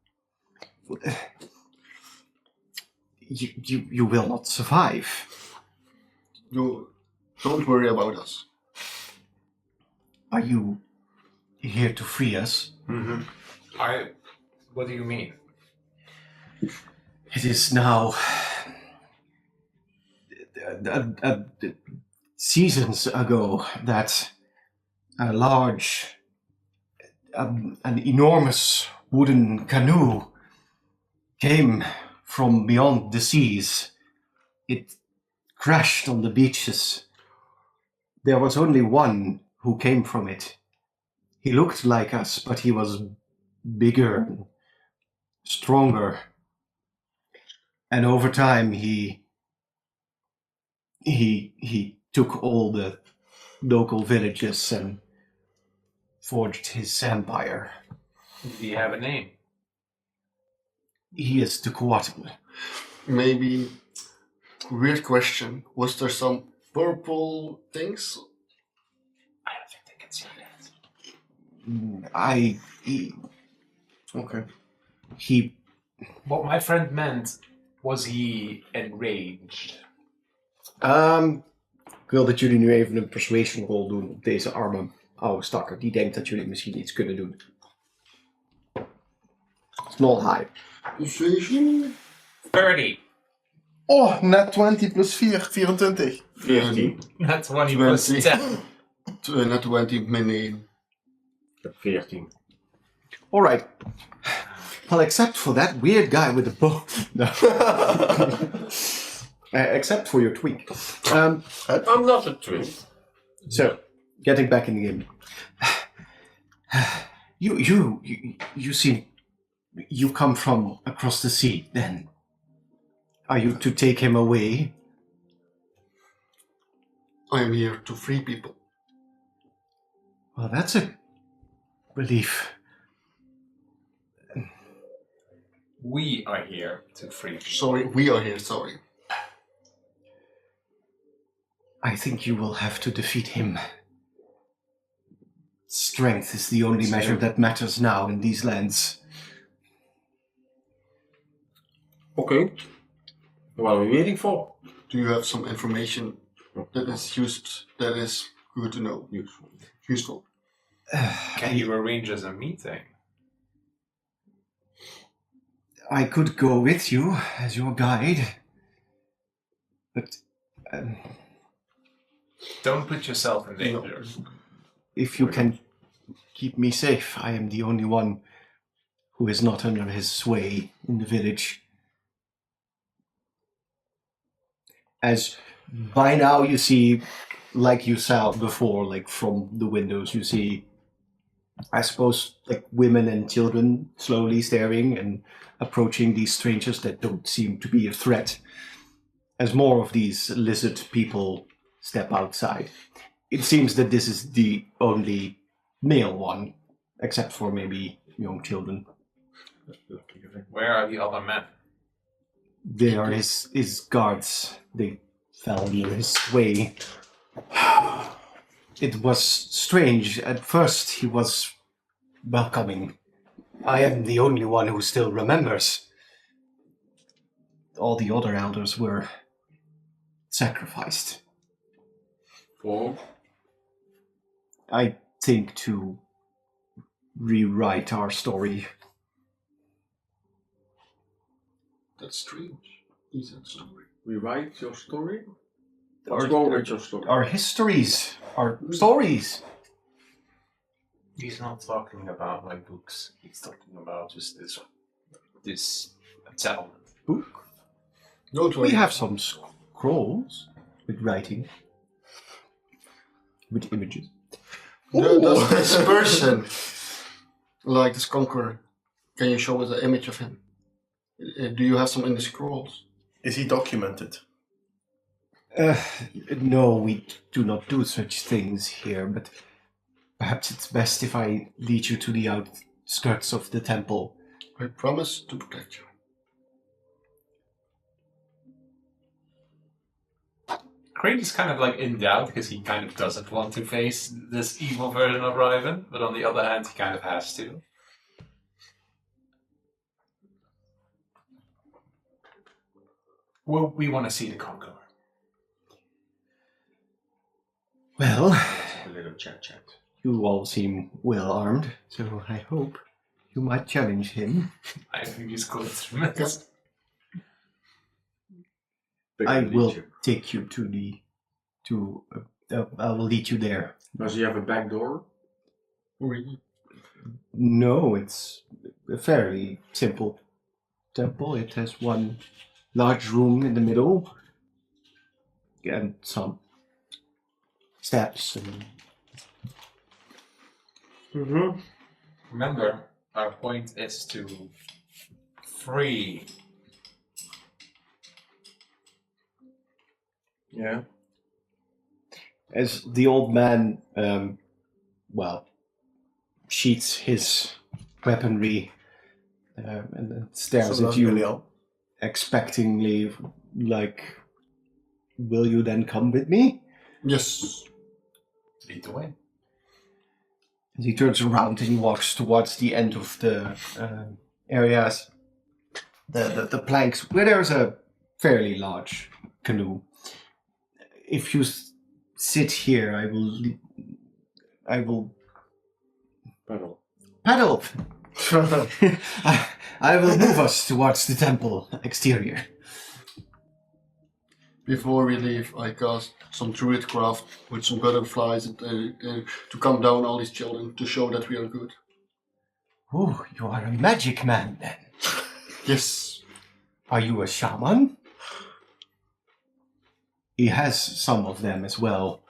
You will not survive. You don't worry about us. Are you here to free us? What do you mean? It is now seasons ago that a large, an enormous wooden canoe came from beyond the seas. It crashed on the beaches. There was only one who came from it. He looked like us, but he was bigger and stronger. And over time, he took all the local villages and forged his empire. Do you have a name? He is the Coatl. Maybe. Weird question. Was there some purple things? I don't think they can see that. Oké. He What my friend meant was he enraged. Ik wil dat jullie nu even een persuasion roll doen op deze arme oude stakker. Die denkt dat jullie misschien iets kunnen doen. Small high. Persuasion? 30. Oh, net 20 plus 4, 24. 14. Not 20 plus 20. 10. Net 20 min 1. Ik heb 14. Alright. Well, except for that weird guy with the bow. No. Except for your tweak. I'm not a twin. So, getting back in the game. You seem... You come from across the sea, then. Are you to take him away? I am here to free people. Well, that's a relief. We are here to free you. Sorry, we are here, sorry. I think you will have to defeat him. Strength is the only measure that matters now in these lands. Okay. What are we waiting for? Do you have some information that is good to know? Useful. Can you arrange us a meeting? I could go with you as your guide. But Don't put yourself in danger. if you can keep me safe. I am the only one who is not under his sway in the village. As by now you see, like you saw before, like from the windows, you see, I suppose, like women and children slowly staring and approaching these strangers that don't seem to be a threat. As more of these lizard people step outside. It seems that this is the only male one, except for maybe young children. Where are the other men? They are his guards. They fell near his way. It was strange. At first he was welcoming. I am the only one who still remembers. All the other elders were sacrificed. For I think to rewrite our story. That's strange. Is that story? rewrite your story? Our- What's wrong with your story? Our histories, our stories. He's not talking about my books. He's talking about just this settlement. Book? Don't We worry. have some scrolls with writing, with images. Does this person, like this conqueror, can you show us an image of him? Do you have some in the scrolls? Is he documented? No, we do not do such things here, but perhaps it's best if I lead you to the outskirts of the temple. I promise to protect you. Crane is kind of like in doubt because he kind of doesn't want to face this evil version of Ryven, but on the other hand, he kind of has to. Well, we want to see the Conqueror. Well, A little chat. you all seem well armed, so I hope you might challenge him. I think he's cool instruments. I will take you to the. I will lead you there. Does he have a back door? Really? No, it's a fairly simple temple. It has one large room in the middle and some steps and Mm-hmm. Remember, our point is to free. Yeah. as the old man sheaths his weaponry and then stares at you expectingly, like, will you then come with me? Yes. Lead the way. As he turns around and he walks towards the end of the areas, the planks, where there's a fairly large canoe. If you sit here, I will Paddle. paddle. I will move us towards the temple exterior. Before we leave, I cast some druidcraft with some butterflies to calm down all these children to show that we are good. Oh, you are a magic man then. Yes. Are you a shaman? He has some of them as well.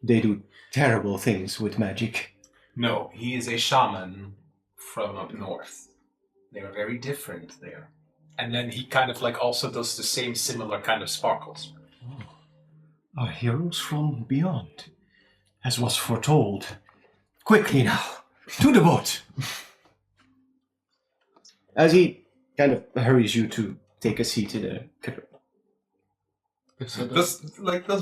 They do terrible things with magic. No, he is a shaman from up north. They are very different there. And then he kind of like also does the same similar kind of sparkles. Our heroes from beyond, as was foretold. Quickly now, to the boat! As he kind of hurries you to take a seat in a canoe. Does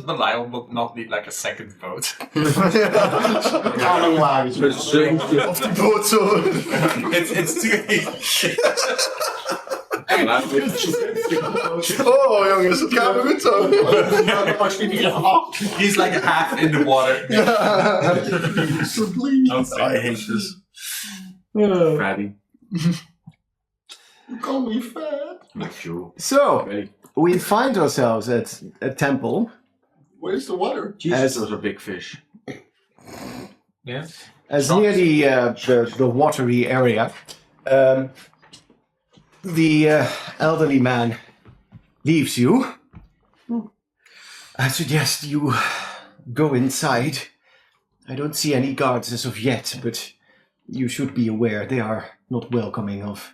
Belial but not need like a second boat? Kranenwagens. Of die boot zo. it's too Oh jongens, het gaat goed zo. He's like half in the water. I hate this. Fatty. You call me fat. Not sure. So, Ready? we find ourselves at a temple. Where's the water? Jesus, As- those are big fish. Yeah. As Shots. near the watery area, the elderly man leaves you. I suggest you go inside. I don't see any guards as of yet, but you should be aware they are not welcoming of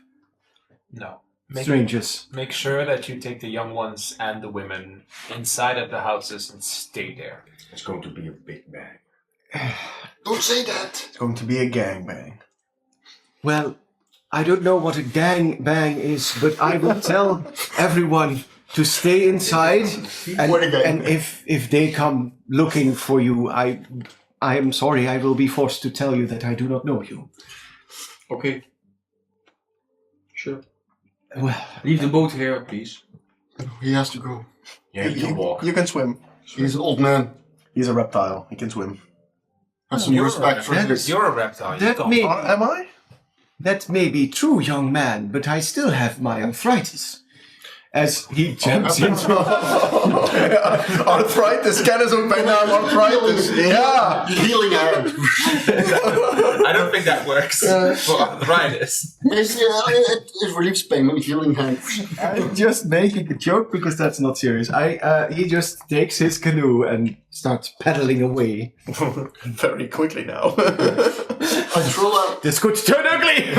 No. strangers. Make sure that you take the young ones and the women inside of the houses and stay there. It's going to be a big bang. Don't say that. It's going to be a gangbang. Well, I don't know what a gang bang is, but I will tell everyone to stay inside. What a gang And if they come looking for you, I am sorry. I will be forced to tell you that I do not know you. Okay. Sure. Well, Leave the boat here, please. He has to go. Yeah, you can walk. You can swim. He's an old man. He's a reptile. He can swim. Have some respect for him. You're a reptile. You that can't. may Am I? that may be true, young man, but I still have my arthritis. As he jumps into Arthritis. Kennis ook bijna arthritis. Ja. Healing hand. I don't think that works for arthritis. It relieves pain. Maybe healing hand. I'm just making a joke because that's not serious. He just takes his canoe and starts paddling away. Very quickly now. I threw a This could turn ugly.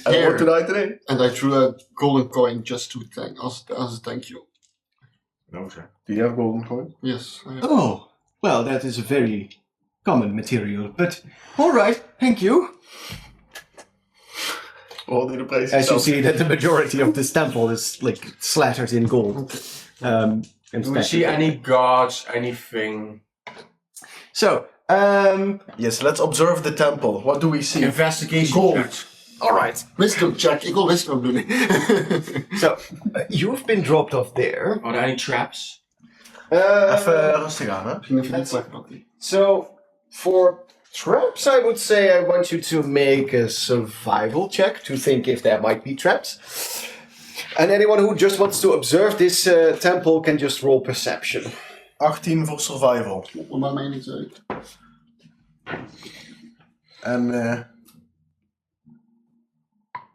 And what did I today? and I threw a golden coin just to thank as a thank you. No, sir. Do you have golden coin? Yes. I have. Oh, well, that is a very common material, but all right, thank you. Oh, the prijs. As you see that the majority of this temple is like slattered in gold. Do we see any guards, anything? So, Yes, let's observe the temple. What do we see? Investigation Gold. check. all right. Wisdom check. Ik wil wisdom doen. So, you've been dropped off there. Are there any traps? Even rustig aan, hè? Misschien even niet zeggen dat hij- So, for traps, I would say I want you to make a survival check to think if there might be traps. And anyone who just wants to observe this temple can just roll perception. 18 voor survival. Maar mij niet uit. En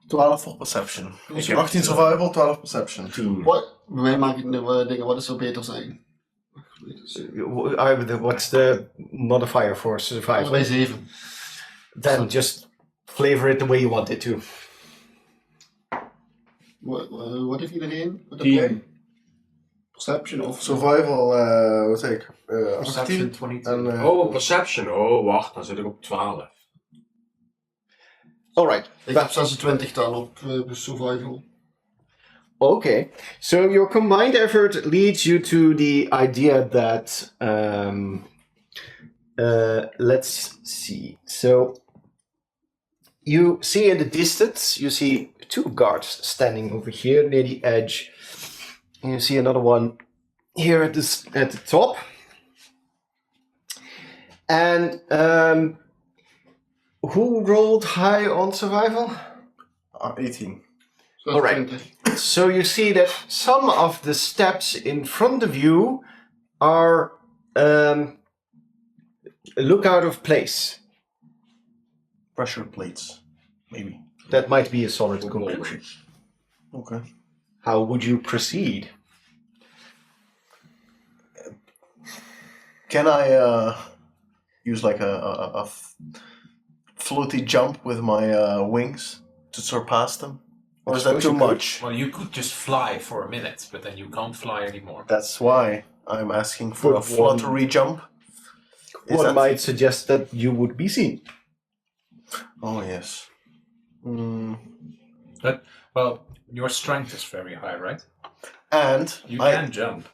12 voor perception. Dus heb 18 survival, 12 perception. 10. Wat? Bij mij maak ik nu dingen. Wat zou beter zijn? What's the modifier for survival? Allebei 7. Then just flavor it the way you want it to. Wat heeft iedereen? Wat heb 10. jij? Perception of Survival, wat zeg ik? Perception 18. 22. En, Oh, perception. Oh, wacht, dan zit ik op 12. All right. Ik heb 26 dan op survival. Okay. So your combined effort leads you to the idea that let's see. So you see in the distance, you see two guards standing over here near the edge. And you see another one here at the top. And who rolled high on survival? 18. So All right. 20. So you see that some of the steps in front of you are look out of place. Pressure plates. Maybe. That might be a solid conclusion. Okay. How would you proceed? Can I use like a floaty jump with my wings to surpass them? Or is that suppose too you could. much? Well, you could just fly for a minute, but then you can't fly anymore. That's why I'm asking for a Good one. fluttery jump. Is One that- might suggest that you would be seen. Oh, yes. Mm. But, well, your strength is very high, right? And You can jump.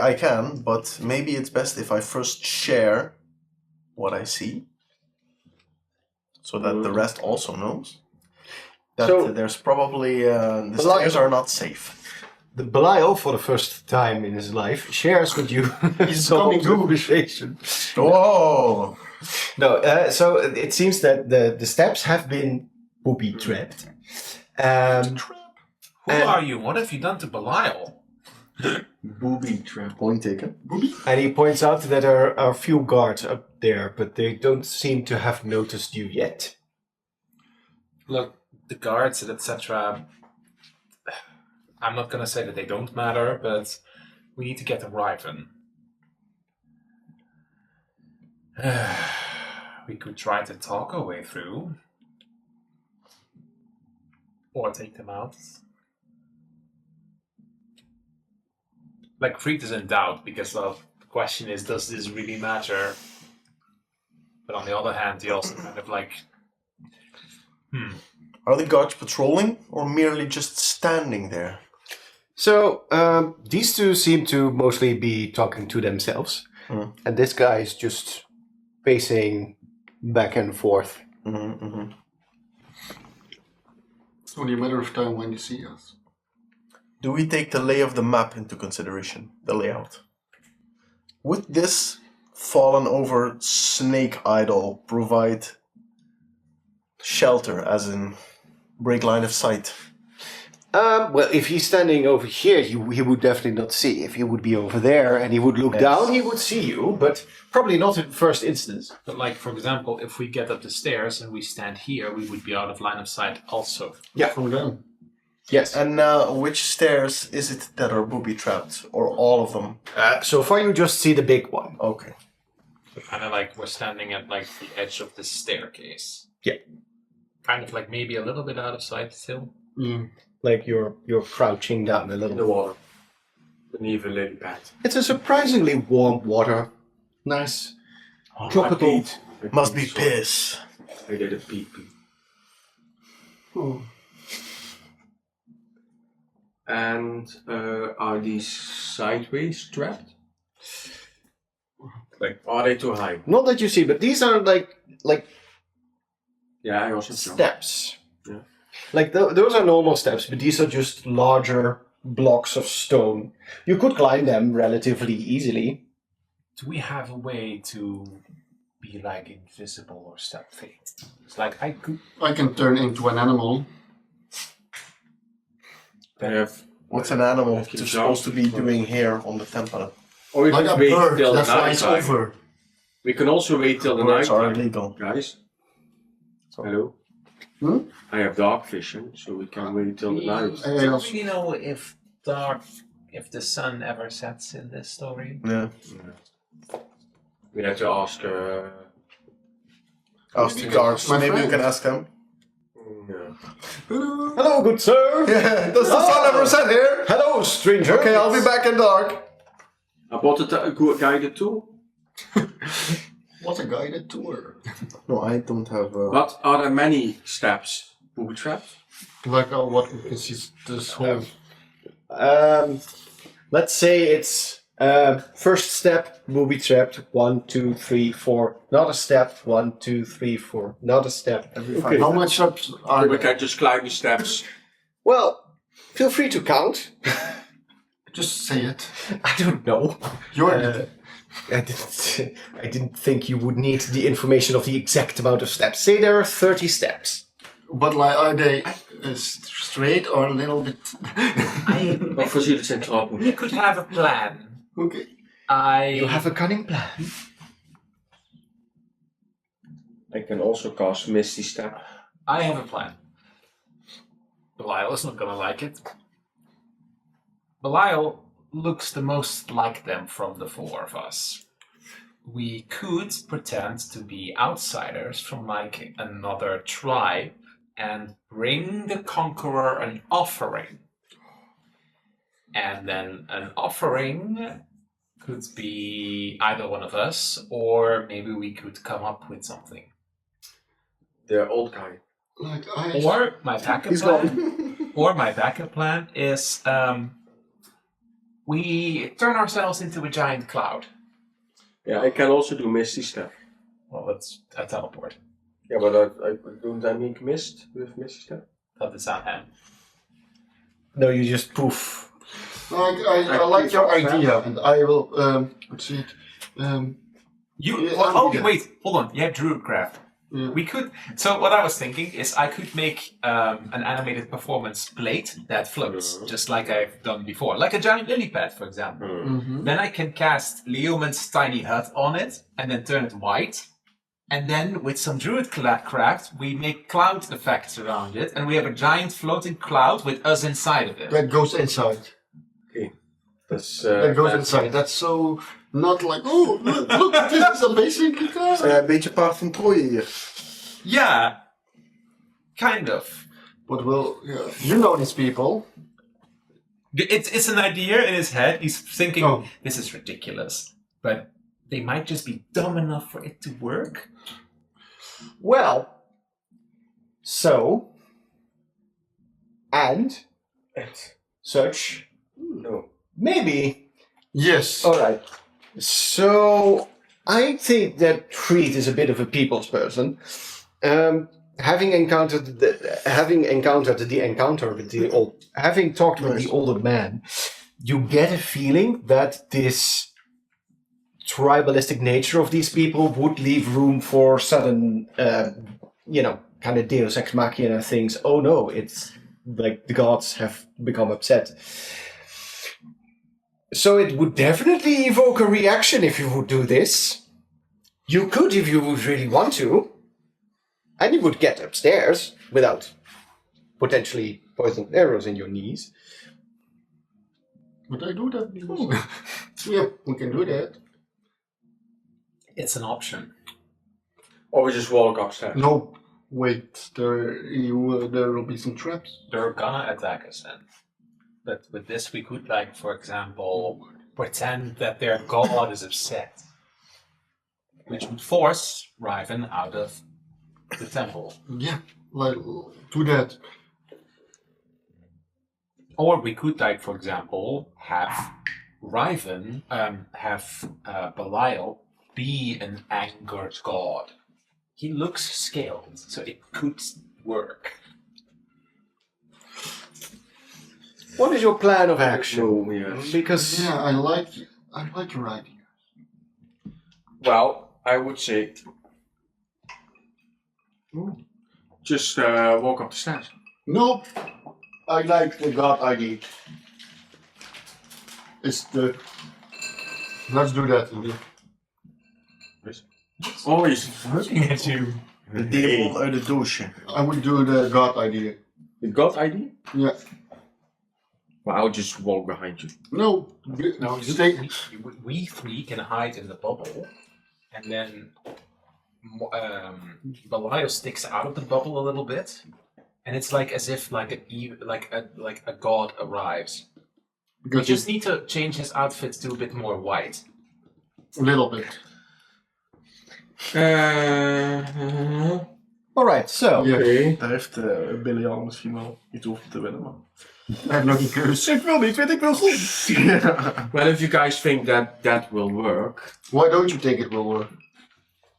I can, but maybe it's best if I first share what I see, so that the rest also knows that So- there's probably the But like- stairs are not safe. The Belial, for the first time in his life, shares with you some coming good. appreciation. Whoa! No, so it seems that the steps have been booby trapped. Who And- are you? What have you done to Belial? Booby trap. Point taken. And he points out that there are a few guards there, but they don't seem to have noticed you yet. Look, the guards and etc. I'm not gonna say that they don't matter, but we need to get to Riven. We could try to talk our way through. Or take them out. Like, Freed is in doubt because, well, the question is, does this really matter? But on the other hand, he also kind of like, Are the guards patrolling or merely just standing there? So these two seem to mostly be talking to themselves, and this guy is just pacing back and forth. It's only a matter of time when you see us. Do we take the lay of the map into consideration, the layout? Would this fallen over snake idol provide shelter, as in break line of sight? Well, if he's standing over here, he would definitely not see. If he would be over there and he would look down, he would see you, but probably not in the first instance. but like, for example, if we get up the stairs and we stand here, we would be out of line of sight also. Yeah. From them. Yes. And which stairs is it that are booby trapped, or all of them? So far, you just see the big one. Okay. Kind of like we're standing at like the edge of the staircase. Yeah. Kind of like maybe a little bit out of sight still. Like you're crouching down a little In the bit. water. Beneath a lily pad. It's a surprisingly warm water. Nice. Tropical. Must be piss. I did a pee. And are these sideways trapped? Like, are they too high? Not that you see, but these are like Yeah, I also jump. steps. Yeah. Like those are normal steps, but these are just larger blocks of stone. You could climb them relatively easily. Do we have a way to be like invisible or stealthy? It's like I could. I can turn into an animal. They have. What's an animal Keep supposed to be jumping. doing here on the temple? Or we Like can a wait bird till the that flies night time. over. We can also wait till the night Birds are time. illegal. Guys. Hello? Hmm? I have dark vision, so we can wait till the night. I Don't also- really know if the sun ever sets in this story. Yeah. We have to ask. Ask the guards. My Maybe you friend. can ask them. Yeah. Hello, good sir. Yeah, does the sun ever set here? Hello, stranger. Okay, I'll be back in dark. I bought a guided tool. What a guided tour. No, I don't have. But are there many steps booby trapped? Like what we can see this whole. Let's say it's first step booby trapped. 1, 2, 3, 4. Not a step. 1, 2, 3, 4. Not a step. Okay. How much steps are We there? can just climb the steps. Well, feel free to count. Just say it. I don't know. You're I didn't think you would need the information of the exact amount of steps. Say there are 30 steps. But like, are they straight or a little bit? Wat voor jullie zijn trappen? We could have a plan. Okay. You have a cunning plan. I can also cast Misty Step. I have a plan. Belial is not gonna like it. Belial looks the most like them from the four of us. We could pretend to be outsiders from like another tribe and bring the conqueror an offering. And then an offering could be either one of us, or maybe we could come up with something. The old guy. Like I. Or my backup plan. Or my backup plan is we turn ourselves into a giant cloud. Yeah, I can also do Misty Step. Well, it's a teleport. Yeah, but I don't I make mist with Misty Step? Dat is aan hem. No, you just poof. I like your idea, and I will. Let's see it. You? Yeah, oh, yeah. wait, hold on. You have Druidcraft. We could. So what I was thinking is I could make an animated performance plate that floats, just like I've done before, like a giant lily pad, for example. Then I can cast Leomund's tiny hut on it, and then turn it white. And then with some druid craft, we make cloud effects around it, and we have a giant floating cloud with us inside of it. That goes inside. That's, That goes inside. That's so not like, oh, look, this is amazing. Een beetje paard van Troje hier. Yeah, kind of. But well, yeah, you know these people. It's an idea in his head. He's thinking, Oh. this is ridiculous, but they might just be dumb enough for it to work. Well, so, and such, No. maybe. Yes. All right. So I think that Treat is a bit of a people's person. Having talked with the older man, you get a feeling that this tribalistic nature of these people would leave room for sudden, kind of Deus Ex Machina things. Oh no, it's like the gods have become upset. So it would definitely evoke a reaction if you would do this. You could if you would really want to. And you would get upstairs without potentially poisoned arrows in your knees. Would I do that? Yeah, we can do that. It's an option. Or we just walk upstairs. No, wait. There will be some traps. They're gonna attack us then. But with this, we could, like, for example, pretend that their god is upset, which would force Riven out of the temple. Yeah, like do that. Or we could, like, for example, have Riven, Belial be an angered god. He looks scaled, so it could work. What is your plan of action? No, yes. Because Yeah, I like your idea. Well, I would say just walk up the stairs. No, I like the god idea. Let's do that. Oh, he's Looking at you. De demon uit het doosje. I would do the god idea. the god ID? Yeah. Well, I'll just walk behind you. No, No, stay. we three can hide in the bubble, and then Belial sticks out of the bubble a little bit, and it's like as if like a god arrives. We Because just need to change his outfit to a bit more white. a little bit. alright, so Yeah. Okay. Daar heeft Billy al misschien wel iets over te winnen, man. I have no keus. Ik wil niet, weet ik wil goed. Well, if you guys think that will work, Why don't you think it will work?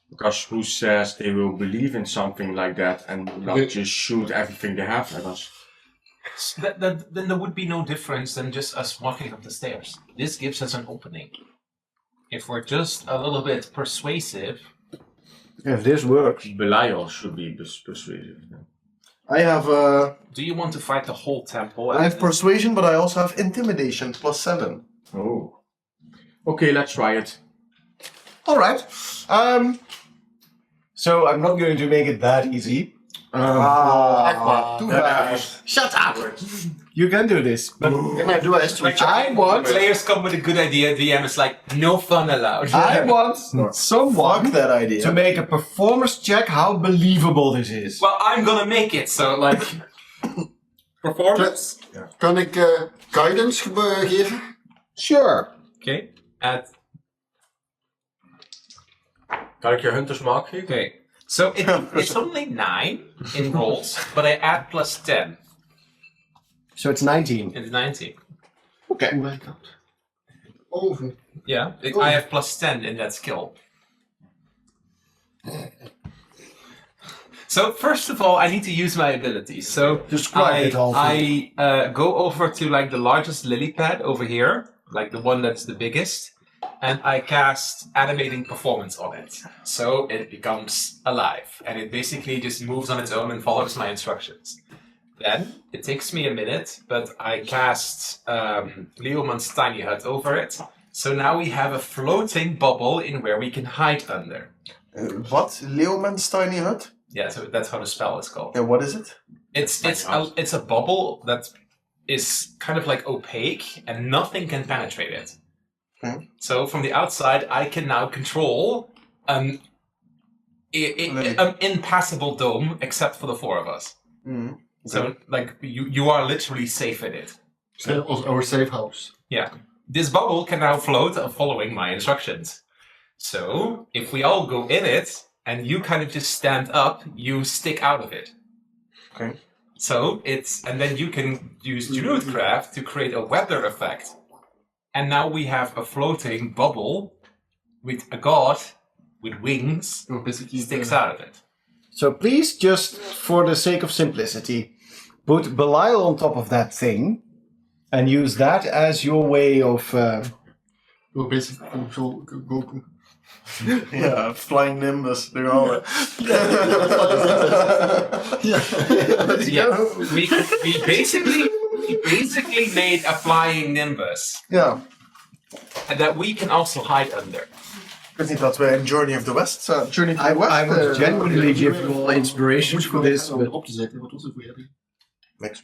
because who says they will believe in something like that and not The- just shoot everything they have at us? Then there would be no difference than just us walking up the stairs. This gives us an opening. If we're just a little bit persuasive, if this works, Belial should be persuasive. I have do you want to fight the whole temple? I have persuasion, but I also have intimidation +7. Oh. Okay, let's try it. alright. So I'm not going to make it that easy. Too bad. Shut up! You can do this, but Can I do a history check? I want Players come with a good idea, DM is like, no fun allowed. I want someone Fuck that idea. to make a performance check how believable this is. Well, I'm gonna make it, so like... Performance? Kan ik guidance geven? Sure. Okay, Kan ik je Hunter's Mark geven? okay. So it's only 9 in rolls, but I add +10. So it's 19. It's 19. Okay. Oh my god. Oh, Yeah, I have +10 in that skill. So first of all, I need to use my abilities. So Describe it all. I go over to like the largest lily pad over here, like the one that's the biggest, and I cast Animating Performance on it. So it becomes alive, and it basically just moves on its own and follows my instructions. Then, it takes me a minute, but I cast Leoman's Tiny Hut over it. So now we have a floating bubble in where we can hide under. What? Leoman's Tiny Hut? Yeah, so that's how the spell is called. Yeah, what is it? It's a bubble that is kind of like opaque and nothing can penetrate it. So from the outside, I can now control an impassable dome except for the four of us. Mm-hmm. So like you are literally safe in it. Our safe house. Yeah. This bubble can now float following my instructions. So if we all go in it and you kind of just stand up, you stick out of it. Okay. So and then you can use Druidcraft to create a weather effect. And now we have a floating bubble with a god with wings sticks out of it. So please, just for the sake of simplicity, put Belial on top of that thing and use that as your way of... We'll basically control Goku. Yeah, flying Nimbus. They're all. Yeah, we basically made a flying Nimbus Yeah. and that we can also hide under. Ik weet niet wat wij in Journey of the West. Journey to the West. I would genuinely give you all inspiration for this, but op te zetten. Wat was het voor jullie? Niks.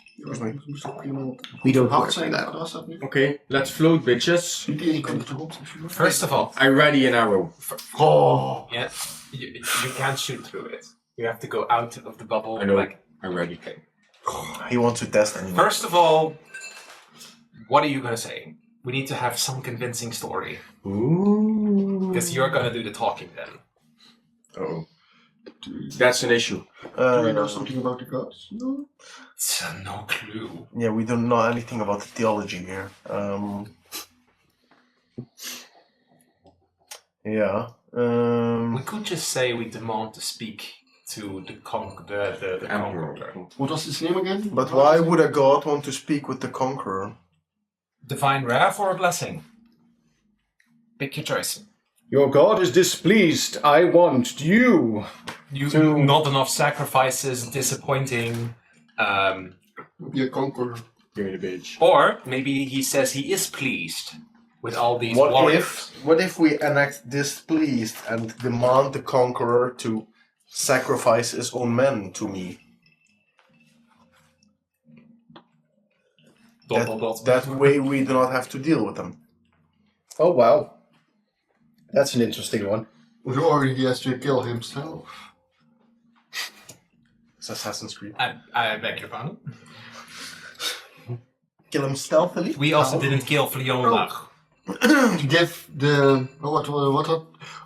we don't Hard work zijn, like wat that. was dat nu? Okay, let's float, bitches. Die kan het erop zetten. First of all, I ready an arrow. Oh. yeah, you can't shoot through it. You have to go out of the bubble. I know. Like, I ready. He wants to test anyway. first of all, what are you gonna say? We need to have some convincing story. Ooh. Because you're gonna do the talking then. Oh. That's an issue. Do we know something about the gods? No. No clue. Yeah, we don't know anything about the theology here. Yeah. We could just say we demand to speak to the conqueror. What was his name again? But why would a god want to speak with the conqueror? Divine wrath or a blessing? Pick your choice. Your god is displeased. I want you. Not enough sacrifices, disappointing. Be a conqueror. Give me the bitch. Or maybe he says he is pleased with all these warriors. What if we enact displeased and demand the conqueror to sacrifice his own men to me? That way we do not have to deal with them. Oh, wow. That's an interesting one. Or he has to kill himself. It's Assassin's Creed. I beg your pardon. Kill him stealthily? We also didn't kill Fleona. Give the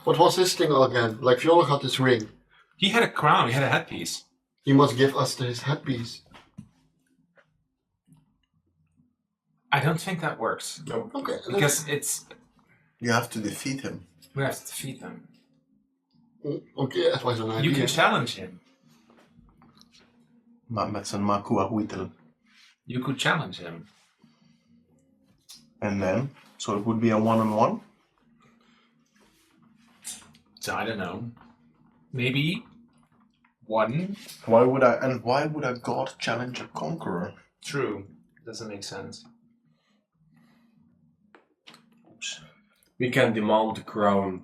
what was his thing again? Like Viola got his ring. He had a crown, he had a headpiece. He must give us his headpiece. I don't think that works. No. Okay. Because You have to defeat him. we have to defeat them. Okay, that was an idea. You can challenge him. Maar met zijn Makua Huitel. You could challenge him. And then, so it would be a one-on-one? So I don't know. Maybe one. Why would a god challenge a conqueror? True. Doesn't make sense. We can demand the crown.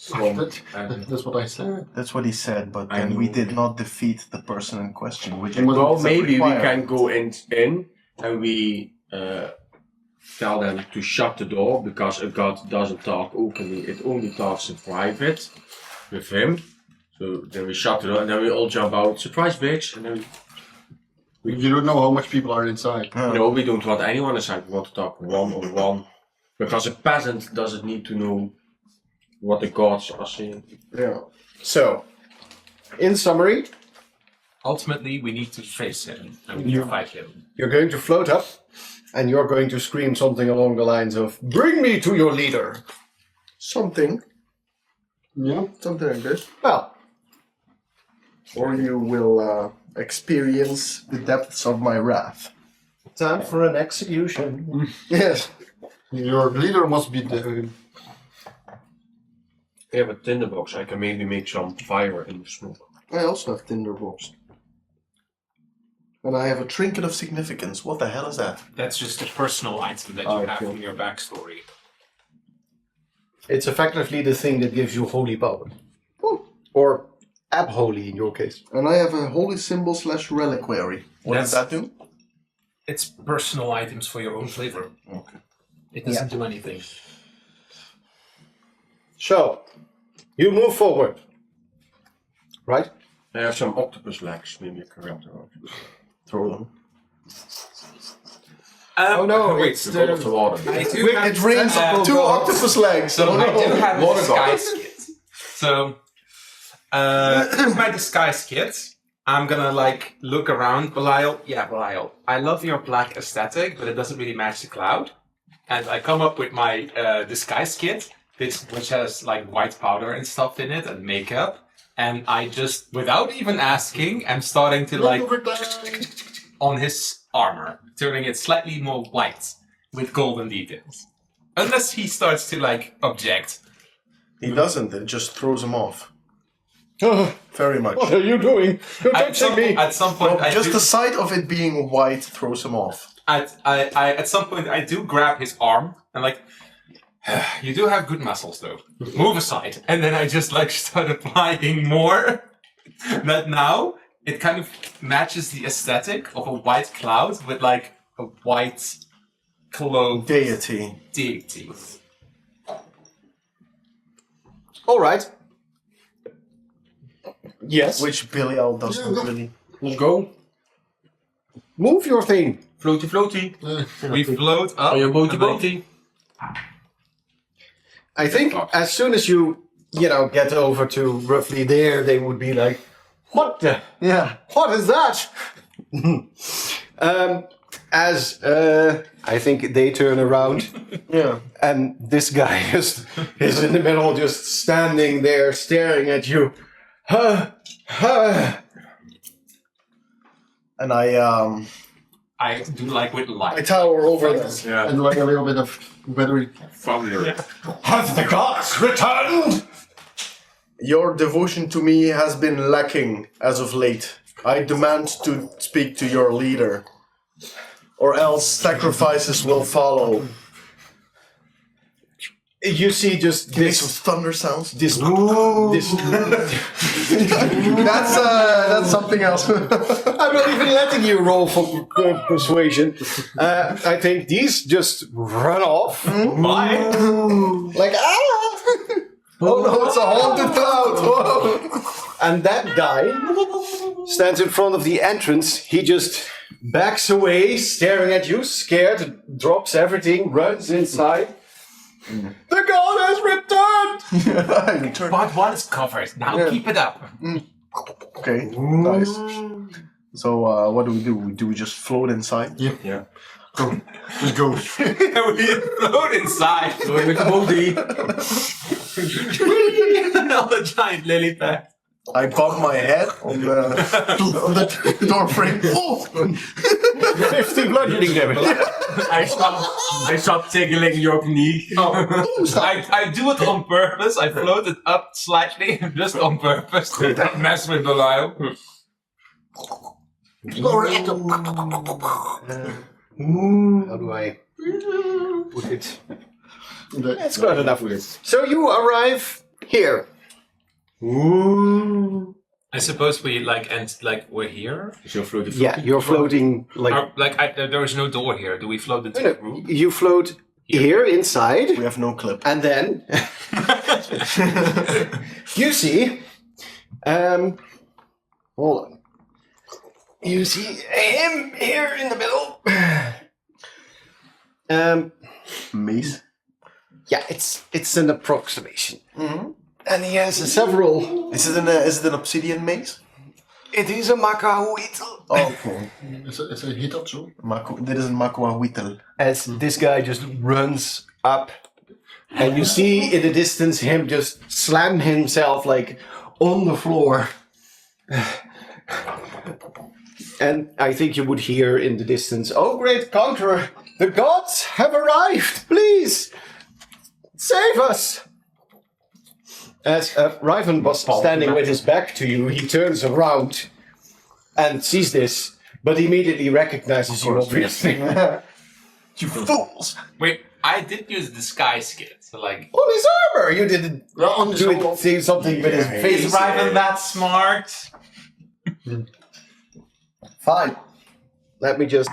That's what I said. That's what he said, but I then we know. did not defeat the person in question, which Well, is maybe we required. can go in and we tell them to shut the door because a god doesn't talk openly; it only talks in private with him. So then we shut the door and then we all jump out. Surprise, bitch! And then You don't know how much people are inside. no, we don't want anyone inside. We want to talk one-on-one because a peasant doesn't need to know what the gods are saying. Yeah. So, in summary, Ultimately, we need to face him and we need to fight him. you're going to float up and you're going to scream something along the lines of, "Bring me to your leader." Something Yeah. like this. Well, Or you will experience the depths of my wrath. time for an execution. Yes. Your leader must be the I have a tinderbox. I can maybe make some fire in the smoke. I also have tinderbox. And I have a trinket of significance. What the hell is that? That's just a personal item that you Oh, have cool. from your backstory. It's effectively the thing that gives you holy power. Or abholy in your case. And I have a holy symbol / reliquary. What does that do? It's personal items for your own flavor. Okay. It doesn't do anything. So, you move forward. Right? I have some octopus legs. Maybe I can grab them. Throw them. Oh no, wait, it's Out of the water. I do Wait, have, it rains two octopus legs. So Oh, I do no. have a Water disguise kit. So, with my disguise kit, I'm gonna like look around. Belial, yeah, Belial. I love your black aesthetic, but it doesn't really match the cloud. And I come up with my disguise kit, which has like white powder and stuff in it and makeup. And I just, without even asking, I'm starting to like on his armor, turning it slightly more white with golden details. Unless he starts to like object. He doesn't. It just throws him off. Very much. What are you doing? You're At some point, No, just the sight of it being white throws him off. at some point, I do grab his arm and like, you do have good muscles though. Move aside, and then I just like start applying more. That now it kind of matches the aesthetic of a white cloud with like a white cloak Deity. deity. All right. Yes. Which Belial doesn't really. Let's go. Move your thing. Floaty, floaty. We float up. On your boaty, and then- boaty. I think as soon as you get over to roughly there, they would be like, "What the? Yeah. What is that?" I think they turn around, Yeah. and this guy is in the middle, just standing there, staring at you. And I do like with I light. tower over them. Yeah. And like a little bit of battery. Thunder. Have the gods returned? Your devotion to me has been lacking as of late. I demand to speak to your leader, or else sacrifices will follow. You see, just Make some this. thunder sounds. This. That's something else. I'm not even letting you roll for persuasion. I think these just run off. Bye. Like, ah! Oh no, it's a haunted cloud! Whoa. And that guy stands in front of the entrance. He just backs away, staring at you, scared, drops everything, runs inside. The god has returned! But one is covered. Now Yeah. keep it up. Okay, nice. So, what do? Do we just float inside? Yeah. Let's go. We float inside. Going with the boaty. On the giant lily pad. I bump my head on the door frame. Oh! 50 bludgeoning damage. I stop tickling your knee. I do it on purpose. I float it up slightly, just on purpose to not mess with Belial. How do I put it? That's Good enough. So you arrive here. I suppose we we're here. Is your floaty, floaty? Yeah, you're floating like. There is no door here. Do we float into No, the room? you float here inside, We have no clip. and then you see. Hold on. You see him here in the middle. Mace. Yeah, it's an approximation, and he has several. Is it an obsidian mace? It is a Makahuitl. Okay. it's a hit also. Dit is een Makuahuitl. As this guy just runs up, and you see in the distance him just slam himself like on the floor. And I think you would hear in the distance, "Oh, great conqueror, the gods have arrived! Please, save us!" As Riven was standing with his back to you, he turns around and sees this, but immediately recognizes you, obviously. You fools! Wait, I did use disguise kit. So like, On his armor! You didn't on do something with his face. is Riven that smart? Fine. Let me just...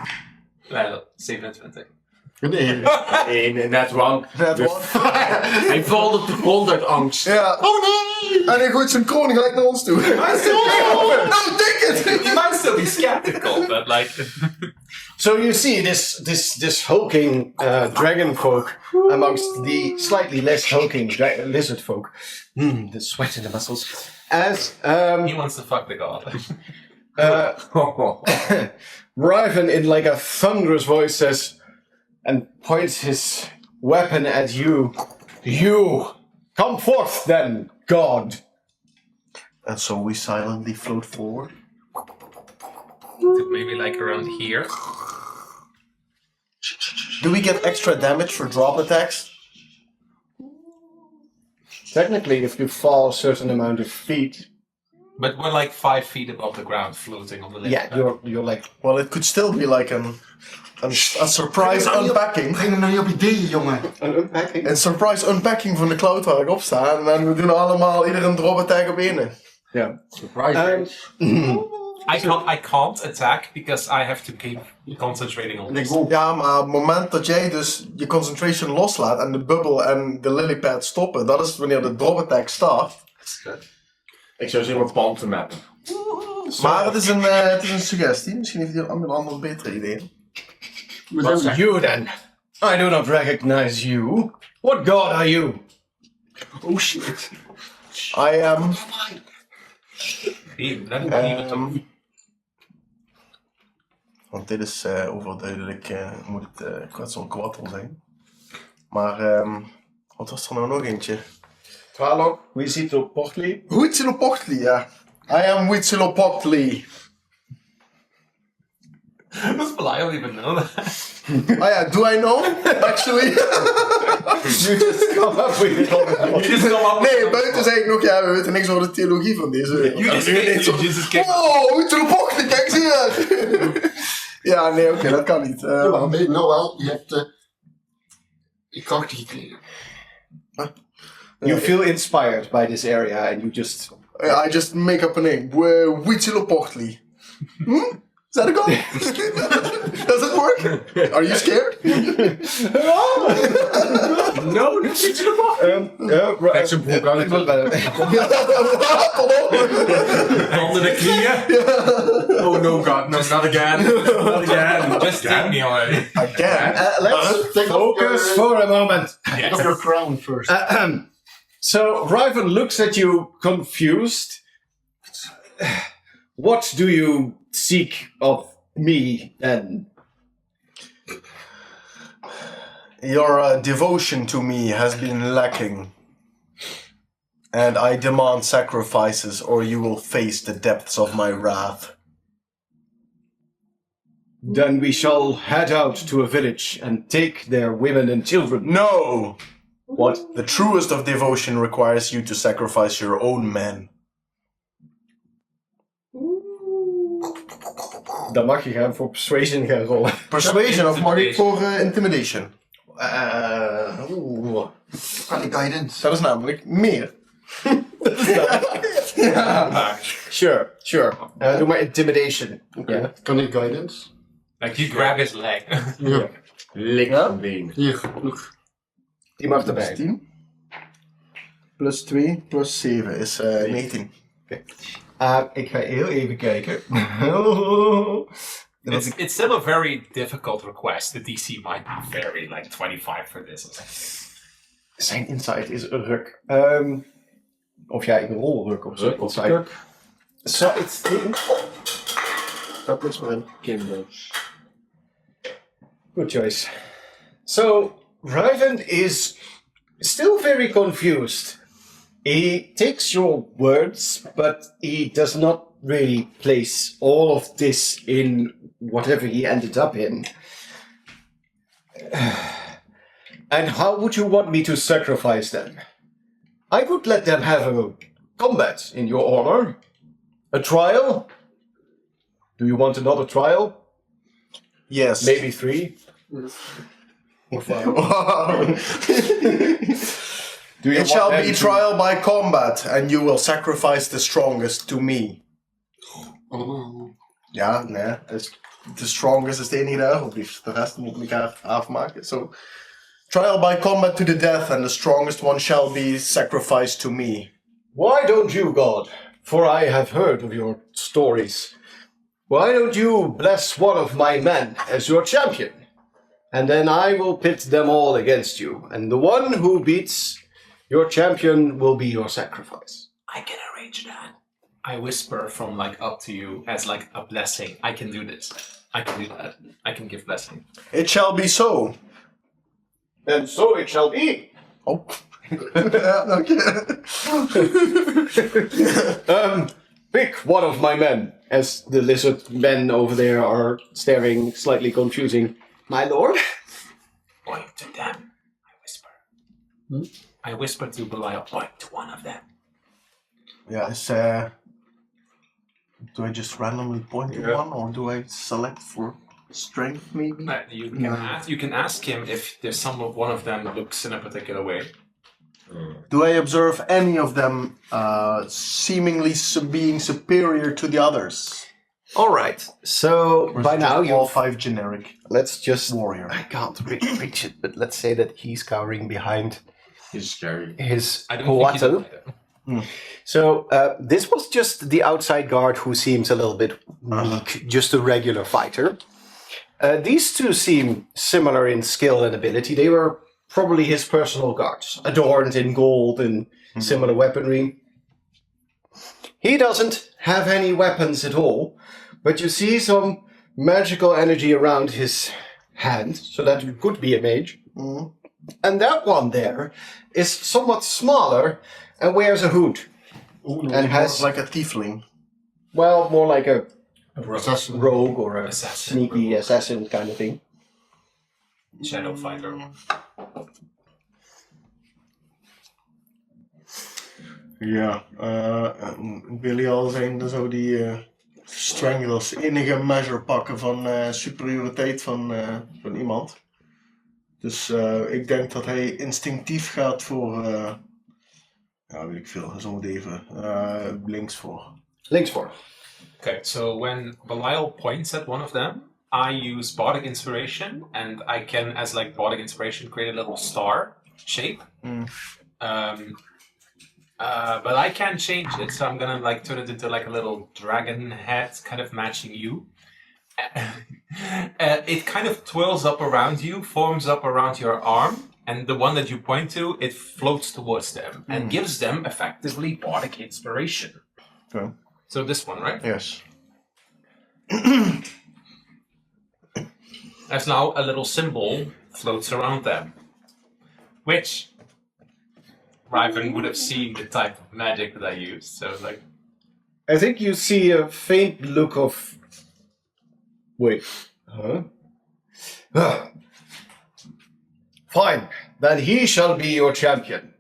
Well, 27. Nee. In that one. Net wat? Hij valt op de grond uit angst. Ja. Oh nee! En hij gooit zijn kroon gelijk naar ons toe. I still, No, take it! you might still be skeptical, but like, So you see this hulking dragon folk amongst the slightly less hulking lizard folk. The sweat in the muscles. As he wants to fuck the god. Riven, in like a thunderous voice, says, and points his weapon at you. You! Come forth then, God! And so we silently float forward. Maybe like around here. Do we get extra damage for drop attacks? Technically, if you fall a certain amount of feet, But we're like 5 feet above the ground, floating on the lip. yeah, you're like... Well, it could still be like a surprise unpacking. Breng hem nou niet op ideeën, jongen. An unpacking? Een surprise unpacking van de cloud waar ik op sta. En dan we doen allemaal ieder een drop attack op één. Yeah. Surprise. I can't attack because I have to keep concentrating on this. Ja, maar op het moment dat jij dus je concentration loslaat en de bubble en de lilypad stoppen, dat is wanneer de drop attack start. Ik zou zeggen een pantomap. Maar het is een suggestie. Misschien heeft iemand anders een betere idee. You then. I do not recognize you. What god are you? Oh shit. I am... Want dit is overduidelijk, moet het kwetselkwattel zijn. Maar, wat was er nou nog eentje? Tralok, Huitzilopochtli. Huitzilopochtli, ja. I am Huitzilopochtli. Does Belial even know that? Oh ja, do I know? Actually? You just come up with it. Nee, buiten zei ik nog, ja, we weten niks over de theologie van deze. You just came. Oh, Huitzilopochtli, kijk zie je! Ja, nee, oké, dat kan niet. Ja, maar weet je nou wel, je hebt je krachten gekregen. You feel inspired by this area and you just... I just make up a name. Huitzilopochtli. Is that a goal? Does it work? Are you scared? No, dat zit je erop. Trek zijn broek uit. Onder de knieën. Oh no god, no, not again. Not again. Just take me already. Again? Let's Take focus for a moment. Take off your crown first. So Riven looks at you confused. What do you seek of me then? Your devotion to me has been lacking. And I demand sacrifices or you will face the depths of my wrath. Then we shall head out to a village and take their women and children. No! What? The truest of devotion requires you to sacrifice your own men. Dan mag je gaan voor persuasion gaan rollen. Persuasion of mag ik voor intimidation? Kan die guidance? Dat is namelijk meer. Sure. Doe maar intimidation. Oké. Kan die guidance? Like you grab his leg. Ja. Lik van been. Hier, look. Die mag Dat is erbij. 10. Plus 2, plus 7 is 19. Ik ga heel even kijken. It's still a very difficult request. The DC might be very like 25 for this. Zijn insight is een ruk. Of ja, ik rol ruk op zijn insight. So it's Dat niks meer in. Kinders. good choice. So Riven is still very confused. He takes your words, but he does not really place all of this in whatever he ended up in. And how would you want me to sacrifice them? I would let them have a combat in your honor. A trial? Do you want another trial? Yes. Maybe 3? It Do you shall want be them to- trial by combat, and you will sacrifice the strongest to me. Oh. Ja, nee. Dus de strongest is de enige die overblijft. De rest moet elkaar afmaken. So, trial by combat to the death, and the strongest one shall be sacrificed to me. Why don't you, God, for I have heard of your stories, why don't you bless one of my men as your champion? And then I will pit them all against you, and the one who beats your champion will be your sacrifice. I can arrange that. I whisper from like up to you as like a blessing. I can do this. I can do that. I can give blessing. It shall be so. And so it shall be. Oh. Okay. Pick one of my men, as the lizard men over there are staring slightly confusing. My lord? Point to them. I whisper. I whisper to Belial. Point to one of them. Yeah, do I just randomly point to one, or do I select for strength, maybe? You can ask him if there's one of them that looks in a particular way. Do I observe any of them seemingly being superior to the others? All right. So Or is by it now just you all 5 generic let's just. warrior. I can't reach it, but let's say that he's cowering behind He's scary. his I don't think he's Huato. either. So this was just the outside guard who seems a little bit weak, just a regular fighter. These two seem similar in skill and ability. They were probably his personal guards, adorned in gold and similar weaponry. He doesn't have any weapons at all, but you see some magical energy around his hand, so that could be a mage. And that one there is somewhat smaller and wears a hood. And has like a tiefling. Well, more like a Assassin. rogue or a Assassin. sneaky assassin kind of thing. Shadow fighter. Ja, Belial zijn zo die strength als enige measure pakken van superioriteit van iemand. Dus ik denk dat hij instinctief gaat voor, ja weet ik veel, zo even links voor. Links voor. Okay, so when Belial points at one of them, I use Bardic Inspiration, and I can, as like Bardic Inspiration, create a little star shape. But I can change it, so I'm gonna like turn it into like a little dragon head, kind of matching you. It kind of twirls up around you, forms up around your arm, and the one that you point to, it floats towards them and gives them effectively Bardic Inspiration. Okay. So this one, right? Yes. As now a little symbol floats around them, which Riven would have seen the type of magic that I use. So like, I think you see a faint look of. Wait. Huh? Fine. Then he shall be your champion.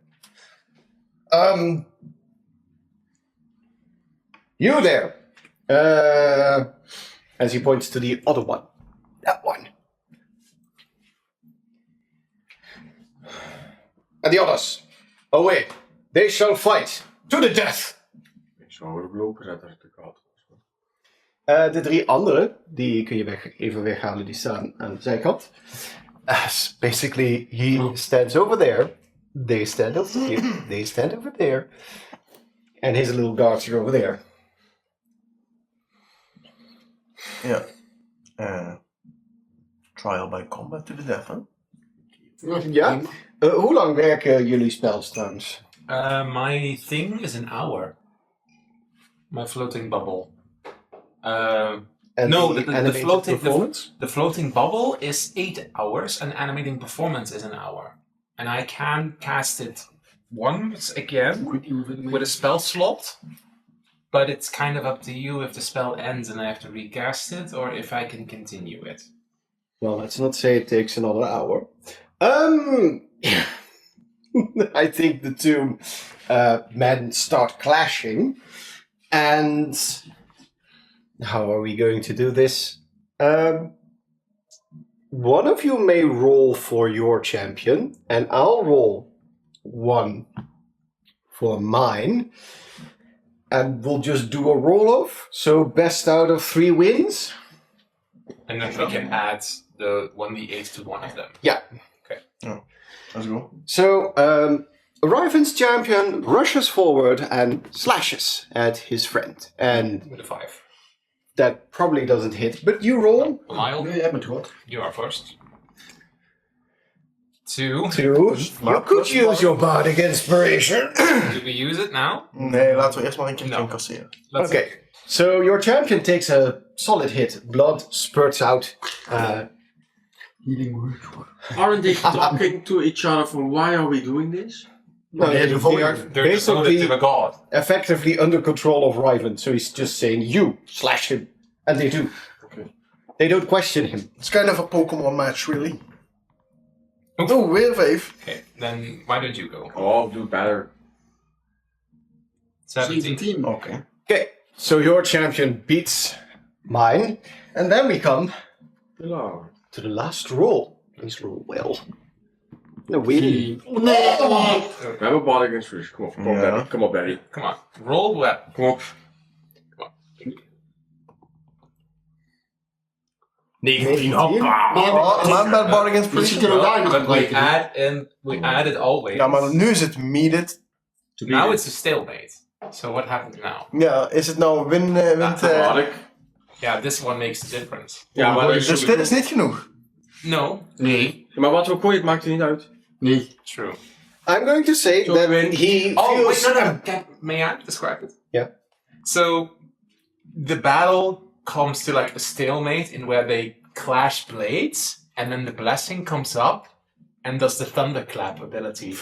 You there. As he points to the other one. That one. And the others. Away. They shall fight. To the death. Ik zou erop lopen zetten als ik de kat was. De 3 anderen, die kun je even weghalen, die staan aan de zijkant. Basically, he stands over there. They stand over here. They stand over there. And his little guards are over there. Ja. Trial by combat to the death, hè? Ja? Hoe lang werken jullie spels trouwens? my thing is an hour. My floating bubble. En No, die the animated floating performance? the floating bubble is 8 hours, and animating performance is an hour. And I can cast it once again with a spell slot, but it's kind of up to you if the spell ends and I have to recast it, or if I can continue it. Well, let's not say it takes another hour. I think the two men start clashing. And how are we going to do this? One of you may roll for your champion, and I'll roll one for mine. And we'll just do a roll-off. So best out of 3 wins. And then we can add the 1d8 to one of them. Yeah. Let's go. So, Riven's champion rushes forward and slashes at his friend. And With a 5. that probably doesn't hit. But you roll. Lyle, Nee, je hebt me het gehoord. you are first. 2. 2. You could use your bardic inspiration. Do we use it now? Nee, laten we eerst maar een keer No. incasseren. Let's Okay. So your champion takes a solid hit. Blood spurts out. Healing word. Aren't they talking to each other from why are we doing this? No, Yeah, they devoted. are They're devoted to a god. effectively under control of Riven. So he's just saying, you slash him. And they do. Okay. They don't question him. It's kind of a Pokemon match, really. Oef. Oh, weer 5. Okay, then why don't you go? Oh, do better. 17. 17. Okay. Okay. So your champion beats mine. And then we come Hello. to the last roll. Please roll well. No, we. We hebben Bardic Inspiration. Kom op, kom op, Ja. Barry. Kom op, Barry. Come on, roll well. Kom op. 19. Oh, maar met Bardic Je Inspiration. ziet er ook daar nog But we gebruiken. add and we add it always. Ja, maar nu is het needed. Now it's a stalemate. So what happens now? Ja, is het nou win... Bardic. Yeah, this one makes the difference. Ja, maar, Dus dit is niet genoeg. No, Nee. maar wat we gooien, het maakt er niet uit. Nee. true. I'm going to say So that when- he Oh, feels. wait, no. May I describe it? Yeah. So, the battle comes to like a stalemate in where they clash blades, and then the blessing comes up and does the thunderclap ability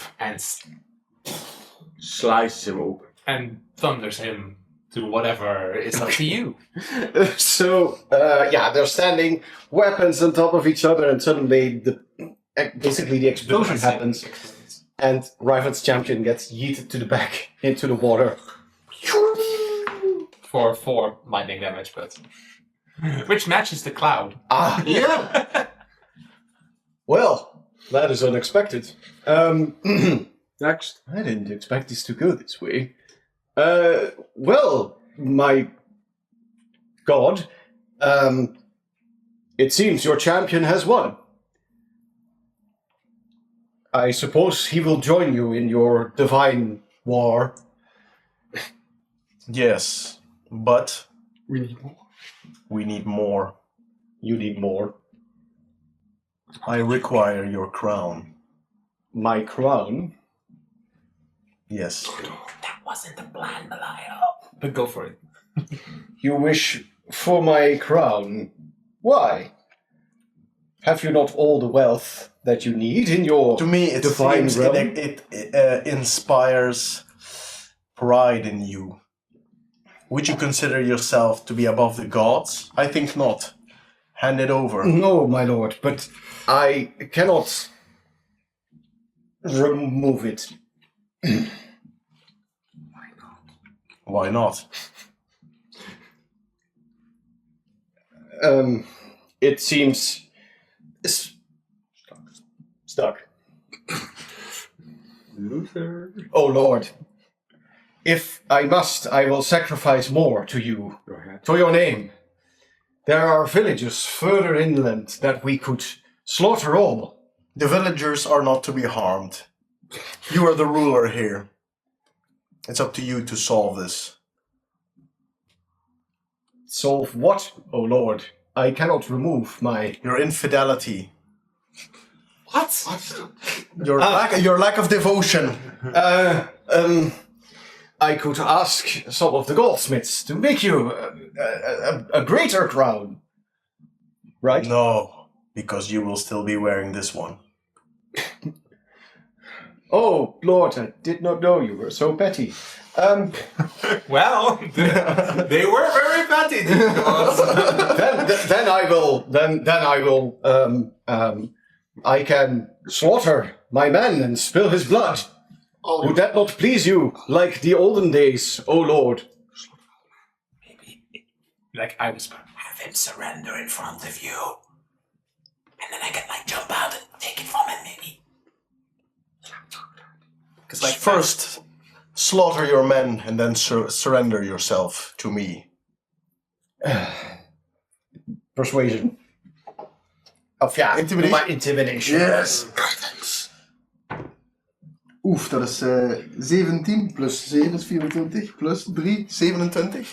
Slice hem open. and thunders him to whatever is up to you. So, yeah, they're standing, weapons on top of each other, and suddenly basically the explosion happens, and Riven's champion gets yeeted to the back into the water. For 4 lightning damage, but which matches the cloud. Ah, Ja. well, that is unexpected. Next. I didn't expect this to go this way. Well, my god, it seems your champion has won. I suppose he will join you in your divine war. Yes, but We need more. we need more. You need more. I require your crown. My crown? Yes. That wasn't the plan, Belial. But go for it. You wish for my crown? Why? Have you not all the wealth that you need in your To me, it divine seems realm? it inspires pride in you. Would you consider yourself to be above the gods? I think not. Hand it over. No, my lord, but I cannot remove it. Why not? It seems stuck. Luther. Oh lord, if I must, I will sacrifice more to you Go ahead. for your name. There are villages further inland that we could slaughter all. The villagers are not to be harmed. You are the ruler here. It's up to you to solve this. Solve what, oh lord? I cannot remove my... Your infidelity. What? Your lack of devotion. I could ask some of the goldsmiths to make you a greater crown. Right? No, because you will still be wearing this one. Oh, Lord, I did not know you were so petty. Well, they were very petty. These gods. Then I will I can slaughter my man and spill his blood. Would that not please you, like the olden days, O Lord? Like I whisper, have him surrender in front of you. And then I can like jump out and take it from him maybe. Because like First, slaughter your men and then surrender yourself to me. Persuasion. Of ja, Intimidation? maar intimidation. Yes! Thanks. Oef, dat is 17 plus 7 is 24 plus 3, 27.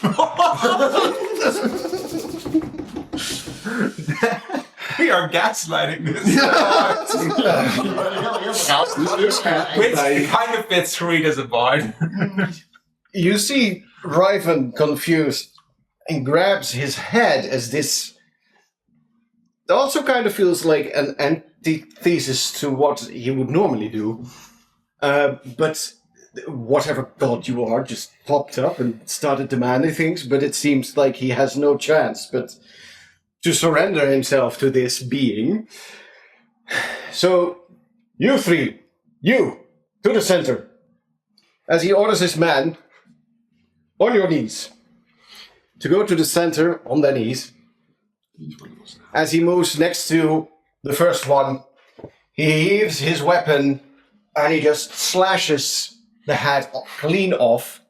we are gaslighting this. Which kind of fits Reed as a bard. You see Riven confused and grabs his head as this also kind of feels like an antithesis to what he would normally do. But whatever god you are just popped up and started demanding things, but it seems like he has no chance but to surrender himself to this being. So, you three, you, to the center. As he orders his man, on your knees. To go to the center, on their knees. As he moves next to the first one, he heaves his weapon and he just slashes the head clean off.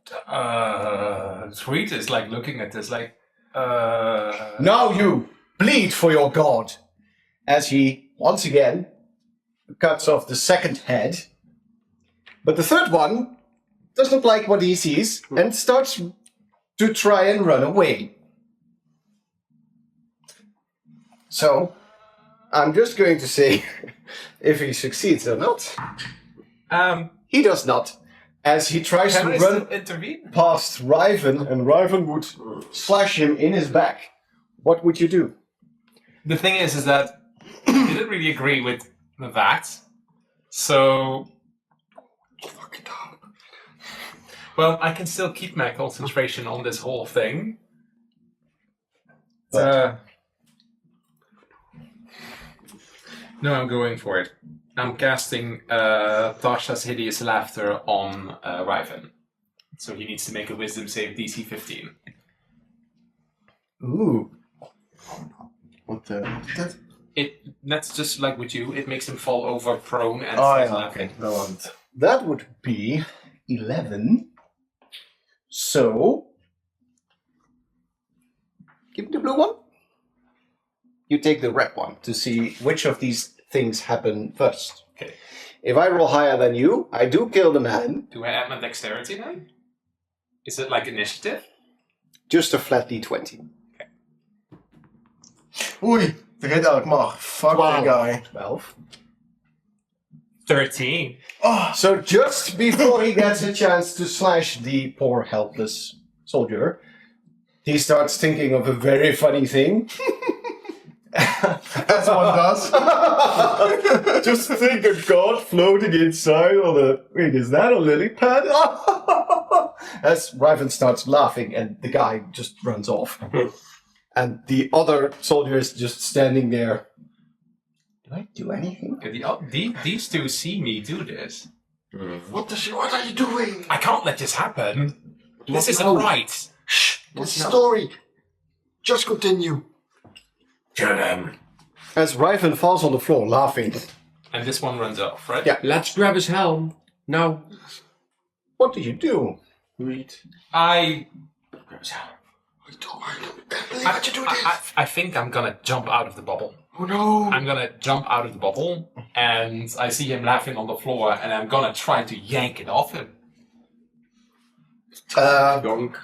Sweet is like looking at this like, Now you bleed for your god. As he, once again, cuts off the second head. But the third one doesn't like what he sees and starts to try and run away. So, I'm just going to say if he succeeds or not. He does not. As he tries can to I run still intervene? past Riven, and Riven would slash him in his back. What would you do? The thing is that I didn't really agree with that. So, well, I can still keep my concentration on this whole thing. No, I'm going for it. I'm casting Tasha's Hideous Laughter on Riven. So he needs to make a Wisdom save DC 15. Ooh. What the? That's just like with you. It makes him fall over prone and Oh, starts yeah, laughing. okay. No one. That would be 11. So, give me the blue one. You take the red one to see which of these things happen first. Okay. If I roll higher than you, I do kill the man. Do I add my dexterity now? Is it like initiative? Just a flat d20. Oei, vergeet elk mag. Fuck that guy. 12. 13. So just before he gets a chance to slash the poor helpless soldier, he starts thinking of a very funny thing. As one does. Just think a god floating inside on a... Wait, is that a lily pad? As Riven starts laughing and the guy just runs off. And the other soldier is just standing there. Do I do anything? These two see me do this. What are you doing? I can't let this happen. This isn't No. right. Shh, it's a story. Just continue. Kill them. As Riven falls on the floor laughing. And this one runs off, right? Yeah. Let's grab his helm. Now. What do you do? Reed. I Grab his helm. I can't believe that you do this. I think I'm gonna jump out of the bubble. Oh no. I'm gonna jump out of the bubble, and I see him laughing on the floor, and I'm gonna try to yank it off him. Donk.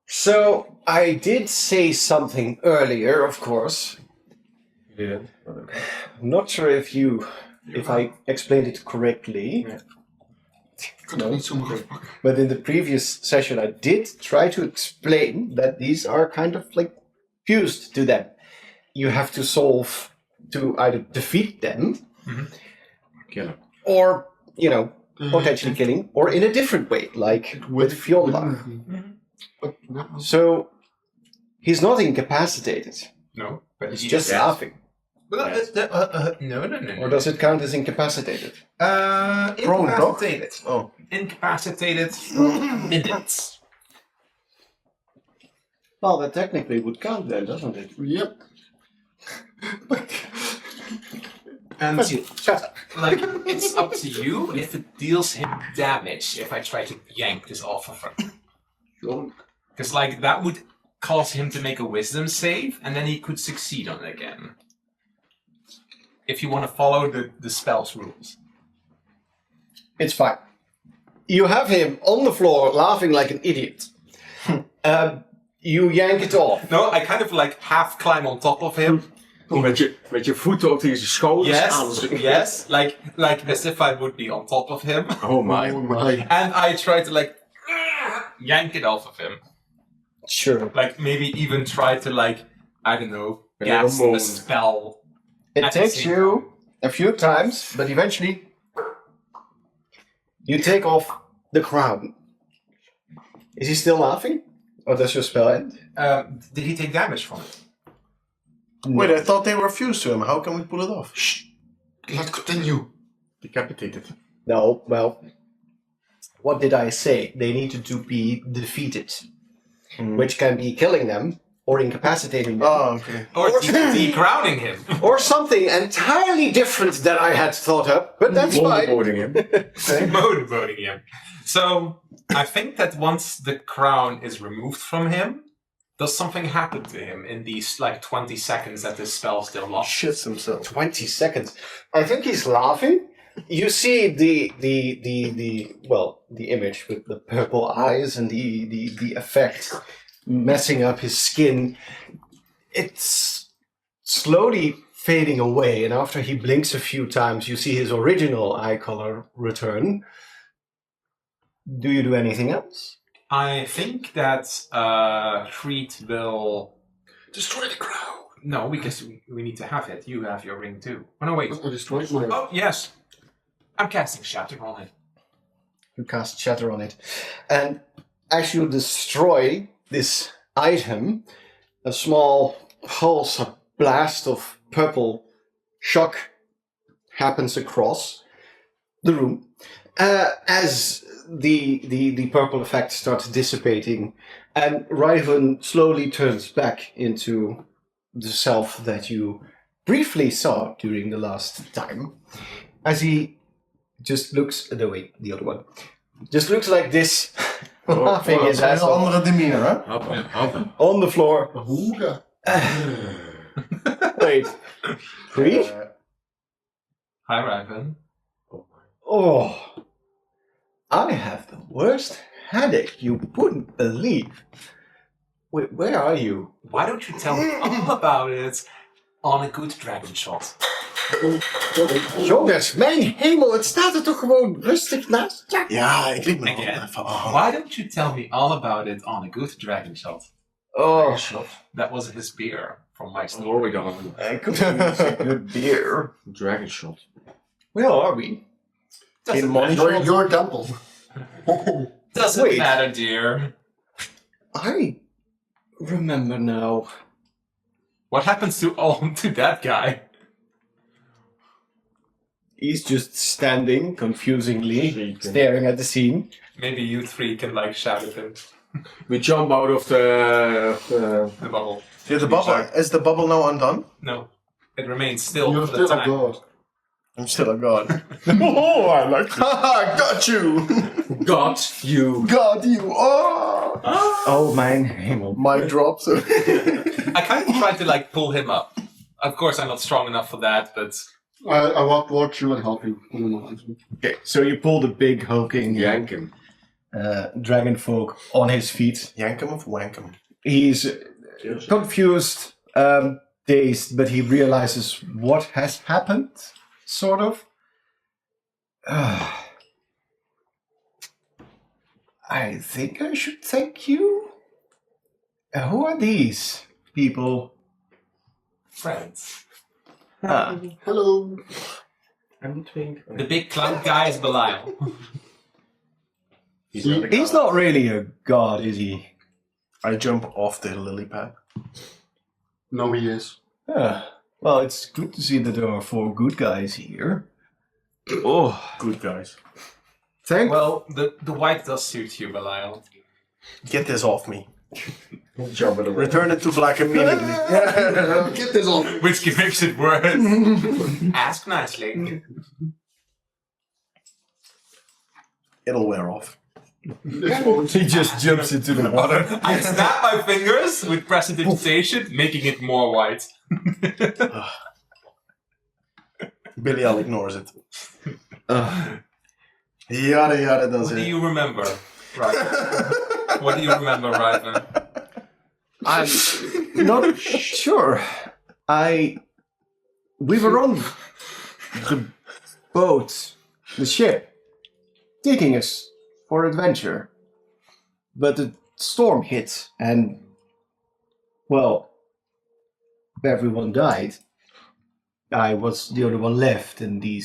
So, I did say something earlier, of course. Yeah. I'm not sure if I explained it correctly. Could have been so much. But in the previous session, I did try to explain that these are kind of like fused to them. You have to solve to either defeat them, Kill him. or, potentially killing, or in a different way, like with Fionlach. But no. So, he's not incapacitated. No, but He's just laughing. No. Or does it count as incapacitated? Prone, dog? Incapacitated. Oh. Incapacitated minutes. Well, that technically would count then, doesn't it? Yep. And Shut up. like, it's up to you if it deals him damage if I try to yank this off of him. Sure. Because, like, that would cause him to make a wisdom save, and then he could succeed on it again. If you want to follow the spell's rules. It's fine. You have him on the floor laughing like an idiot. You yank it off. No, I kind of, like, half climb on top of him. Met je voeten ook tegen zijn schouders aan. Yes, like as if I would be on top of him. Oh my. Oh my. And I try to, like, yank it off of him. Sure. Like, maybe even try to, like, I don't know, Een cast hormoon. a spell. It At the takes same you a few times, but eventually you take off the crown. Is he still laughing? Or does your spell end? Did he take damage from it? Wait, I thought they were fused to him. How can we pull it off? Let's continue. Decapitated. No, well, what did I say? They needed to be defeated, which can be killing them or incapacitating them. Oh, okay. Or decrowning him. Or something entirely different that I had thought up, but that's fine. Motivating him. So, I think that once the crown is removed from him, does something happen to him in these, like, 20 seconds that this spell still lasts? Shits himself. 20 seconds. I think he's laughing. You see the image with the purple eyes and the effect messing up his skin. It's slowly fading away, and after he blinks a few times, you see his original eye color return. Do you do anything else? I think that Creed will... Destroy the crowd. No, because we need to have it. You have your ring too. Oh, no, wait. I destroyed my. Oh, yes. I'm casting Shatter on it. You cast Shatter on it. And as you destroy this item, a small pulse, a blast of purple shock happens across the room. As the purple effect starts dissipating, and Raven slowly turns back into the self that you briefly saw during the last time. As he just looks the other one. Just looks like this, laughing his ass Een off andere demeanor, hè? on the floor. Hoega. Wait, Creed? Hi, Raven. Oh, I have the worst headache you wouldn't believe. Wait, where are you? Why don't you tell me all about it on a good dragon shot? Jongens, mijn hemel, het staat er toch gewoon rustig naast? Ja. Ja, ik liep me nog Again. even. Oh. Why don't you tell me all about it on a good dragon shot? Oh, That was his beer from my store. Hoor we dan. I could use a good beer. Dragon shot. Where are we? Doesn't money matter. Your temple. Doesn't Wait. matter, dear. I remember now. What happens to that guy? He's just standing confusingly, staring at the scene. Maybe you three can like shout at him. We jump out of the The bubble. Yeah, the bubble. Is the bubble now undone? No, it remains still You're for the still a time. god. I'm still a god. Oh, I like that. Haha, got you! got you. Got you! Oh! Oh, mijn hemel. Mic drop. So. I kind of tried to like pull him up. Of course, I'm not strong enough for that, but I walk towards you and help you. Okay, so you pull the big hulking Yank him. dragon folk on his feet. Yank him of wank him. He's confused, dazed, but he realizes what has happened, sort of. I think I should thank you. Who are these people? friends. Ah, Hello. I'm twink. The big cloud guy is Belial. he's not really a god, is he? I jump off the lily pad. No, he is. Ah, Well, it's good to see that there are 4 good guys here. Oh, good guys. Thank Well, the white does suit you, Belial. Get this off me. Jump it away. Return it to black immediately. Get this on. Which makes it worse. Ask nicely. It'll wear off. He just jumps into the water. I snap my fingers with prestidigitation, making it more white. Belial ignores it. Yada yada does What do it. you remember? Right. What do you remember, Ryven? I'm not sure. We were on the boat, the ship, taking us for adventure. But the storm hit and, well, everyone died. I was the only one left, and he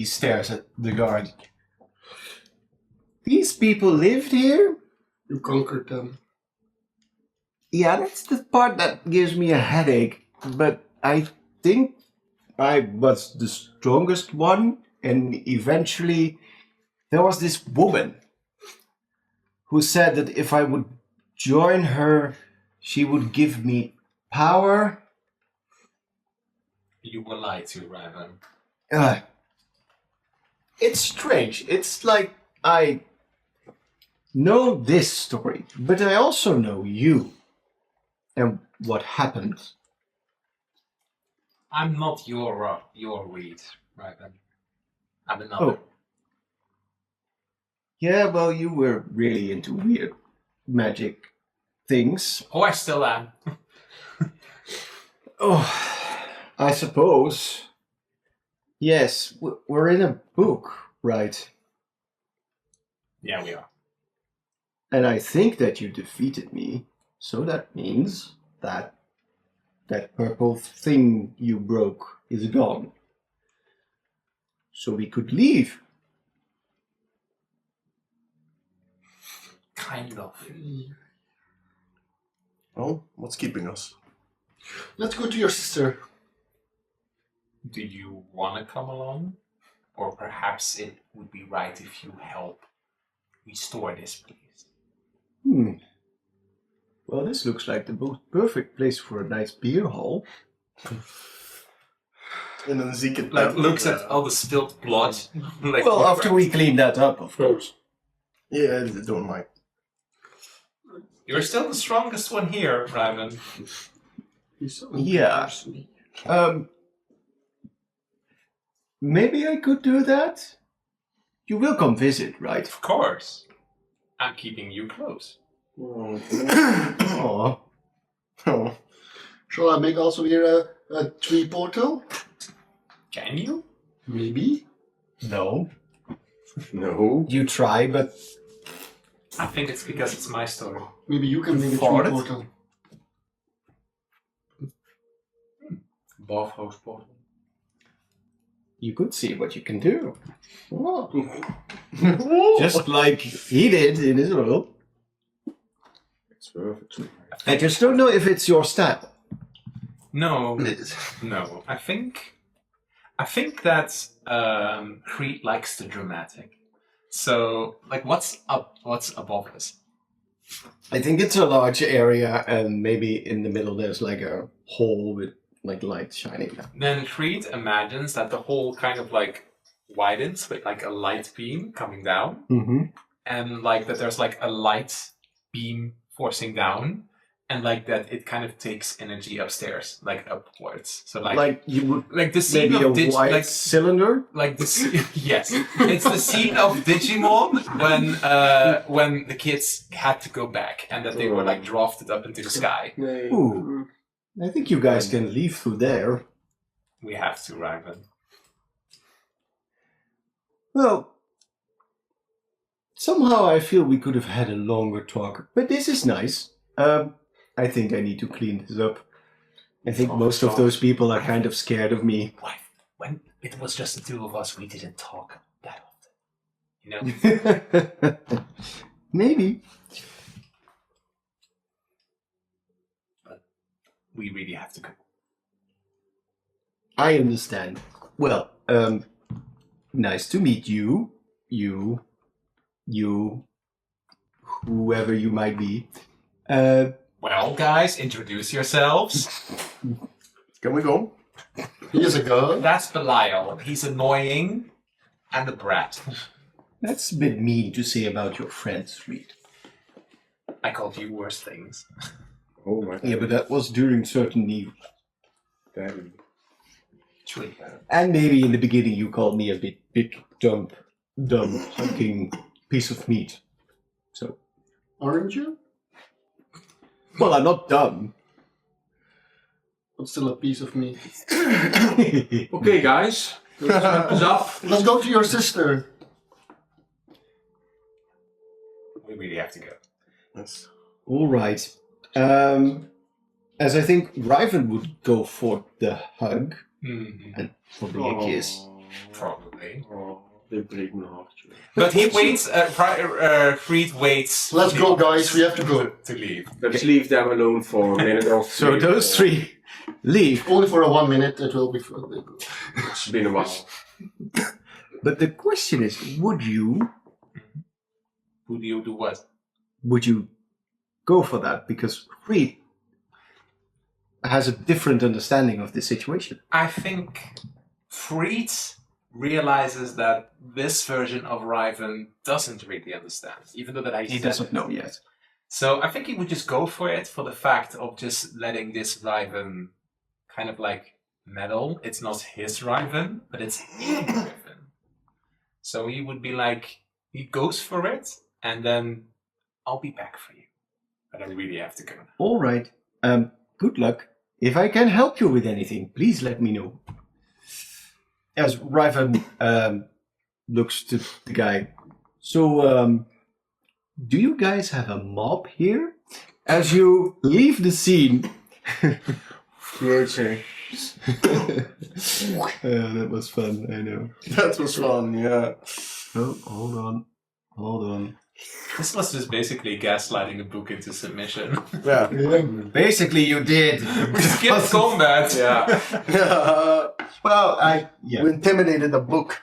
stares at the guard. These people lived here? You conquered them. Yeah, that's the part that gives me a headache. But I think I was the strongest one, and eventually there was this woman who said that if I would join her, she would give me power. You were lied to, Ryven. It's strange. It's like I know this story, but I also know you and what happened. I'm not your read, Ryven. I'm another. Oh. Yeah, well, you were really into weird magic things. Oh, I still am. Oh, I suppose. Yes, we're in a book, right? Yeah, we are. And I think that you defeated me, so that means that that purple thing you broke is gone. So we could leave. Kind of. Well, what's keeping us? Let's go to your sister. Do you want to come along? Or perhaps it would be right if you help restore this place. Well, this looks like the most perfect place for a nice beer hall. And then Zeke Like, looks at all the spilled blood. Like, Well, after we clean that up, of course. Yeah, don't mind. You're still the strongest one here, Ryven. He's so Yeah. Maybe I could do that? You will come visit, right? Of course. I'm keeping you close. Aw. Oh. Shall I make also here a tree portal? Can you? Maybe. No. No. You try, but I think it's because it's my story. Maybe you can make a tree Farted? portal. Bathhouse portal. you could see what you can do. Oh. Just like he did in his world. It's perfect. I just don't know if it's your style. No, no. I think that Creed likes the dramatic. So, like, what's above us? I think it's a large area, and maybe in the middle there's like a hole with like light shining down. Then Creed imagines that the hole kind of like widens with like a light beam coming down, Mm-hmm. and like that there's like a light beam forcing down, and like that it kind of takes energy upstairs, like upwards. So Like you would like the scene maybe a of white cylinder. like this. Yes, it's the scene of Digimon when the kids had to go back and that they were like drafted up into the sky. Ooh. I think you guys can leave through there. We have to, Ryven. Well, somehow I feel we could have had a longer talk, but this is nice. I think I need to clean this up. I think most of those people are kind of scared of me. Why? When it was just the two of us, we didn't talk that often. You know? Maybe. We really have to go. I understand. Well, nice to meet you. You, whoever you might be. Well, guys, introduce yourselves. Can we go? He is a girl. That's Belial. He's annoying and a brat. That's a bit mean to say about your friends, Reed. I called you worse things. Oh my Yeah, but that was during certain need. Daddy. True. And maybe in the beginning you called me a bit big, dumb, hulking piece of meat. So, Aren't you? well, I'm not dumb. But still a piece of meat. Okay, guys. Let's wrap this up. Let's go to your sister. We really have to go. Yes. All right. As I think Riven would go for the hug and probably a kiss. Probably. Oh, they break my heart. Joe. But he waits, Creed waits. Let's go, guys. We have to go. To leave. Let's leave them alone for a minute or So three. those three leave. Only for a 1 minute. It will be fun. It's been a while. But the question is, would you Do what? go for that? Because Creed has a different understanding of the situation. I think Freed realizes that this version of Riven doesn't really understand, even though that He said doesn't it. know yet. So I think he would just go for it for the fact of just letting this Riven kind of like meddle. It's not his Riven, but it's in Riven. So he would be like, he goes for it, and then I'll be back for you. But I really have to go now. All right. Good luck. If I can help you with anything, please let me know. As Riven looks to the guy. So, do you guys have a mob here? As you leave the scene. Virgin. That was fun, I know. That was fun, yeah. Oh, hold on. This was just basically gaslighting a book into submission. Yeah. Basically, you did. Skip combat. Yeah. Well, We intimidated the book.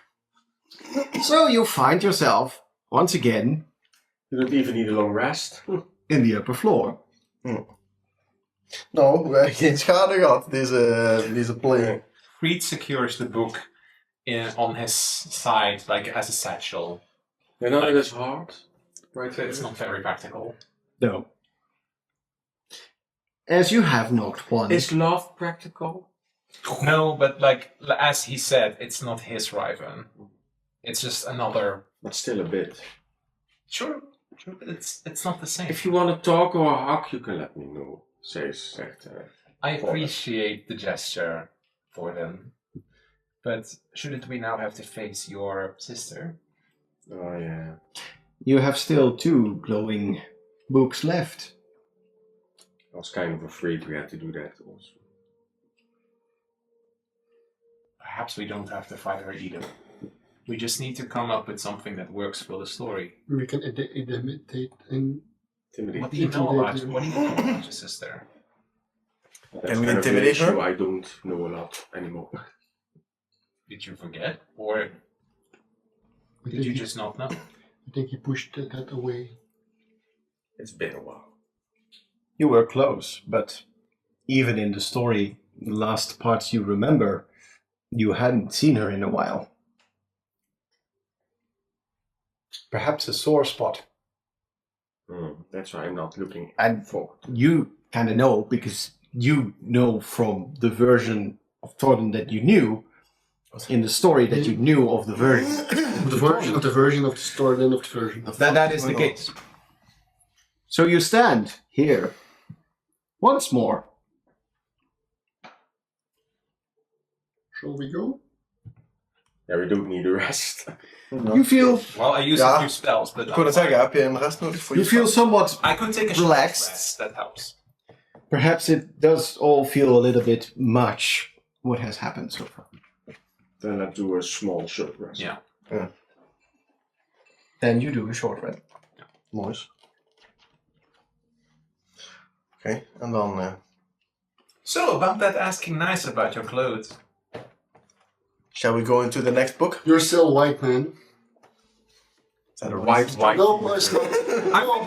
So you find yourself once again You don't even need a long rest. in the upper floor. Nou, we hebben geen schade gehad, deze play. Creed secures the book on his side, like as a satchel. They're not as hard. Right It's not very practical. No. As you have knocked once. Is love practical? No, but like as he said, it's not his Riven. It's just another. But still a bit. Sure, but it's not the same. If you want to talk or hug, you can let me know. Zegt I appreciate the gesture for them, but shouldn't we now have to face your sister? Oh yeah. You have still 2 glowing books left. I was kind of afraid we had to do that also. Perhaps we don't have to fight her either. We just need to come up with something that works for the story. We can imitate and Intimidate. What do you know about your sister? That's Can we kind of an intimidate her? issue I don't know a lot anymore. Did you forget, or did you just not know? I think he pushed that away. It's been a while. You were close, but even in the story, the last parts you remember, you hadn't seen her in a while. Perhaps a sore spot. That's why I'm not looking And forward. you kind of know because you know from the version of Thornton that you knew, in the story that you knew of the version. The version of the version of the story, then of the version. That is the case. So you stand here once more. Shall we go? Yeah, we don't need a rest. You feel Well, I use Ja. a few spells, but Ik wou net zeggen, heb je een rest nodig voor you feel somewhat I could take a short relaxed. rest. That helps. Perhaps it does all feel a little bit much what has happened so far. Then let's do a small short rest. Yeah. Then you do a short rest. Mooi. Oké, en dan... So about that asking nice about your clothes. Shall we go into the next book? You're still white, man. Is that a White. No, it's not.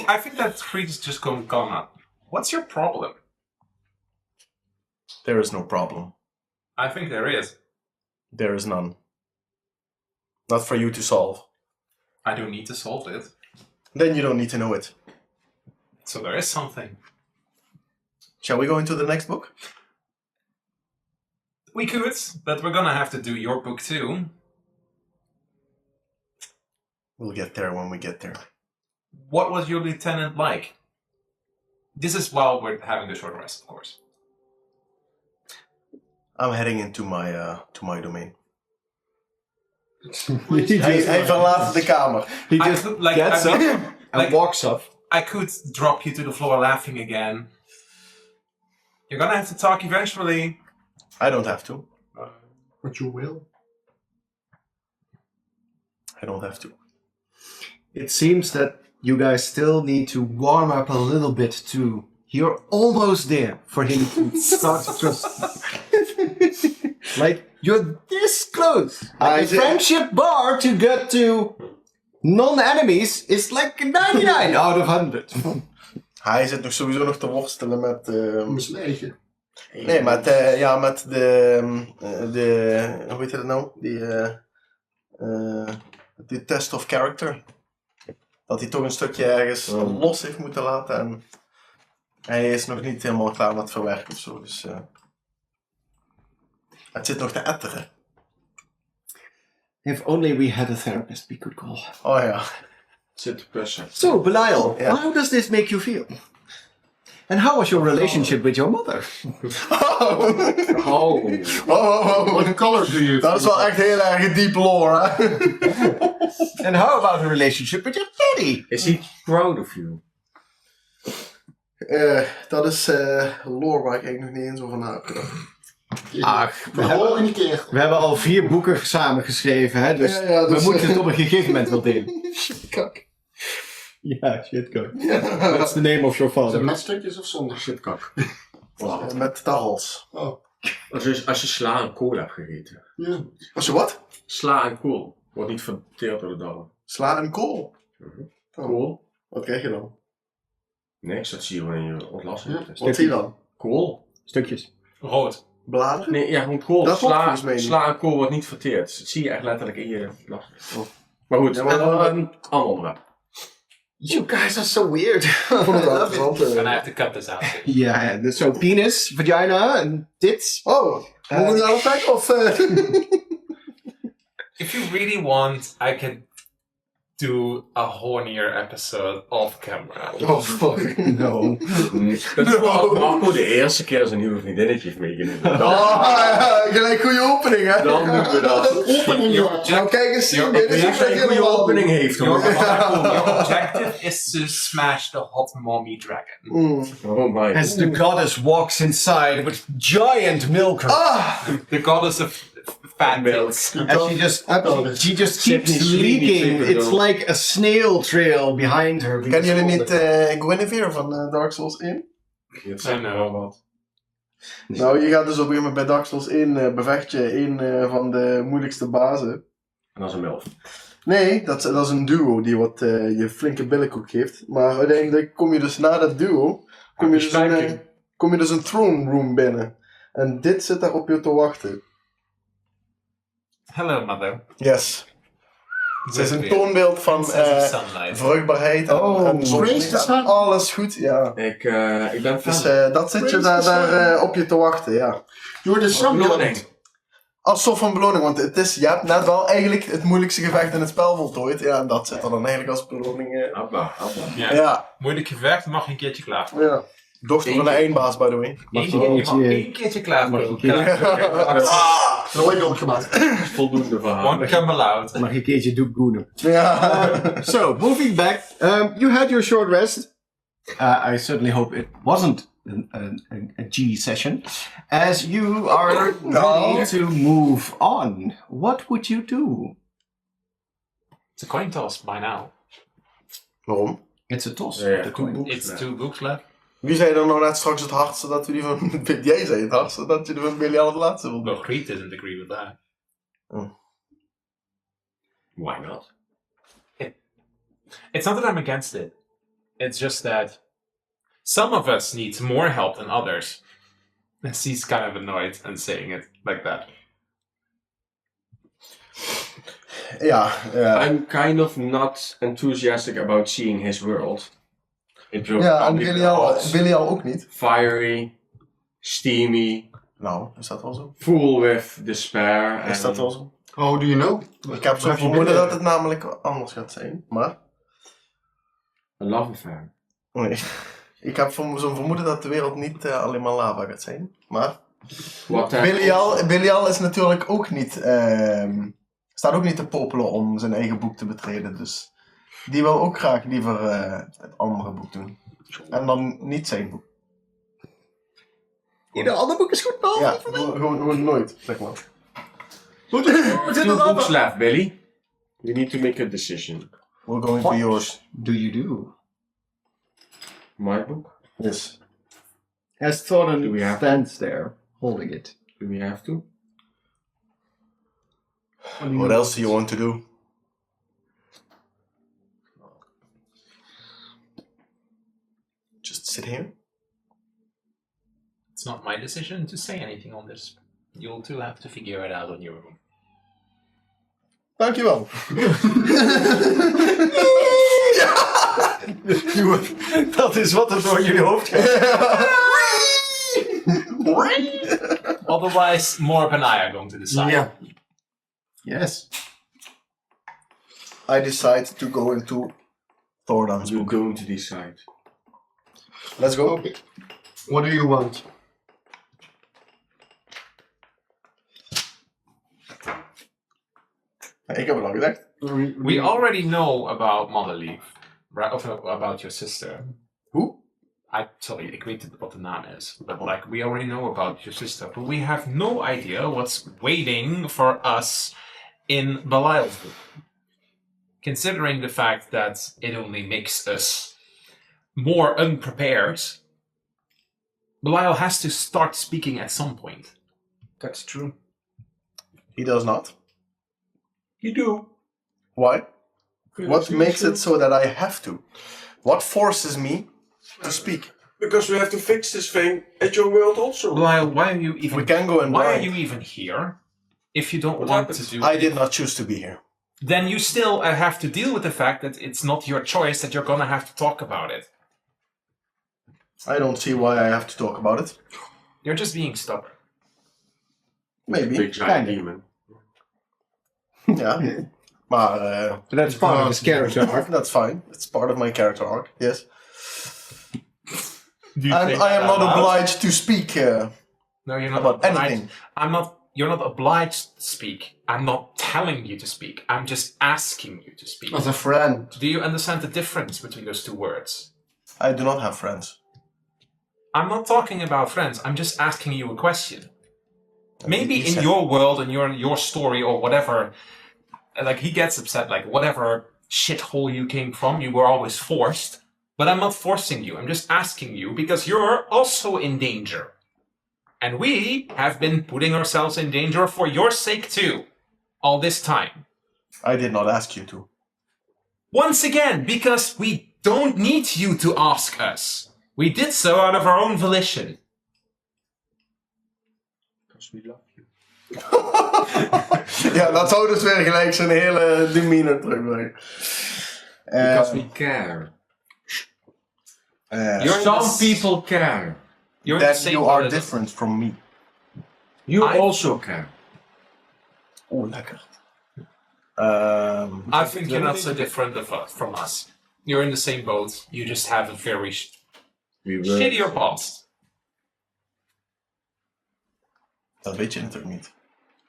I think that Creed is just going Ghana. What's your problem? There is no problem. I think there is. There is none. Not for you to solve. I don't need to solve it. Then you don't need to know it. So there is something. Shall we go into the next book? We could, but we're gonna have to do your book too. We'll get there when we get there. What was your lieutenant like? This is while we're having the short rest, of course. I'm heading into my domain. He Hij verlaat de kamer. He just gets up and like- walks up. I could drop you to the floor laughing again. You're gonna have to talk eventually. I don't have to. But you will. I don't have to. It seems that you guys still need to warm up a little bit too. You're almost there for him to start to trust. Like, you're this close. Like the friendship bar to get to non-enemies is like 99 out of 100. Hij zit nog sowieso nog te worstelen met... Een beetje. Nee, met de... Hoe heet het nou? Die test of character. Dat hij toch een stukje ergens los heeft moeten laten. En hij is nog niet helemaal klaar met verwerken of zo. Dus het zit nog te etteren. If only we had a therapist we could call. Oh ja. Zit te kussen. So, Belial, Yeah. how does this make you feel? And how was your relationship with your mother? Oh. What color do you? Dat is wel echt heel erg diep lore, hè? And how about the relationship with your daddy? Is he proud of you? Dat is lore waar ik eigenlijk nog niet eens over na heb gedacht. Ach, Verhaal in de keer. we hebben al 4 boeken samen geschreven, hè? Dus Ja, we dus, moeten het op een gegeven moment wel delen. Kak. Ja, shitkak. That's the name of your Is het father. met stukjes of zonder? Shitkak. Met tarrels. Oh. Als je sla en kool hebt gegeten. Ja. Als je wat? Sla en kool. Wordt niet verteerd door de darmen. Sla en kool. Kool? Wat krijg je dan? Niks, dat zie je gewoon in je ontlasting. Ja. Wat zie je dan? Kool? Stukjes. Rood. Bladeren? Nee, ja, gewoon kool. Dat wordt volgens mij niet. Sla en kool wordt niet verteerd. Dat zie je echt letterlijk in je ontlasting. Oh. Maar goed, Ja, maar ander onderwerp. You guys are so weird. Ik vond het wel interessant. And I have to cut this out. Ja, so penis, vagina en tits. Oh, moeten we daarop kijken of... If you really want, I can do a hornier episode off camera. Oh, fuck. No. Dat is wel als Marco de eerste keer zijn nieuwe vriendinnetje heeft meegenomen. Oh, gelijk goede opening, hè? Dan moeten we dat. Opening, ja. Nou, kijk eens, Your dit is Als hij een goede helemaal... opening heeft, hoor. Your objective is to smash the hot mommy dragon. Mm. Oh my. As the goddess walks inside with giant milkers. The goddess of fat milk. And she just keeps Sydney leaking. Sweeney, It's like a snail trail behind her. Kennen jullie niet Guinevere van Dark Souls 1? Dat zijn er wel wat. Nou, je gaat dus op een gegeven moment bij Dark Souls 1 bevecht je een van de moeilijkste bazen. En dat is een milf. Nee, dat is een duo die wat je flinke billenkoek geeft. Maar uiteindelijk kom je dus na dat duo, kom je dus een throne room binnen. En dit zit daar op je te wachten. Hello, mother. Yes. Het is een toonbeeld van sunlight. vruchtbaarheid en Praise zonlicht. the sun. Alles goed, ja. Ik ben Dus fan. dat zit je daar op je te wachten, ja. You're the sun Beloning. god. Als soort van beloning, want je hebt net wel eigenlijk het moeilijkste gevecht in het spel voltooid. Ja, en dat zit er dan eigenlijk als beloning. Abba. Ja. Ja, Moeilijk gevecht, mag je een keertje klaar. ja. Dochter van de eindbaas, by the way. Mag je Je eentje- mag één keertje klaar. Mag je Nooit opgemaakt. Voldoende verhaal. One come out. Mag je een keertje doekgoenen. Ja. So, moving back, you had your short rest. I certainly hope it wasn't a G session. As you are ready to move on, what would you do? It's a coin toss by now. Waarom? It's a toss. Ja, ja. The coin. It's 2 books left. Wie zei er nou net straks het hardste dat we die van... Jij zei het hardste dat je er van Billy al het laatste wil doen. Well, Creed didn't agree with that. Why not? It's not that I'm against it. It's just that some of us need more help than others. He's kind of annoyed and saying it like that. Yeah, I'm kind of not enthusiastic about seeing his world. It will ja, en be Belial ook niet. fiery, steamy, Nou, is dat wel zo? full with despair. Is dat wel zo? How do you know? Ik heb zo'n vermoeden dat het namelijk anders gaat zijn, maar... A love affair. Nee. Ik heb zo'n vermoeden dat de wereld niet alleen maar lava gaat zijn, maar... What Belial is natuurlijk ook niet... staat ook niet te popelen om zijn eigen boek te betreden, dus... Die wil ook graag liever het andere boek doen. En dan niet zijn boek. Ieder ander boek is goed, behalve Ja, die van mij. gewoon nooit, zeg maar. Two books left, Billy. You need to make a decision. We're going for yours. Do you do? My book? Yes. As Thorin Do we have stands there, holding it. Do we have to? What else do you want to do? Just sit here? It's not my decision to say anything on this. You'll two have to figure it out on your own. Dankjewel. Dat is wat er door jullie hoofd gaat. Otherwise, Morp and I are going to decide. Yeah. Yes. I decide to go into Thordan's You're book. going to decide. Let's go. Okay. What do you want? Ik heb het al gezegd. We already know about Mother Leaf, right? Of about your sister. Who? Sorry, ik weet wat de naam is. But like, we already know about your sister. But we have no idea what's waiting for us in Belial's book. Considering the fact that it only makes us more unprepared, Belial has to start speaking at some point. That's true. He does not. You do. Why? What makes it so that I have to? What forces me to speak? Because we have to fix this thing at your world also. Belial, why are you even? We can go and Why are blind. you even here? If you don't What want happens? to do, I did not choose to be here. then you still have to deal with the fact that it's not your choice. That you're gonna have to talk about it. I don't see why I have to talk about it. You're just being stubborn. Maybe. Big giant Kinda. demon. Yeah. Maar That's part of his character arc. that's fine. It's part of my character arc. Yes. Do you And think I am that not out loud? obliged to speak No, you're not about obliged. anything. You're not obliged to speak. I'm not telling you to speak. I'm just asking you to speak. As a friend. Do you understand the difference between those two words? I do not have friends. I'm not talking about friends. I'm just asking you a question. Maybe You in said- your world and your story or whatever, like he gets upset, like whatever shithole you came from, you were always forced. But I'm not forcing you. I'm just asking you because you're also in danger. And we have been putting ourselves in danger for your sake too, all this time. I did not ask you to. Once again, because we don't need you to ask us. We did so out of our own volition. Because we love you. Ja, dat zou dus weer gelijk zijn hele demeanor terugbrengen. Because we care. You're Some in the- people care. You're in the That same you boat are as- different from me. You I- also care. Oeh, lekker. I think you're not so different from us. You're in the same boat. You just have a very We were. shittier past. Dat weet je natuurlijk niet.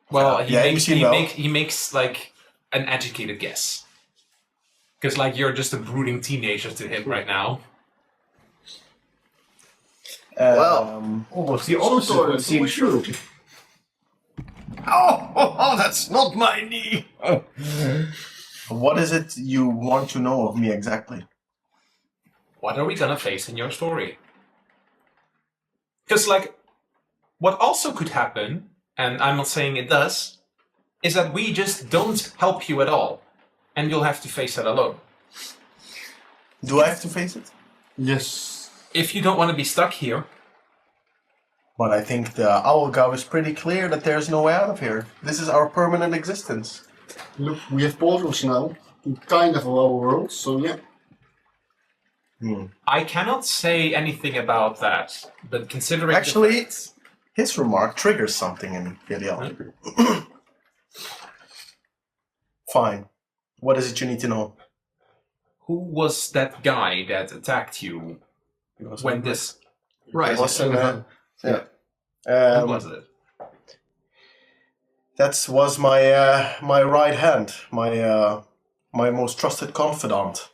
Well, Ja, jij misschien wel. he makes like an educated guess. Because like you're just a brooding teenager to him right now. Almost the opposite would seem true. Oh, that's not my knee. What is it you want to know of me exactly? What are we gonna face in your story? Because like, what also could happen, and I'm not saying it does, is that we just don't help you at all, and you'll have to face that alone. Do I have to face it? Yes. If you don't want to be stuck here, But I think the Owlgow is pretty clear that there's no way out of here. This is our permanent existence. Look, we have portals now to kind of our world, so yeah. I cannot say anything about that. But considering the Actually, facts- his remark triggers something in Belial. Fine. What is it you need to know? who was that guy that attacked you when this? Right. Yeah. Who was it? That was my my right hand, my most trusted confidant,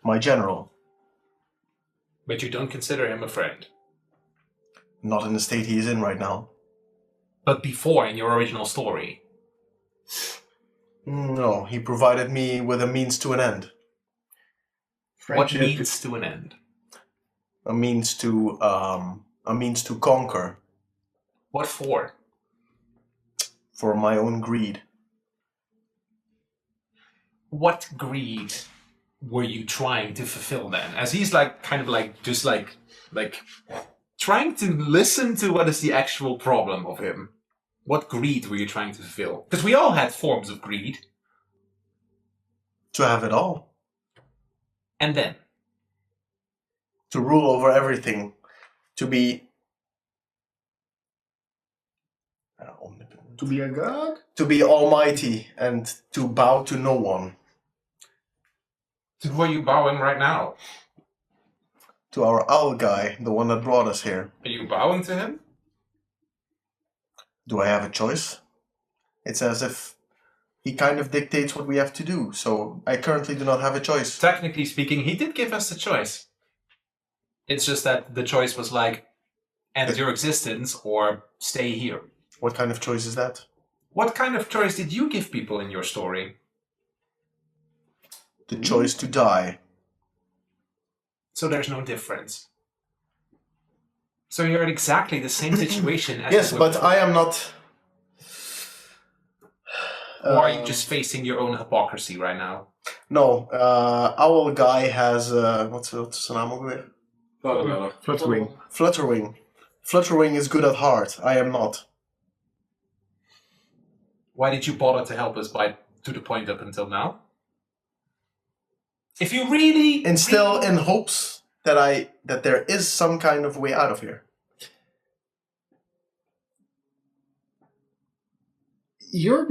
my general. But you don't consider him a friend. Not in the state he is in right now. But before, in your original story, No, he provided me with a means to an end. what means to an end? A means to conquer What for? for my own greed. What greed were you trying to fulfill then? As he's like, kind of like, just like trying to listen to what is the actual problem of him. What greed were you trying to fulfill? Because we all had forms of greed. To have it all. And then? To rule over everything. To be omnipotent. To be a god? To be almighty and to bow to no one. To who are you bowing right now? To our owl guy, the one that brought us here. Are you bowing to him? Do I have a choice? It's as if he kind of dictates what we have to do, so I currently do not have a choice. Technically speaking, he did give us the choice. It's just that the choice was like, end your existence or stay here. What kind of choice is that? What kind of choice did you give people in your story? The choice to die. So there's no difference. So you're in exactly the same situation as Yes, you were but I am not. Or are you just facing your own hypocrisy right now? No, Owl Guy has. What's zijn naam ook weer? Flutterwing. Flutterwing. Flutterwing is good at heart. I am not. Why did you bother to help us to the point up until now? If you really... And still in hopes that there is some kind of way out of here. You're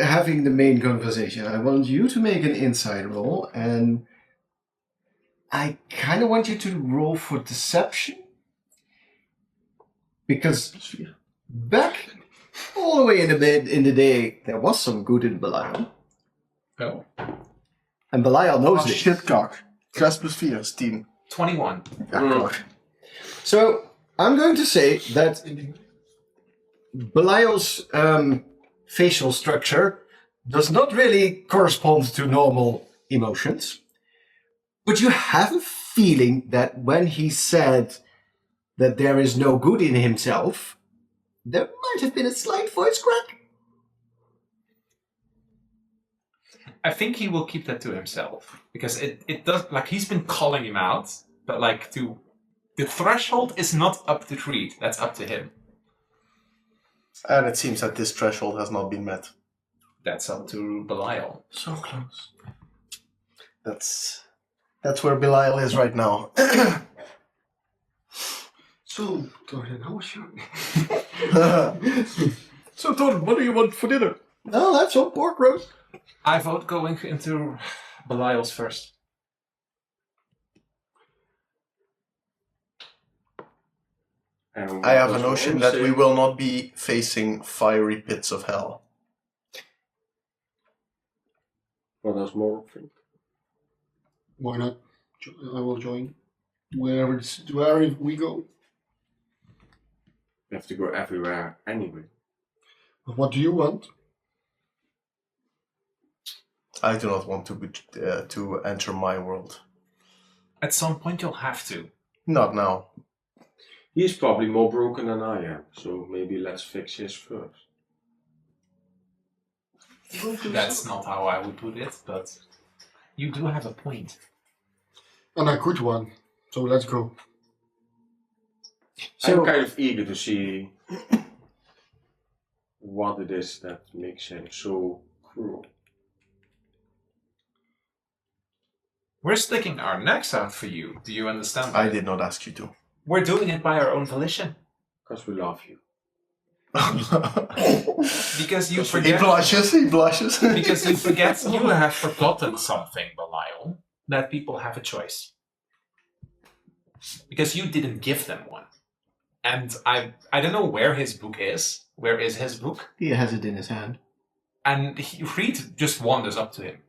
having the main conversation. I want you to make an insight roll, and I kind of want you to roll for deception. Because back all the way in the day, there was some good in Belial. Oh. And Belial knows Oh, this. shit, cock. 6 plus 4 is 10. 21. Ja, klaar. So I'm going to say that Belial's facial structure does not really correspond to normal emotions. But you have a feeling that when he said that there is no good in himself, there might have been a slight voice crack. I think he will keep that to himself. Because it does... Like, he's been calling him out. But, like, the threshold is not up to treat. That's up to him. And it seems that this threshold has not been met. That's up to Belial. So close. That's where Belial is right now. So, Dorian, how was your... So, Don, what do you want for dinner? Oh, that's some pork roast. I vote going into Belial's first. I have a notion that we will not be facing fiery pits of hell. What does Morg think? Why not? I will join. Wherever we go. We have to go everywhere anyway. But what do you want? I do not want to enter my world. At some point you'll have to. Not now. He's probably more broken than I am, so maybe let's fix his first. That's not how I would put it, but you do have a point. And a good one. So let's go. I'm kind of eager to see what it is that makes him so cruel. We're sticking our necks out for you. Do you understand? I did not ask you to. We're doing it by our own volition. Because we love you. Because you He forget. blushes, he blushes. Because you forget. You have forgotten something, Belial. That people have a choice. Because you didn't give them one. And I don't know where his book is. Where is his book? He has it in his hand. And Reed just wanders up to him.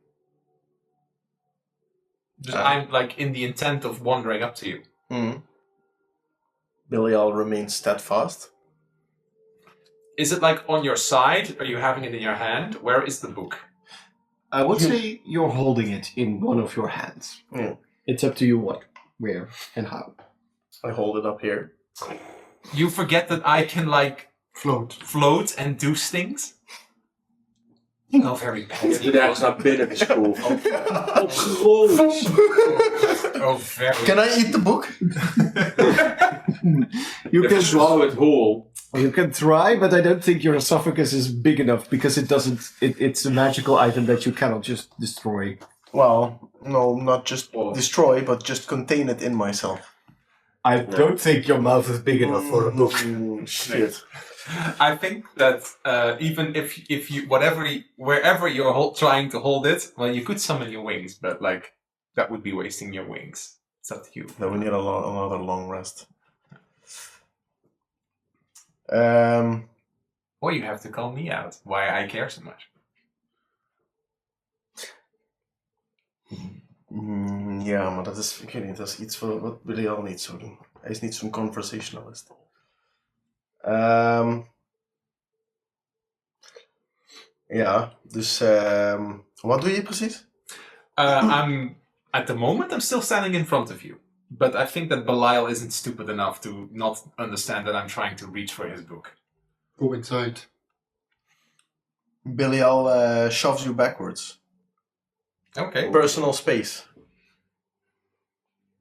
I'm like in the intent of wandering up to you. Belial remains steadfast. Is it like on your side? Are you having it in your hand? Where is the book? I would say you're holding it in one of your hands. Yeah. It's up to you what, where, and how. I hold it up here. You forget that I can like float and do things? Oh, very bad. Heeft er ergens naar binnen geschoven. Oh, very. Can I eat the book? You If you swallow it whole. You can try, but I don't think your esophagus is big enough because it doesn't. It's a magical item that you cannot just destroy. Well, no, not just destroy, but just contain it in myself. I don't think your mouth is big enough for a book. Shit. I think that even if you wherever you're trying to hold it, well, you could summon your wings, but like that would be wasting your wings. It's up to you. Then we need another long rest. Or you have to call me out why I care so much. Ja, maar dat is, ik weet niet, dat is iets wat Belial niet zou doen. Hij is niet zo'n conversationalist. Ja, dus wat doe je precies? At the moment I'm still standing in front of you. But I think that Belial isn't stupid enough to not understand that I'm trying to reach for his book. Go inside. Belial shoves you backwards. Okay. Personal space.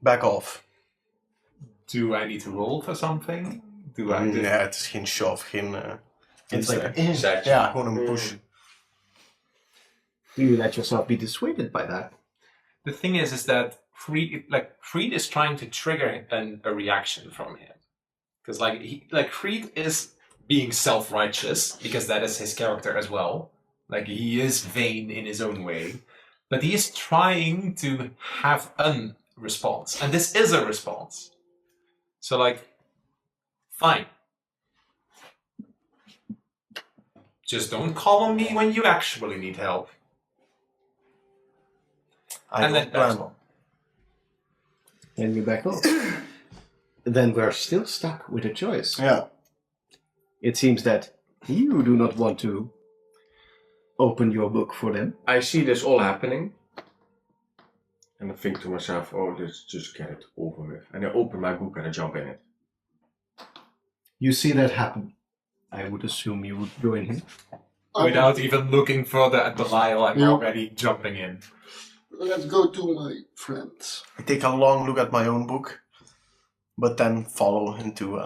Back off. Do I need to roll for something? Do I? Nee, het is geen shove, geen... It's like, ja, gewoon een push. do you let yourself be dissuaded by that? The thing is that Freed is trying to trigger a reaction from him, because Freed is being self-righteous because that is his character as well. Like he is vain in his own way, but he is trying to have a response, and this is a response. So fine. Just don't call on me when you actually need help. I don't plan on. Then you back off. Then we're still stuck with a choice. Yeah. It seems that you do not want to open your book for them. I see this all happening. And I think to myself, oh, let's just get it over with. And I open my book and I jump in it. You see that happen. I would assume you would join him. Without even looking further at Belial, I'm already jumping in. Let's go to my friends. I take a long look at my own book, but then follow into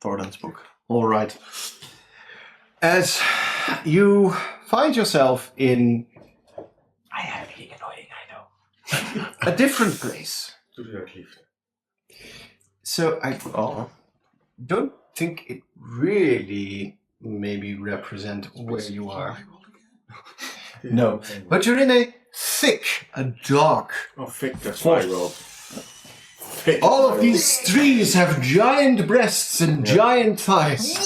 Thornton's book. All right. As you find yourself in I am being annoying, I know. a different place. Doe je dat liefde. So I don't think it really maybe represent where you are. No, but you're in a thick, a dark. Oh, thick, that's my role. All of these trees have giant breasts and giant thighs.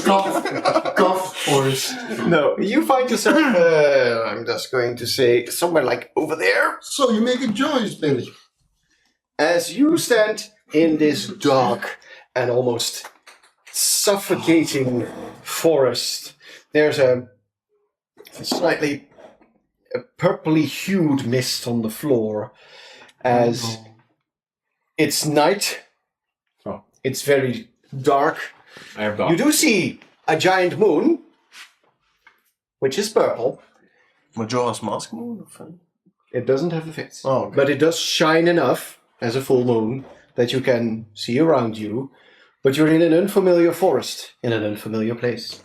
Cough, Boris. No, you find yourself, I'm just going to say, somewhere like over there. So you make a choice, Billy. As you stand in this dark and almost suffocating forest, there's a slightly purpley hued mist on the floor as it's night. Oh. It's very dark. I have dark. You do see a giant moon which is purple. Majora's Mask moon? It doesn't have a face. Oh, okay. But it does shine enough as a full moon that you can see around you. But you're in an unfamiliar forest, in an unfamiliar place.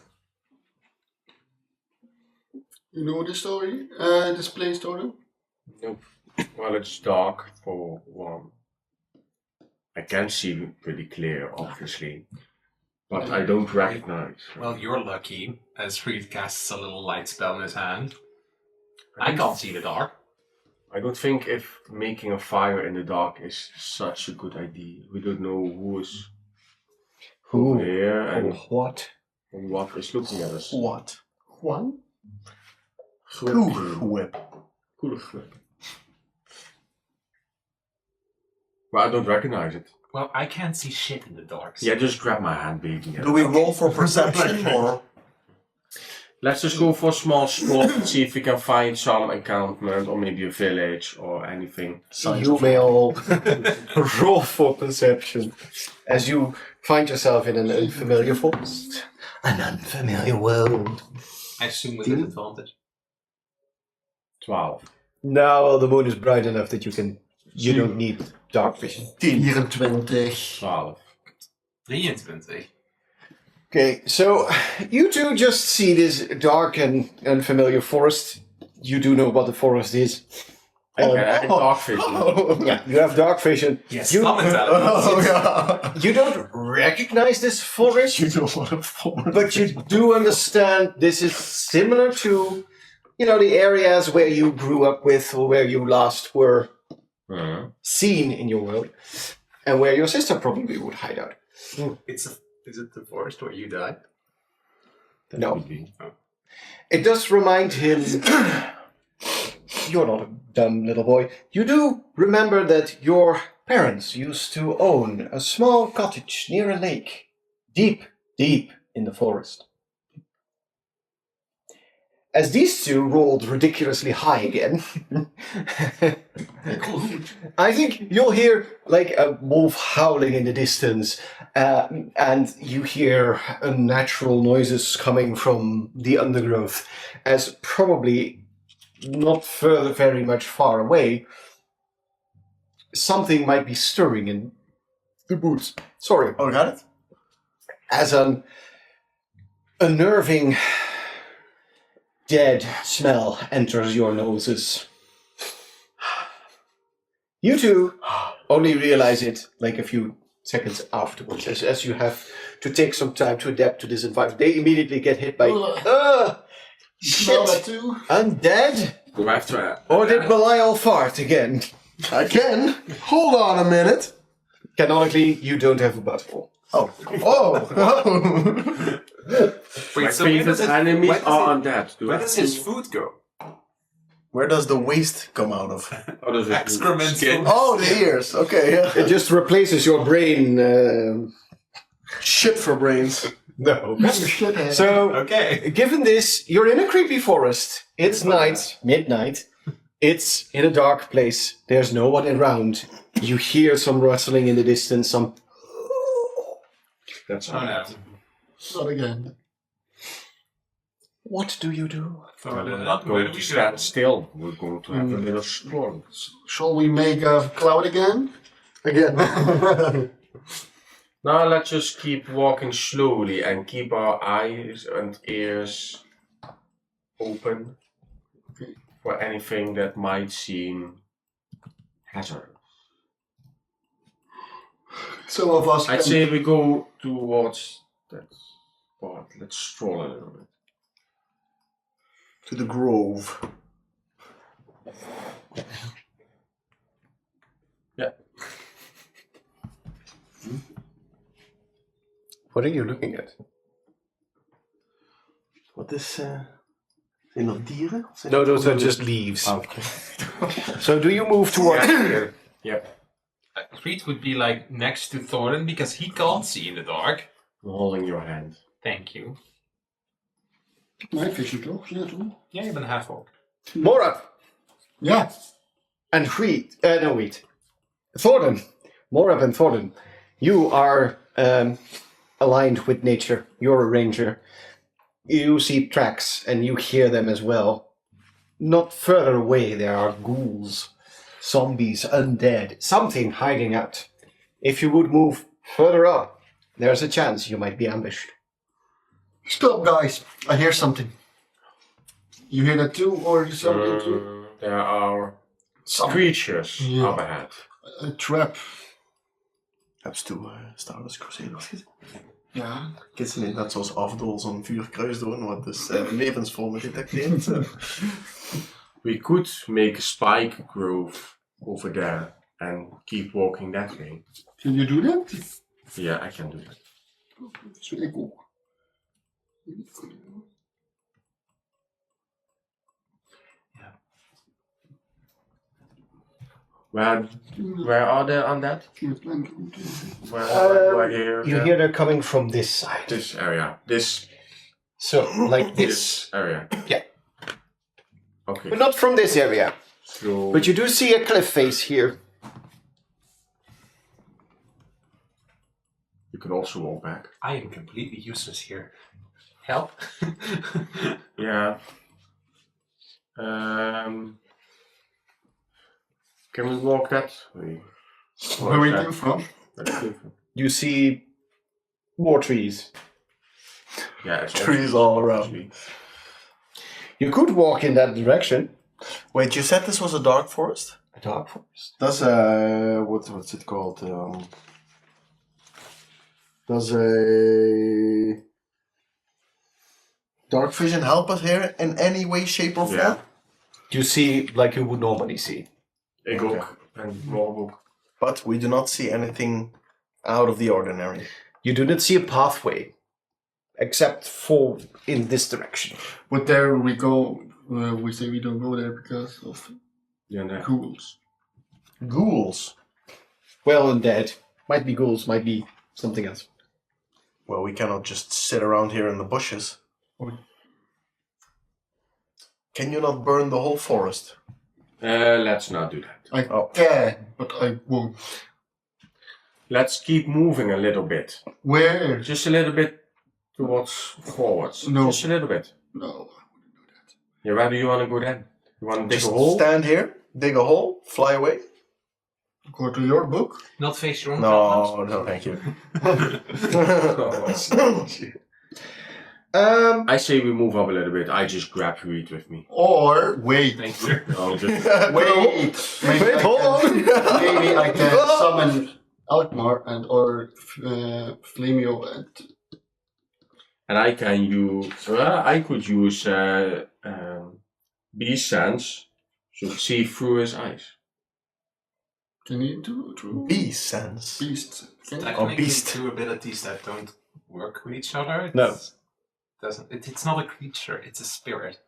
You know the story? This place story? Nope. Well, it's dark for one. I can see pretty clear, obviously, but I don't recognize. Well, you're lucky, as Fried casts a little light spell in his hand. I can't see the dark. I don't think if making a fire in the dark is such a good idea. We don't know who is Who here or and what? what is looking at us. What? Juan? Cool whip. Well, I don't recognize it. Well, I can't see shit in the dark. so- Yeah, just grab my hand, baby. Do we roll for perception or? Let's just go for a small spot and see if we can find some encampment or maybe a village or anything. You may all roll for perception as you find yourself in an unfamiliar forest. An unfamiliar world. I assume with disadvantage. 12. Now the moon is bright enough that you don't need dark vision. 24. 12. 23. Okay, so you two just see this dark and unfamiliar forest. You do know what the forest is. Okay, I have dark vision. Yeah, you have dark vision. Yes, You- some intelligence. Oh, yeah. You don't recognize this forest, You know what a forest but you do understand this is similar to, the areas where you grew up with or where you last were seen in your world, and where your sister probably would hide out. Is it the forest where you died? No. It does remind him, you're not a dumb little boy. You do remember that your parents used to own a small cottage near a lake, deep, deep in the forest. As these two rolled ridiculously high again, I think you'll hear like a wolf howling in the distance, and you hear unnatural noises coming from the undergrowth, as probably not very much far away, something might be stirring in the boots. Sorry, Oh, got it? as an unnerving dead smell enters your noses. You two only realize it like a few seconds afterwards, as you have to take some time to adapt to this environment. They immediately get hit by, Smell that shit, too? undead? Do I have to Or did Belial fart again? I can. Hold on a minute. Canonically, you don't have a butthole. Oh. Oh. My Wait, so where does favorite enemies where does are it- undead. Do I Where have does to- his food go? Where does the waste come out of? Oh, does it Excrement. skin? Oh, the ears. Okay. It Yeah. just replaces your brain. Shit for brains. No. Shithead. So, Okay. given this, you're in a creepy forest. It's night, midnight. It's in a dark place. There's no one around. You hear some rustling in the distance, some. That's Oh no. Not again. What do you do? We're Where not do going we to go? stand still. We're going to have a little storm. Shall we make a cloud again? Again. Now let's just keep walking slowly and keep our eyes and ears open for anything that might seem hazardous. Some of us I'd can- say we go towards that spot. Let's stroll a little bit. To the grove. Yeah. What are you looking at? Wat is... Zijn dat dieren? Of zijn No, dat those are gewoon- just leaves. Ah, okay. So, do you move towards here? Yep. Creed would be like next to Thorin because he can't see in the dark. I'm holding your hand. Thank you. Night vision toch? Ja, toch? Yeah, je bent half orc. Morab Ja. and Creed. No, wait. Thornton. Morab and Thornton. You are aligned with nature. You're a ranger. you see tracks and you hear them as well. Not further away, there are ghouls, zombies, undead, something hiding out. If you would move further up, there's a chance you might be ambushed. Stop, guys! I hear something. You hear that too, or something too? There are Some creatures Yeah. up ahead. a trap. Hebt toe Star Wars Crusaders gezien? Ja. Ik ze niet net zoals Afdol zo'n vuurkruis doen, wat dus levensvormen detecteert. We could make a spike grove over there and keep walking that way. Can you do that? Yeah, I can do that. Dat wil ik ook. Where are they on that? Where here? You hear they're coming from this side. This area. This So, like this. area. Yeah. Okay. But not from this area. So But you do see a cliff face here. you can also walk back. I am completely useless here. Help? Yeah. Can we walk that way? Where we came from? You see more trees. Yeah, it's Trees all around. You could walk in that direction. Wait, you said this was a dark forest? A dark forest. Does what's it called? Does a dark vision help us here in any way, shape, or form? Yeah. You see like you would normally see. Ik ook. En Morg ook. But we do not see anything out of the ordinary. You do not see a pathway. Except for in this direction. But there we go. We say we don't go there because of Ja, nee. ghouls. Ghouls. Well and dead. Might be ghouls, might be something else. Well, we cannot just sit around here in the bushes. Can you not burn the whole forest? Let's not do that. I Oh. can, but I won't. Let's keep moving a little bit. Where? Just a little bit towards forwards. No. Just a little bit. No. Yeah, where do you want to go then? You want to dig Just a hole? stand here, dig a hole, fly away? Go to your book. Not face your own No, no, thank you. I say we move up a little bit. I just grab Reed with me. Or wait. Thank you. I'll just Wait. Maybe I hold can- on. Maybe I can summon Alkmaar and or Flamio and I can use. I could use Beast Sense to see through his eyes. Can you do Beast sense. beast? Can Technically, beast. two abilities that don't work with each other. It No. It's not a creature, it's a spirit.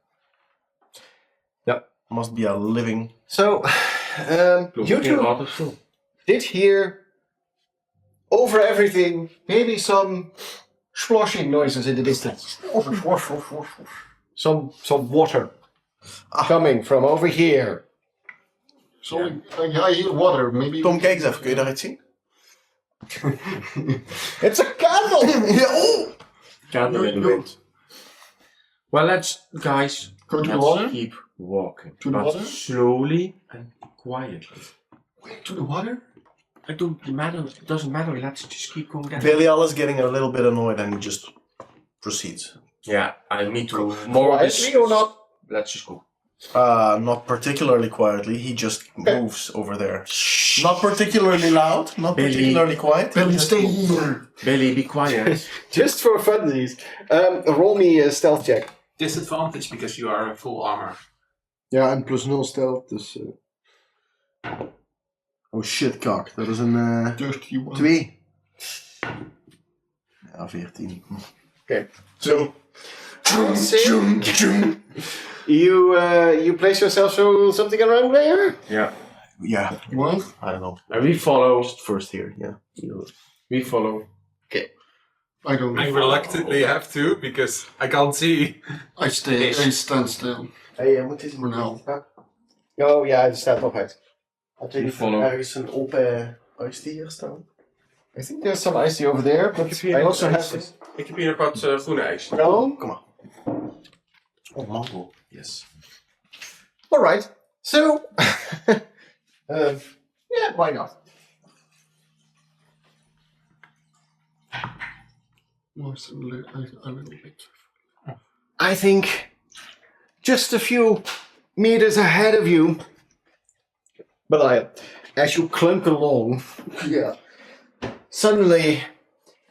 Must be a living. So, you two did hear over everything maybe some sloshing noises in the distance. Some water coming from over here. So I hear water. Maybe. Tom, kijk eens even. Kun je daar iets zien? It's a candle! Ja, oh! Candle in the wind. Well, let's, guys, Go to the let's water? keep walking. To the but water? slowly and quietly. Wait, to the water? It don't matter. It doesn't matter. Let's just keep going down. Belial is getting a little bit annoyed and he just proceeds. Yeah, I need to more. Quietly or not? Let's just go. Not particularly quietly, he just moves over there. Not particularly loud, not Billy. particularly quiet. Billy, stay here. Billy, be quiet. Just for funsies, roll me a stealth check. Disadvantage because you are in full armor. Ja, en plus 0 stealth, dus... Oh shit, kak. Dat is een 31. 2. Ja, 14. Okay, so you place yourself so something around there. Yeah, Yeah, What? I don't know. and we follow. Just first here, yeah. We follow. I don't I know. reluctantly have to because I can't see. I stay. I stand still. Hey, moet dit For now. Oh ja, het staat nog uit. Had je Follow. ergens een open huis die hier staan? I think there's some icy over there, but I also have this. Ik heb hier nog wat groene ijs. No? Kom maar. Oh, Mongo. Yes. All right. So, yeah, why not? More similar, a little bit. I think just a few meters ahead of you, Belial, as you clunk along, Yeah. suddenly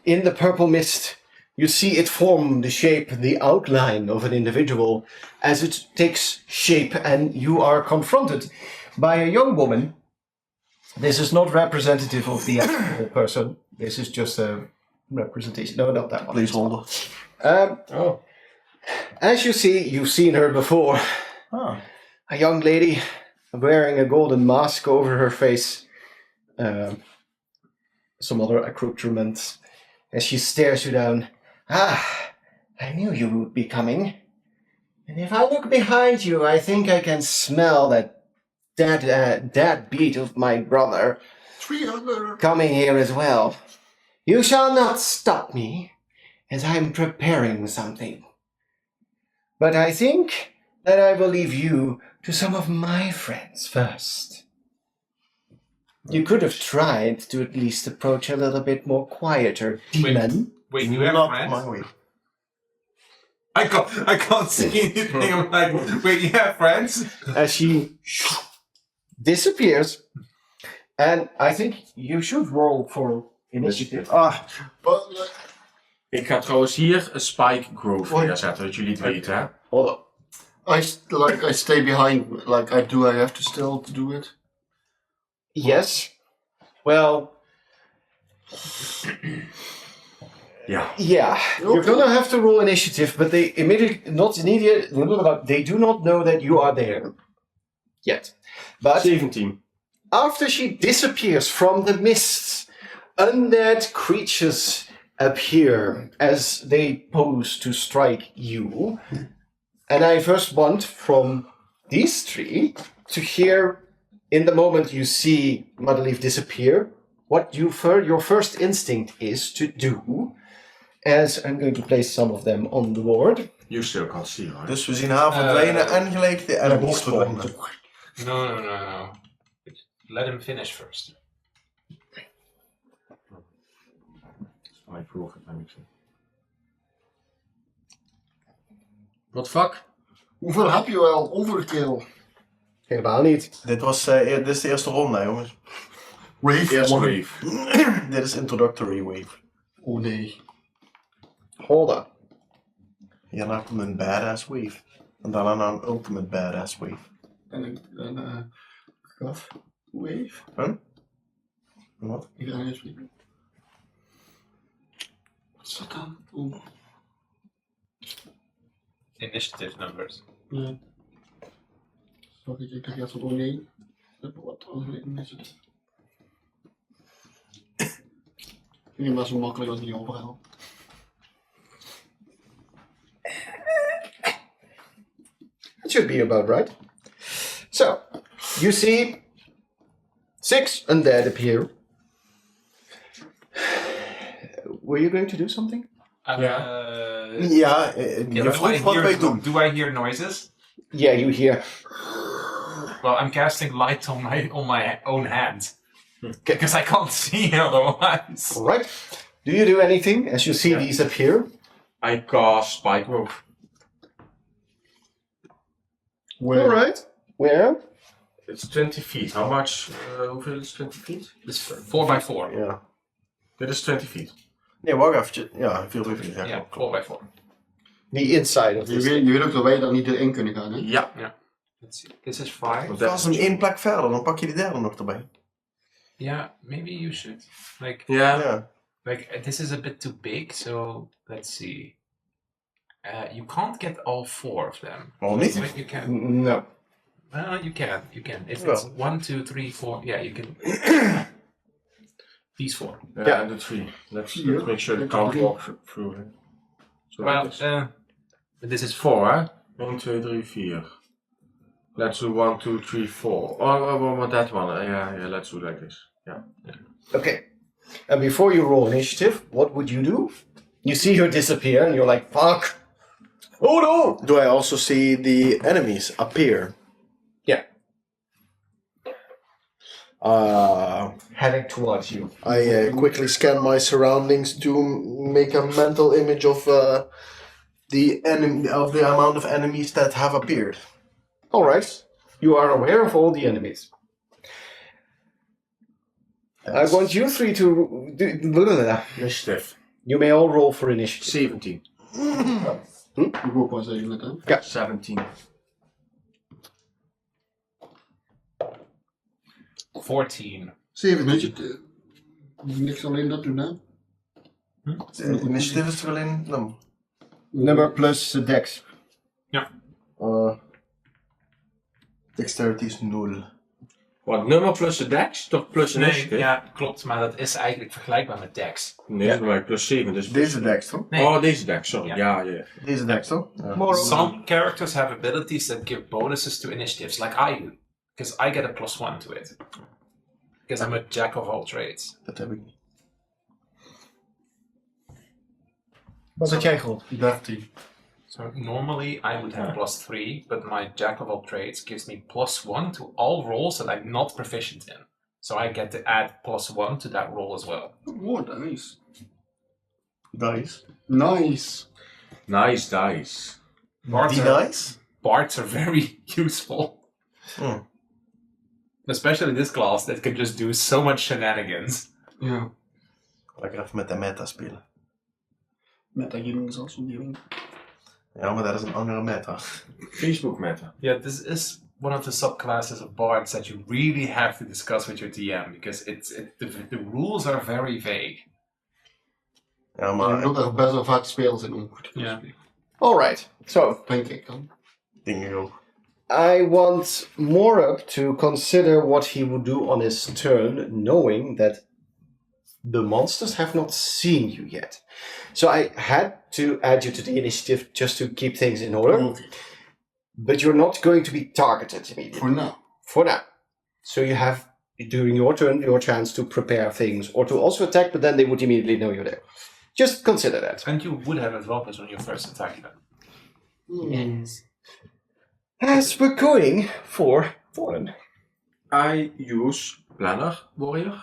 in the purple mist, you see it form the shape, the outline of an individual as it takes shape, and you are confronted by a young woman. This is not representative of the actual person. This is just a representation. No, not that one. Placeholder. Oh. As you see, you've seen her before. Ah. A young lady wearing a golden mask over her face. Some other accoutrements. As she stares you down. Ah, I knew you would be coming. And if I look behind you, I think I can smell that beat of my brother 300. coming here as well. You shall not stop me, as I am preparing something. But I think that I will leave you to some of my friends first. You could have tried to at least approach a little bit more quieter, demon. Wait, you have Not friends? my way. I can't see anything. I'm like, wait, you have friends? As she disappears. And I think you should roll for initiative. Ah, But, Ik ga trouwens hier een spike grove Hoi. neerzetten, dat jullie het weten, hè? Hold on. I stay behind. Like, I have to still to do it? Yes. Well, Ja. yeah. You're gonna have to roll initiative, but they they do not know that you are there yet. But 17. after she disappears from the mists, undead creatures appear as they pose to strike you. And I first want from these three to hear, in the moment you see Madeleine disappear, what your first instinct is to do. As I'm going to place some of them on the board. You still can't see, right? dus we zien haar verdwijnen en gelijk de enemies verdwijnen. No. Let him finish first. Spike grove, dat ik zeggen. What the fuck? Hoeveel heb je wel? Overkill. Helemaal niet. Dit is de eerste ronde, jongens. Wave. Eerste one. wave. Dit is introductory wave. Oh nee. Hold on. Hierna komt een badass wave. En daarna een ultimate badass wave. En een graf. Wave. Huh? Wat? Ik ga eens weer. Wat is dat dan? Oeh. Initiative numbers. Ja. Sorry, ik dacht eerst van oh nee. Wat is het? Ik vind het maar zo makkelijk als ik niet overhaal. That should be about right. So, you see 6 undead appear. Were you going to do something? Ja, Yeah, je vroeg wat wij doen. Do I hear noises? Yeah, you hear. Well, I'm casting light on my own hand. Because I can't see otherwise. All right. Do you do anything as you see these appear? I cast spike grove. All right. Where? It's 20 feet. How much? Hoeveel is 20 feet? It's 4x4. Ja. Dit is 20 feet. Nee, wacht eventjes. Ja, veel beter gezegd. Yeah, 4x4. The inside of Je this. weet ook dat wij daar niet erin kunnen gaan, hè? Ja. Let's see. This is 5. Want Ga dat ze hem één plek verder, dan pak je die derde nog erbij. Yeah, maybe you should. Like, Ja. Ja. this is a bit too big, so let's see. You can't get all 4 of them. Waarom niet? Like you can. No. Well, you can. You can. If Well. it's 1, 2, 3, 4, yeah, you can. These 4. Ja. And the 3. Let's make sure the count walk through it. So Well, this but this is 4, hè? 1, 2, 3, 4. Let's do 1, 2, 3, 4. Oh, that one. Yeah, let's do like this. Yeah. Okay. And before you roll initiative, what would you do? You see her disappear and you're like, fuck. Oh no! Do I also see the enemies appear? Yeah. Heading towards you. I quickly scan my surroundings to make a mental image of the amount of enemies that have appeared. Alright. You are aware of all the enemies. I want you three to Initiative. You may all roll for initiative. 17. Ik ook wel zeggen het, hè. 17. 14. 17. Weet je, niks alleen dat doen, hè. Initiative is er alleen. No. Number plus dex. Dexterity is 0. Wat, nummer plus de dex? Toch plus Nee, initiative? ja, klopt, maar dat is eigenlijk vergelijkbaar met Dex. Nee, dat is bij mij plus 7. Dus Deze dex, toch? Nee. Oh, deze dex, sorry. Ja. Ja. Deze dex, toch? Ja. Some characters have abilities that give bonuses to initiatives, like I do. Because I get a +1 to it. Because I'm a jack of all trades. Dat heb ik niet. Wat had jij gerold? 13. So normally I would have +3, but my jack of all trades gives me +1 to all rolls that I'm not proficient in. So I get to add +1 to that roll as well. Oh, nice. Dice. Nice. Nice dice. Bards Die are, dice? bards are very useful. Hmm. Especially this class that can just do so much shenanigans. Ja. Lekker even met de meta spelen. Metagaming is also gaming. Ja, maar dat is een andere meta. Facebook meta. Yeah, this is one of the subclasses of bards that you really have to discuss with your DM because the rules are very vague. Ja, Maar maar ook er best wel vaak spelers in omgoed. Ja. Alright. So, Denk ik dan. dingen ook. I want Morup to consider what he would do on his turn, knowing that the monsters have not seen you yet. So I had to add you to the initiative just to keep things in order. Okay. But you're not going to be targeted immediately. For now. For now. So you have, during your turn, your chance to prepare things or to also attack, but then they would immediately know you're there. Just consider that. And you would have advantage on your first attack then. Yes. As we're going for Fallen. I use Planner Warrior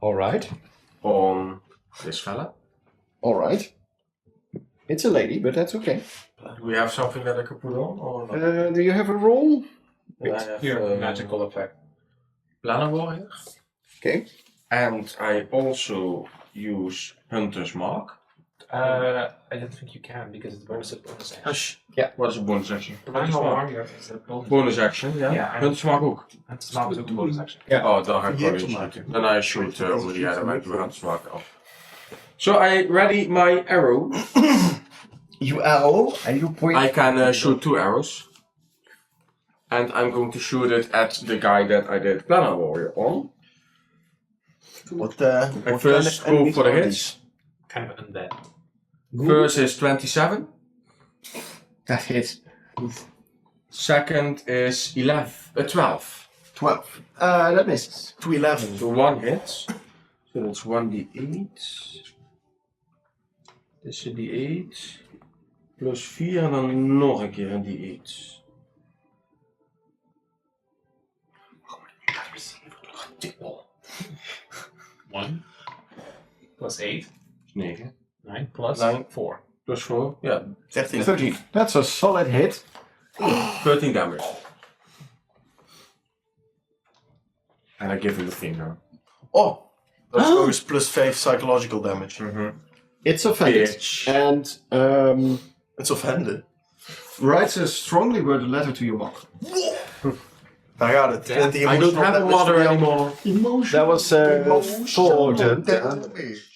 Alright. on this fella. Alright. It's a lady, but that's okay. Do we have something that I could put on? Or not? Do you have a roll? I have, Here, magical effect. Planner Warrior. Okay. And I also use Hunter's Mark. I don't think you can because it's bonus action. Hush. What is a bonus action? Hunter's Mark is a bonus. Bonus action, ja. Ja, en- Hunter's Mark ook. Hunter's Mark is ook een bonus action. Oh, dan ga ik Die wel heeft eens te shooten. Dan I shoot over the other way to Hunter's Mark off. So I ready my arrow. You arrow and you point. I can shoot 2 arrows. And I'm going to shoot it at the guy that I did Planner Warrior on. What I first go for the hits. Kind of undead. First is 27. That hits. Second is 12. 12. That misses. 2 11. So 1 hits. So that's 1d8. Dit is een d8. Plus 4 en dan nog een keer een d8. One plus 8, 9. 9 plus 9. 4. Plus 4. Ja, 13. 13. That's a solid hit. 13 damage. And I give him the finger. Oh! Dat is nog eens plus 5 psychological damage. It's offended. Bitch. And It's offended. writes a strongly worded letter to your mom. Daar gaat het. Damn, The I don't emotional have a damage mother for the- anymore. That was Thornton. damage.